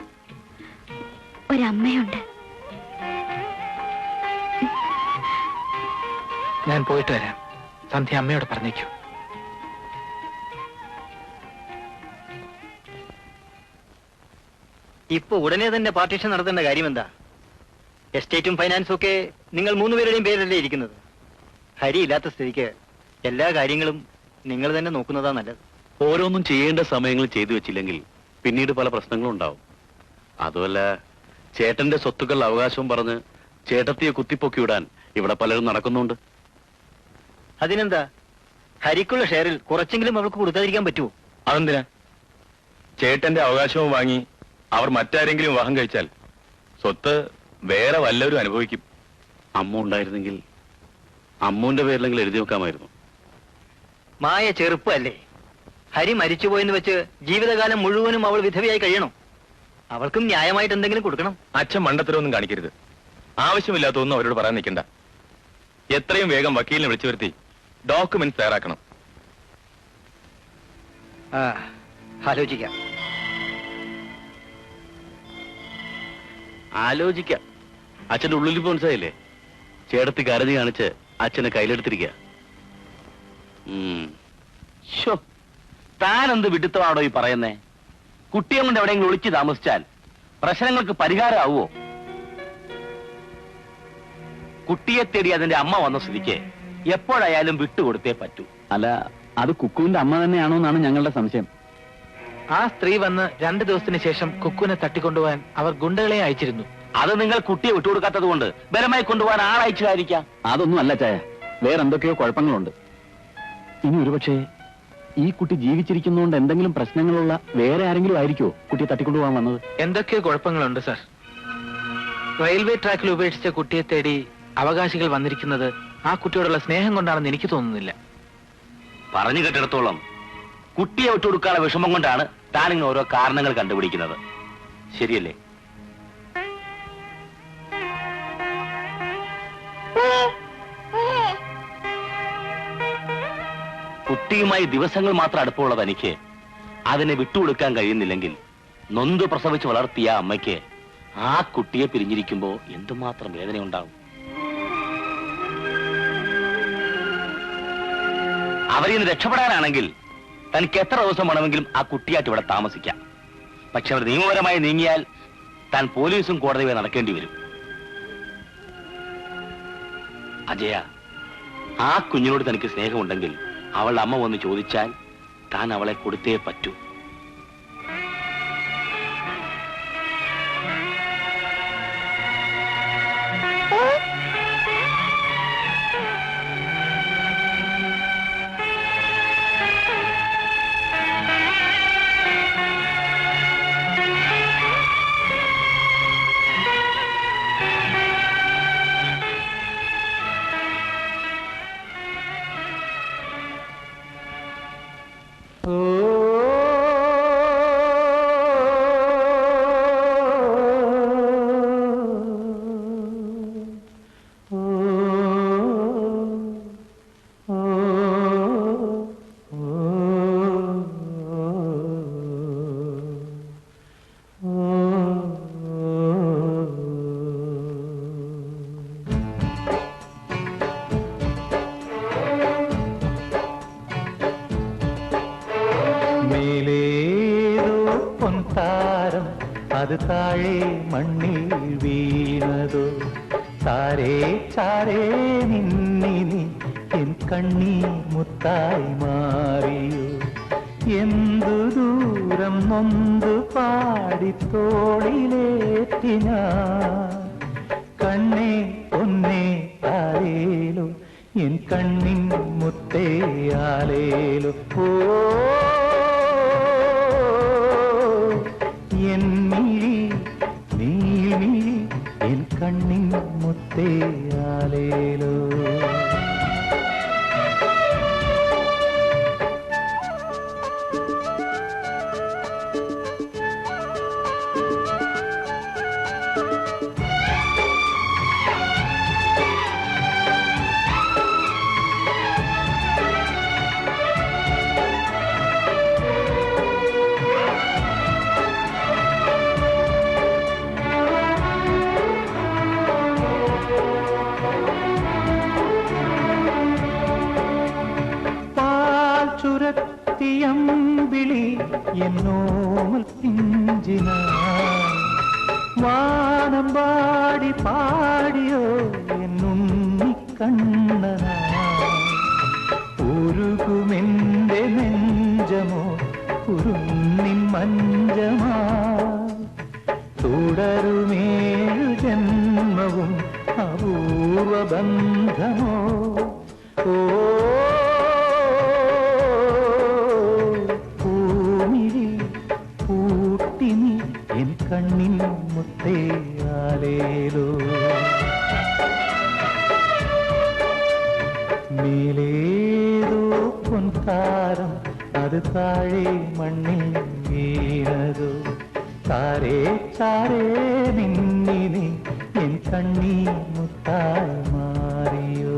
ഒരമ്മയുണ്ട്. ഞാൻ പോയിട്ട് വരാം. സന്ധ്യ അമ്മയോട് പറഞ്ഞേക്കൂ. ഇപ്പൊ ഉടനെ തന്നെ പാർട്ടീഷൻ നടത്തേണ്ട കാര്യം എന്താ? എസ്റ്റേറ്റും ഫൈനാൻസും ഒക്കെ നിങ്ങൾ 3 പേരുടെയും പേരല്ലേ ഇരിക്കുന്നത്. ഹരി ഇല്ലാത്ത സ്ഥിതിക്ക് എല്ലാ കാര്യങ്ങളും നിങ്ങൾ തന്നെ നോക്കുന്നതാ നല്ലത്. ഓരോന്നും ചെയ്യേണ്ട സമയങ്ങളിൽ ചെയ്തു വെച്ചില്ലെങ്കിൽ പിന്നീട് പല പ്രശ്നങ്ങളും ഉണ്ടാവും. അതുമല്ല, ചേട്ടന്റെ സ്വത്തുക്കൾ അവകാശവും പറഞ്ഞ് ചേട്ടത്തിയെ കുത്തിപ്പൊക്കി വിടാൻ ഇവിടെ പലരും നടക്കുന്നുണ്ട്. അതിനെന്താ, ഹരിക്കുള്ള ഷെയറിൽ കുറച്ചെങ്കിലും അവൾക്ക് കൊടുക്കാതിരിക്കാൻ പറ്റുമോ? അതെന്തിനാ? ചേട്ടന്റെ അവകാശവും വാങ്ങി അവർ മറ്റാരെങ്കിലും വിവാഹം കഴിച്ചാൽ സ്വത്ത് വേറെ വല്ലവരും അനുഭവിക്കും. അമ്മ ഉണ്ടായിരുന്നെങ്കിൽ അമ്മൂന്റെ പേരിലെങ്കിലും എഴുതി വെക്കാമായിരുന്നു. മായ ചെറുപ്പല്ലേ. ഹരി മരിച്ചുപോയെന്ന് വെച്ച് ജീവിതകാലം മുഴുവനും അവൾ വിധവയായി കഴിയണം. അവൾക്കും ന്യായമായിട്ട് എന്തെങ്കിലും കൊടുക്കണം. അച്ഛൻ മണ്ടത്തരമൊന്നും കാണിക്കരുത്. ആവശ്യമില്ലാത്തൊന്നും അവരോട് പറയാൻ നിൽക്കണ്ട. എത്രയും വേഗം വക്കീലിനെ വിളിച്ചു വരുത്തി ഡോക്യുമെന്റ് തയ്യാറാക്കണം. ആലോചിക്കാം. ആലോചിക്കാം. അച്ഛന്റെ ഉള്ളിൽ മനസ്സിലായില്ലേ? ചേട്ടത്തി കരഞ്ഞു കാണിച്ച് അച്ഛനെ കയ്യിലെടുത്തിരിക്കുക. താൻ എന്ത് വിഡിത്തമാണോ ഈ പറയുന്നേ? കുട്ടിയെ കൊണ്ട് എവിടെയെങ്കിലും ഒളിച്ചു താമസിച്ചാൽ പ്രശ്നങ്ങൾക്ക് പരിഹാരമാവോ? കുട്ടിയെ തേടി അതിന്റെ അമ്മ വന്ന സ്ഥിതിക്ക് എപ്പോഴായാലും വിട്ടുകൊടുത്തേ പറ്റൂ. അല്ല, അത് കുക്കുവിന്റെ അമ്മ തന്നെയാണോ എന്നാണ് ഞങ്ങളുടെ സംശയം. ആ സ്ത്രീ വന്ന് 2 ദിവസത്തിന് ശേഷം കുക്കുവിനെ തട്ടിക്കൊണ്ടുപോകാൻ അവർ ഗുണ്ടകളെ അയച്ചിരുന്നു. അത് നിങ്ങൾ കുട്ടിയെ വിട്ടുകൊടുക്കാത്തത് കൊണ്ട് ബലമായി കൊണ്ടുപോകാൻ ആളയച്ചതായിരിക്കാം. അതൊന്നും അല്ല ചായ, വേറെന്തൊക്കെയോ കുഴപ്പങ്ങളുണ്ട്. ഇനി ഒരുപക്ഷെ ഈ കുട്ടി ജീവിച്ചിരിക്കുന്നതുകൊണ്ട് എന്തെങ്കിലും പ്രശ്നങ്ങളുള്ള വേറെ ആരെങ്കിലും ആയിരിക്കുമോ കുട്ടിയെ തട്ടിക്കൊണ്ടുപോകാൻ വന്നത്? എന്തൊക്കെയോ കുഴപ്പങ്ങളുണ്ട് സർ. റെയിൽവേ ട്രാക്കിൽ ഉപേക്ഷിച്ച കുട്ടിയെ തേടി അവകാശികൾ വന്നിരിക്കുന്നത് ആ കുട്ടിയോടുള്ള സ്നേഹം കൊണ്ടാണെന്ന് എനിക്ക് തോന്നുന്നില്ല. പറഞ്ഞു കേട്ടിടത്തോളം കുട്ടിയെ വിട്ടുകൊടുക്കാനുള്ള വിഷമം കൊണ്ടാണ് താനിങ്ങനെ ഓരോ കാരണങ്ങൾ കണ്ടുപിടിക്കുന്നത്. ശരിയല്ലേ? കുട്ടിയുമായി ദിവസങ്ങൾ മാത്രം അടുപ്പമുള്ള തനിക്ക് അതിനെ വിട്ടുകൊടുക്കാൻ കഴിയുന്നില്ലെങ്കിൽ നൊന്ത് പ്രസവിച്ച് വളർത്തിയ അമ്മയ്ക്ക് ആ കുട്ടിയെ പിരിഞ്ഞിരിക്കുമ്പോ എന്തുമാത്രം വേദനയുണ്ടാവും. അവരിൽ നിന്ന് രക്ഷപ്പെടാനാണെങ്കിൽ തനിക്ക് എത്ര ദിവസം വേണമെങ്കിലും ആ കുട്ടിയായിട്ട് ഇവിടെ താമസിക്കാം. പക്ഷെ അവർ നിയമപരമായി നീങ്ങിയാൽ താൻ പോലീസും കോടതിയും നടക്കേണ്ടി വരും. അജയ, ആ കുഞ്ഞിനോട് തനിക്ക് സ്നേഹമുണ്ടെങ്കിൽ അവളുടെ അമ്മ വന്ന് ചോദിച്ചാൽ താൻ അവളെ കൊടുത്തേ പറ്റൂ. അത് താഴെ മണ്ണിൽ വീണതോ താരേ ചാരേ നിന്നിനി എൻ കണ്ണീർ മുത്തായി മാറിയോ എന്തു ദൂരം നൊന്തു പാടിത്തോളിലേറ്റി ഞാൻ കണ്ണേ പൊന്നേ ആലേലോ എൻ കണ്ണിൻ മുത്തേ ആലേലോ ഓ എൻ മിഴി നീമിഴി എൻ കണ്ണിൻ മുത്തേ ആലേലോ പാടി പാടിയോ എന്നുണ്ണിക്കണ്ണനാ ഉരുകുമെന്റെ നെഞ്ചമോ കുരുന്നിൻ മഞ്ചമാ തുടരുമേഴു ജന്മവും അപൂർവബന്ധമോ ഓ പൂമിഴി പൂട്ടിനി എൻ കണ്ണിൻ മുത്തയാലേലോ മേലേതോ പൊൻതാരം അത് താഴെ മണ്ണിൽ വീണതോ താരേ ചാരേ നിന്നിനെ എൻ കണ്ണീ മുത്തായി മാറിയോ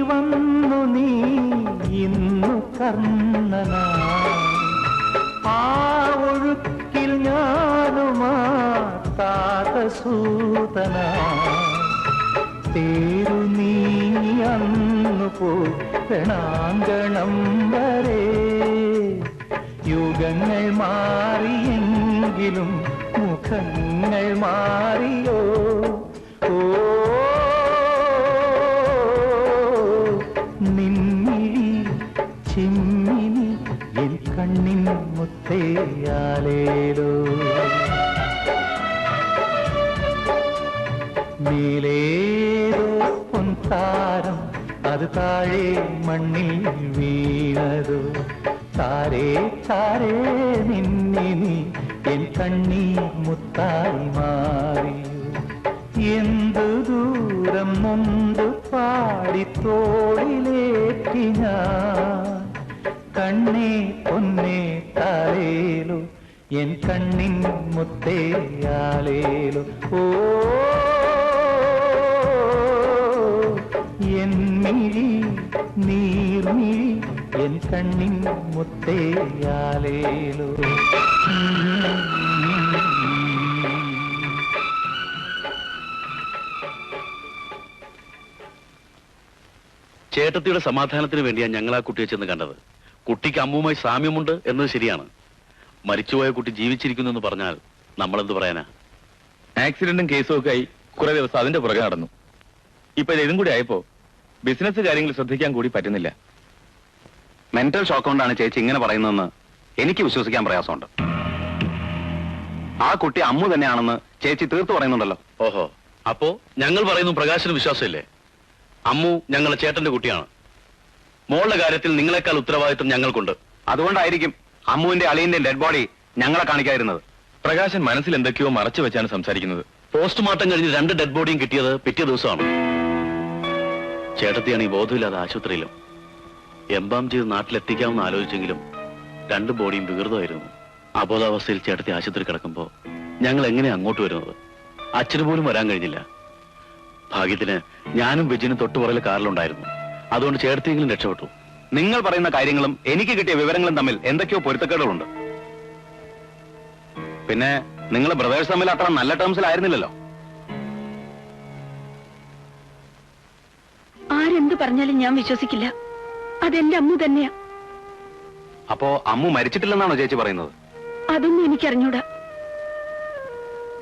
വന്നു നീ ഇന്നു കർണനാ ആ ഒഴുക്കിൽ ഞാനുമാ താതസൂതനാ തേരു നീ അന്നു പോയി പ്രണാങ്കണം വരെ യുഗങ്ങൾ മാറിയെങ്കിലും മുഖങ്ങൾ മാറിയോ ഓ നിന്നിഴി ചിമ്മിനി എൻ കണ്ണിൻ മുത്തയാലേലോ മേലേതോ പൊൻതാരം അത് താഴെ മണ്ണിൽ വീണതോ താരേ താരേ നിന്നിനി എൻ കണ്ണീർ മുത്തായി മാറിയോ എന്തു ദൂരം നൊന്തു പാടിത്തോളിലേറ്റി ഞാൻ കണ്ണേ പൊന്നേ താരേലോ എൻ കണ്ണിൻ മുത്തയാലേലോ ഓ എൻ മിഴി നീർമിഴി എൻ കണ്ണിൻ മുത്തയാലേലോ ചേട്ടത്തിയുടെ സമാധാനത്തിന് വേണ്ടിയാണ് ഞങ്ങൾ ആ കുട്ടിയെ ചെന്ന് കണ്ടത്. കുട്ടിക്ക് അമ്മുവുമായി സാമ്യമുണ്ട് എന്നത് ശരിയാണ്. മരിച്ചുപോയ കുട്ടി ജീവിച്ചിരിക്കുന്നു എന്ന് പറഞ്ഞാൽ നമ്മളെന്ത് പറയാനാ? ആക്സിഡന്റും കേസും ഒക്കെ ആയി കുറെ ദിവസം അതിന്റെ പുറകെ നടന്നു. ഇപ്പൊ ഇതും കൂടി ആയപ്പോ ബിസിനസ് കാര്യങ്ങൾ ശ്രദ്ധിക്കാൻ കൂടി പറ്റുന്നില്ല. മെന്റൽ ഷോക്ക് കൊണ്ടാണ് ചേച്ചി ഇങ്ങനെ പറയുന്നതെന്ന് എനിക്ക് വിശ്വസിക്കാൻ പ്രയാസമുണ്ട്. ആ കുട്ടി അമ്മു തന്നെയാണെന്ന് ചേച്ചി തീർത്തു പറയുന്നുണ്ടല്ലോ. ഓഹോ, അപ്പോ ഞങ്ങൾ പറയുന്നു പ്രകാശന് വിശ്വാസമില്ലേ? അമ്മു ഞങ്ങളുടെ ചേട്ടന്റെ കുട്ടിയാണ്. മോളുടെ കാര്യത്തിൽ നിങ്ങളെക്കാൾ ഉത്തരവാദിത്വം ഞങ്ങൾക്കുണ്ട്. അതുകൊണ്ടായിരിക്കും അമ്മുവിന്റെ അളിയന്റെ ഡെഡ് ബോഡി ഞങ്ങളെ കാണിക്കാതിരുന്നത്. പ്രകാശൻ മനസ്സിൽ എന്തൊക്കെയോ മറച്ചു വെച്ചാണ് സംസാരിക്കുന്നത്. പോസ്റ്റ്മോർട്ടം കഴിഞ്ഞ് 2 ഡെഡ് ബോഡിയും കിട്ടിയത് പിറ്റേ ദിവസമാണ്. ചേട്ടത്തിയാണ് ഈ ബോധമില്ലാതെ ആശുപത്രിയിലും. എംബാം ചെയ്ത് നാട്ടിലെത്തിക്കാമെന്ന് ആലോചിച്ചെങ്കിലും 2 ബോഡിയും വികൃതമായിരുന്നു. അബോധാവസ്ഥയിൽ ചേട്ടത്തി ആശുപത്രി കിടക്കുമ്പോ ഞങ്ങൾ എങ്ങനെ അങ്ങോട്ട് വരുന്നത്? അച്ഛന് പോലും വരാൻ കഴിഞ്ഞില്ല. ഭാഗ്യത്തിന് ഞാനും വിജിനും തൊട്ടുപുറകിലെ കാറിലുണ്ടായിരുന്നു. അതുകൊണ്ട് ചേട്ടത്തിയെങ്കിലും രക്ഷപ്പെട്ടു. നിങ്ങൾ പറയുന്ന കാര്യങ്ങളും എനിക്ക് കിട്ടിയ വിവരങ്ങളും തമ്മിൽ എന്തൊക്കെയോ പൊരുത്തക്കേടുകളുണ്ട്. പിന്നെ നിങ്ങൾ ബ്രദേഴ്സ് തമ്മിൽ അത്ര നല്ല ടേംസിലായിരുന്നില്ലല്ലോ. ആരെന്ത് പറഞ്ഞാലും ഞാൻ വിശ്വസിക്കില്ല. അതെന്റെ അമ്മു തന്നെയാ. അപ്പോ അമ്മു മരിച്ചിട്ടില്ലെന്നാണോ ചേച്ചി പറയുന്നത്? അതൊന്നും എനിക്കറിഞ്ഞൂടാ.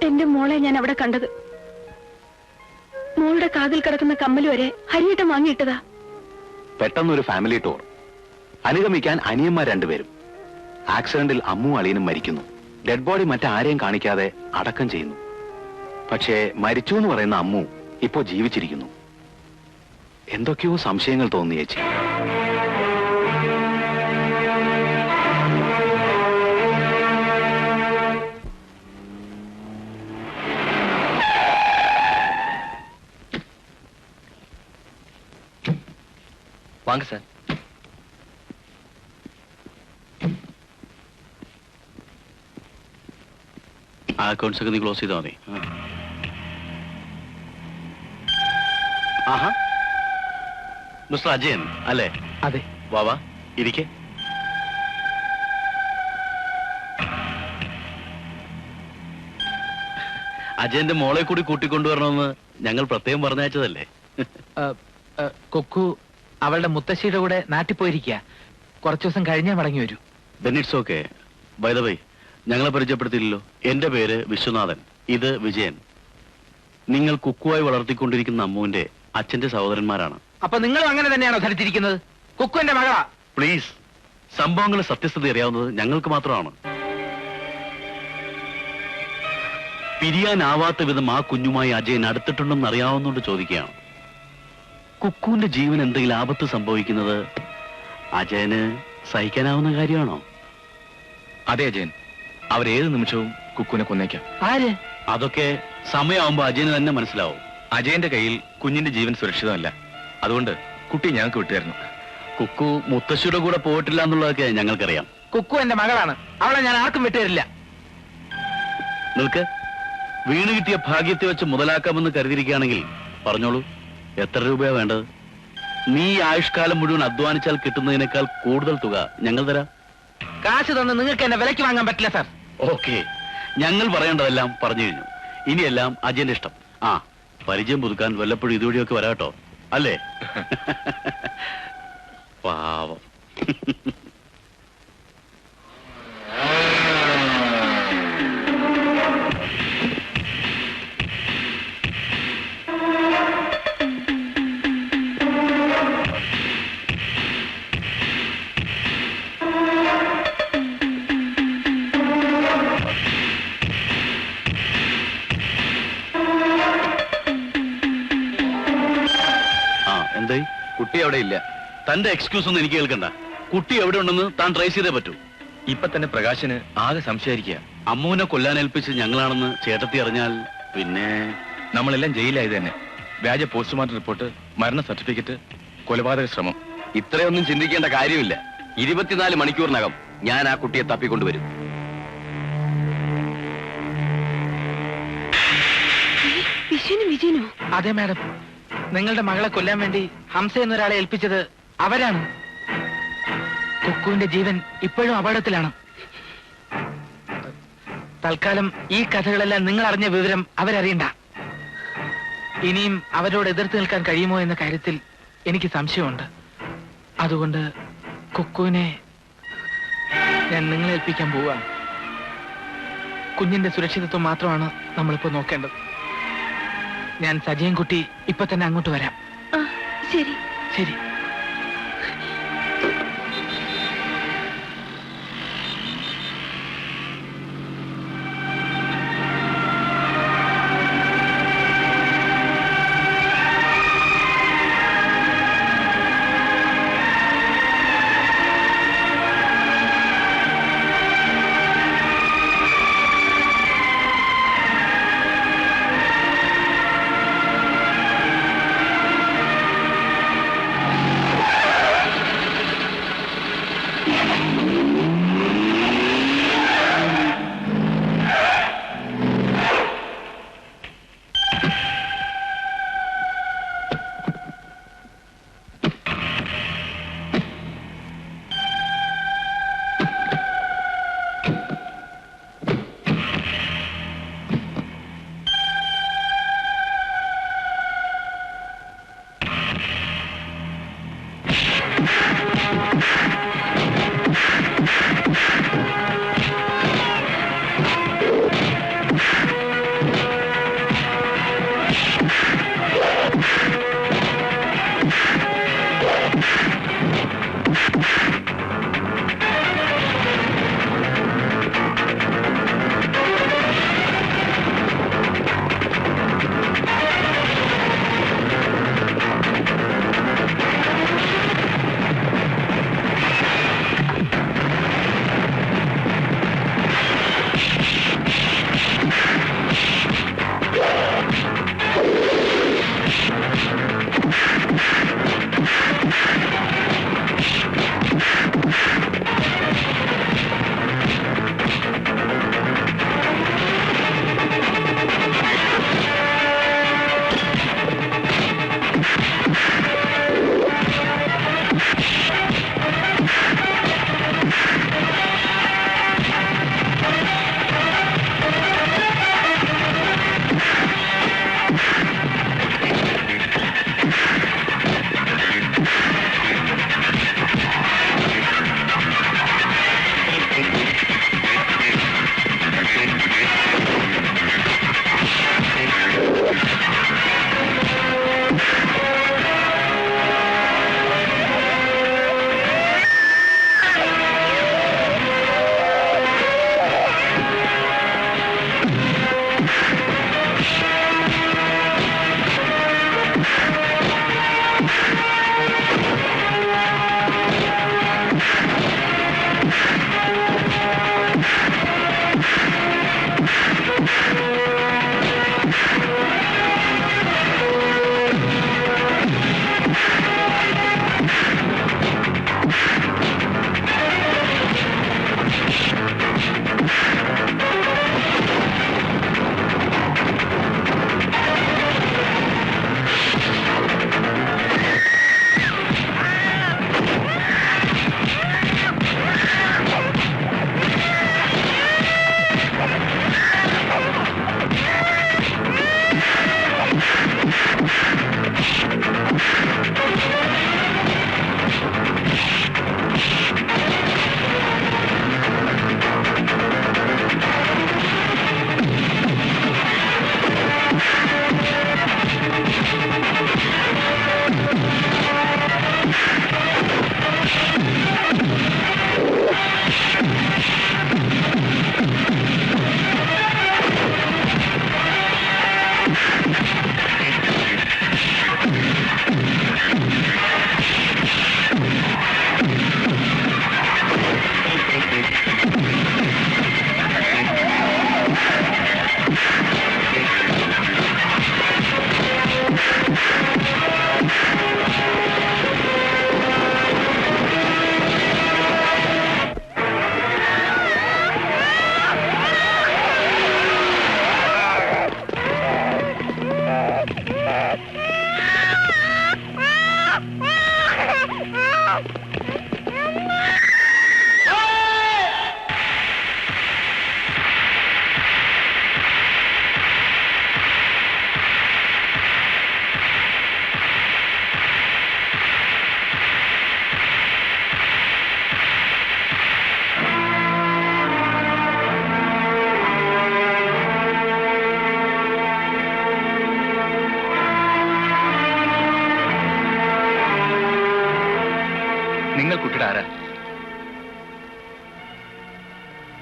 എന്റെ മോളെ ഞാൻ അവിടെ കണ്ടത്. മോളുടെ കാതിൽ കിടക്കുന്ന കമ്മൽ വരെ ഹരിയേട്ടൻ വാങ്ങിയിട്ടതാ. പെട്ടെന്നൊരു ഫാമിലി ടൂർ. അനുഗമിക്കാൻ അനിയന്മാർ 2 പേരും. ആക്സിഡന്റിൽ അമ്മു അളിയനും മരിക്കുന്നു. ഡെഡ് ബോഡി മറ്റാരെയും കാണിക്കാതെ അടക്കം ചെയ്യുന്നു. പക്ഷേ മരിച്ചു എന്ന് പറയുന്ന അമ്മു ഇപ്പോ ജീവിച്ചിരിക്കുന്നു. എന്തൊക്കെയോ സംശയങ്ങൾ തോന്നി ചേച്ചി. വാങ്ങ സാർ. ആ അക്കൗണ്ട്സ് ഒക്കെ നീ ക്ലോസ് ചെയ്താൽ മതി. ആഹാ, മിസ്റ്റർ അജയൻ അല്ലേ? അതെ. വാവാ, ഇരിക്കെ. അജയന്റെ മോളെ കൂടി കൂട്ടിക്കൊണ്ടുവരണമെന്ന് ഞങ്ങൾ പ്രത്യേകം പറഞ്ഞയച്ചതല്ലേ? കൊക്കു അവളുടെ മുത്തശ്ശിയുടെ കൂടെ നാട്ടിൽ പോയിരിക്കുക. കുറച്ചു ദിവസം കഴിഞ്ഞേ മടങ്ങി വരൂ. It's okay. By the way, ഞങ്ങളെ പരിചയപ്പെടുത്തിയില്ലല്ലോ. എന്റെ പേര് വിശ്വനാഥൻ, ഇത് വിജയൻ. നിങ്ങൾ കുക്കുവായി വളർത്തിക്കൊണ്ടിരിക്കുന്ന അമ്മുവിന്റെ അച്ഛന്റെ സഹോദരന്മാരാണ്. അപ്പൊ നിങ്ങളും അങ്ങനെ തന്നെയാണോ ധരിച്ചിരിക്കുന്നത്? കുക്കു എന്റെ മകളാ. പ്ലീസ്, സംഭവങ്ങളുടെ സത്യസ്ഥിതി അറിയാവുന്നത് ഞങ്ങൾക്ക് മാത്രമാണ്. പിരിയാനാവാത്ത വിധം ആ കുഞ്ഞുമായി അജയൻ അടുത്തിട്ടുണ്ടെന്ന് അറിയാവുന്നതുകൊണ്ട് ചോദിക്കുകയാണ്. കുക്കുവിന്റെ ജീവൻ എന്തെങ്കിലും ആപത്ത് സംഭവിക്കുന്നത് അജയന് സഹിക്കാനാവുന്ന കാര്യമാണോ? അതെ അജയൻ, അവരേത് നിമിഷവും കുക്കുവിനെ കൊന്നേക്കാം. ആര്? അതൊക്കെ സമയമാകുമ്പോ അജയന് തന്നെ മനസ്സിലാവും. അജയന്റെ കയ്യിൽ കുഞ്ഞിന്റെ ജീവൻ സുരക്ഷിതമല്ല. അതുകൊണ്ട് കുട്ടി ഞങ്ങൾക്ക് വിട്ടുതരണം. കുക്കു മുത്തശ്ശിയുടെ കൂടെ പോയിട്ടില്ല എന്നുള്ളതൊക്കെ ഞങ്ങൾക്കറിയാം. കുക്കു എന്റെ മകളാണ്. അവളെ ഞാൻ ആർക്കും വിട്ടുതരില്ല. നിൽക്ക്. വീണ് കിട്ടിയ ഭാഗ്യത്തെ വെച്ച് മുതലാക്കാമെന്ന് കരുതിയിരിക്കുകയാണെങ്കിൽ പറഞ്ഞോളൂ, എത്ര രൂപയാ വേണ്ടത്? നീ ആയുഷ്കാലം മുഴുവൻ അധ്വാനിച്ചാൽ കിട്ടുന്നതിനേക്കാൾ കൂടുതൽ തുക ഞങ്ങൾ തരാം. കാശ് തന്ന് നിങ്ങൾക്ക് എന്നെ വിലയ്ക്ക് വാങ്ങാൻ പറ്റില്ല സാർ. ഓക്കെ, ഞങ്ങൾ പറയേണ്ടതെല്ലാം പറഞ്ഞു കഴിഞ്ഞു. ഇനിയെല്ലാം അജയന്റെ ഇഷ്ടം. ആ, പരിചയം പുതുക്കാൻ വല്ലപ്പോഴും ഇതുവഴിയൊക്കെ വരാട്ടോ, അല്ലേ? പാവം. എന്തായി? കുട്ടി അവിടെ ഇല്ല. തന്റെ എക്സ്ക്യൂസ് ഒന്നും എനിക്ക് കേൾക്കണ്ട. കുട്ടി എവിടെ ഉണ്ടെന്ന് താൻ ട്രേസ് ചെയ്തേ പറ്റൂ. ഇപ്പൊ തന്നെ പ്രകാശന് ആകെ സംശയായിരിക്കുക. അമ്മുവിനെ കൊല്ലാനേൽപ്പിച്ച് ഞങ്ങളാണെന്ന് ചേട്ടത്തി അറിഞ്ഞാൽ പിന്നെ നമ്മളെല്ലാം ജയിലായത് തന്നെ. വ്യാജ പോസ്റ്റ്മോർട്ടം റിപ്പോർട്ട്, മരണ സർട്ടിഫിക്കറ്റ്, കൊലപാതക ശ്രമം. ഇത്രയൊന്നും ചിന്തിക്കേണ്ട കാര്യമില്ല. 24 മണിക്കൂറിനകം ഞാൻ ആ കുട്ടിയെ തപ്പിക്കൊണ്ടുവരും. വിഷുവിനും വിജയനോ? അതെ മാഡം, നിങ്ങളുടെ മകളെ കൊല്ലാൻ വേണ്ടി ഹംസ എന്നൊരാളെ ഏൽപ്പിച്ചത് അവരാണ്. കുക്കുവിന്റെ ജീവൻ ഇപ്പോഴും അപകടത്തിലാണ്. തൽക്കാലം ഈ കഥകളെല്ലാം നിങ്ങൾ അറിഞ്ഞ വിവരം അവരറിയണ്ട. ഇനിയും അവരോട് എതിർത്ത് നിൽക്കാൻ കഴിയുമോ എന്ന കാര്യത്തിൽ എനിക്ക് സംശയമുണ്ട്. അതുകൊണ്ട് കുക്കുവിനെ ഞാൻ നിങ്ങളെ ഏൽപ്പിക്കാൻ പോവുകയാണ്. കുഞ്ഞിന്റെ സുരക്ഷിതത്വം മാത്രമാണ് നമ്മളിപ്പോ നോക്കേണ്ടത്. ഞാൻ സജയൻ കുട്ടി ഇപ്പൊ തന്നെ അങ്ങോട്ട് വരാം. ശരി ശരി.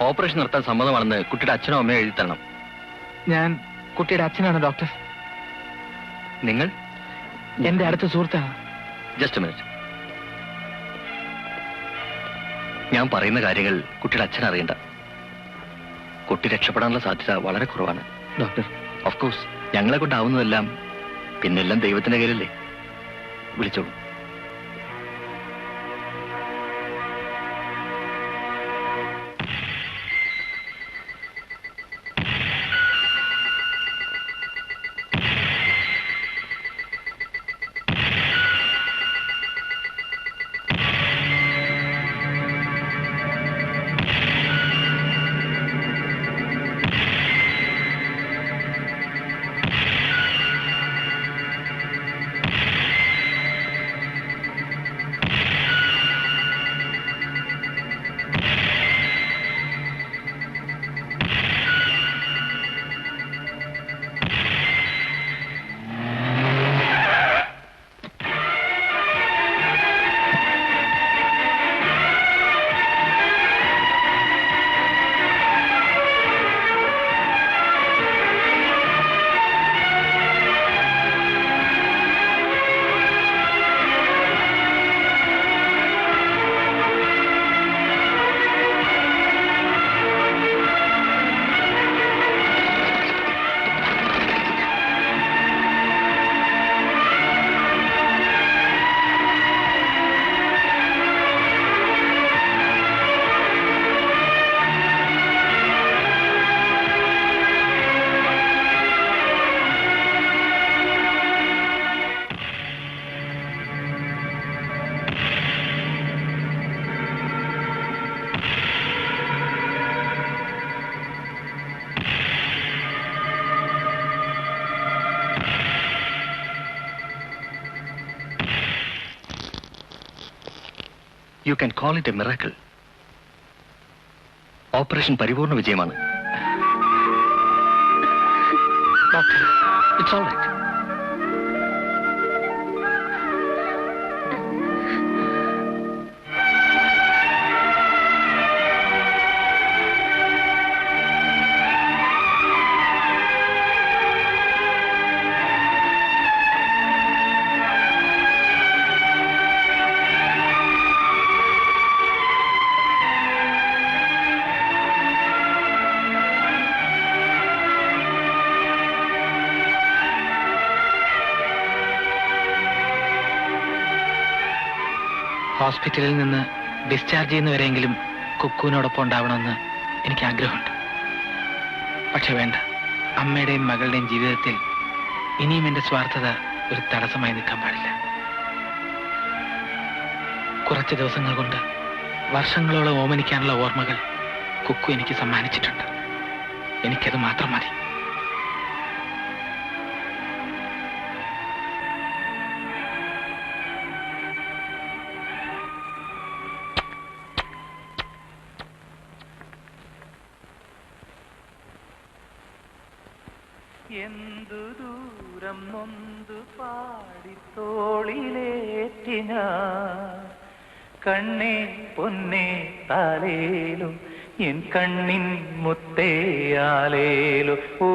ഓപ്പറേഷൻ നടത്താൻ സമ്മതമാണെന്ന് കുട്ടിയുടെ അച്ഛനോ അമ്മയോ എഴുതി തരണം. ഞാൻ കുട്ടിയുടെ അച്ഛനാണ് ഡോക്ടർ. നിങ്ങൾ എന്റെ അടുത്ത സുഹൃത്താണ്. Just minute. ഞാൻ പറയുന്ന കാര്യങ്ങൾ കുട്ടിയുടെ അച്ഛൻ അറിയണ്ട. കുട്ടി രക്ഷപ്പെടാനുള്ള സാധ്യത വളരെ കുറവാണ് ഡോക്ടർ. ഓഫ് കോഴ്സ് ഞങ്ങളെ കൊണ്ടാവുന്നതെല്ലാം പിന്നെല്ലാം ദൈവത്തിന്റെ കയ്യിലല്ലേ. വിളിച്ചോളൂ. You can call it a miracle. Operation പരിപൂർണ വിജയമാണ്. Doctor, it's all right. ഹോസ്പിറ്റലിൽ നിന്ന് ഡിസ്ചാർജ് ചെയ്യുന്നവരെങ്കിലും കുക്കുവിനോടൊപ്പം ഉണ്ടാവണമെന്ന് എനിക്ക് ആഗ്രഹമുണ്ട്. പക്ഷെ വേണ്ട, അമ്മയുടെയും മകളുടെയും ജീവിതത്തിൽ ഇനിയും എന്റെ സ്വാർത്ഥത ഒരു തടസ്സമായി നിൽക്കാൻ പാടില്ല. കുറച്ച് ദിവസങ്ങൾ കൊണ്ട് വർഷങ്ങളോളം ഓമനിക്കാനുള്ള ഓർമ്മകൾ കുക്കു എനിക്ക് സമ്മാനിച്ചിട്ടുണ്ട്. എനിക്കത് മാത്രം മതി. എന്തു ദൂരം നൊന്തു പാടിത്തോളിലേറ്റിന കണ്ണേ പൊന്നേ താലേലും എൻ കണ്ണിൻ മുത്തേയാലേലും ഓ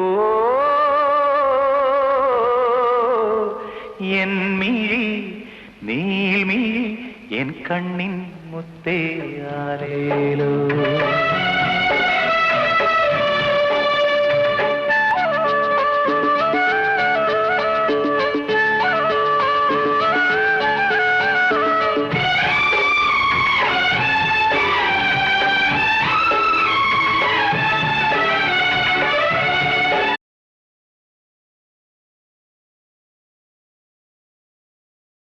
എൻ മിഴി നീൽമിഴി എൻ കണ്ണിൻ മുത്തേയാലേലോ.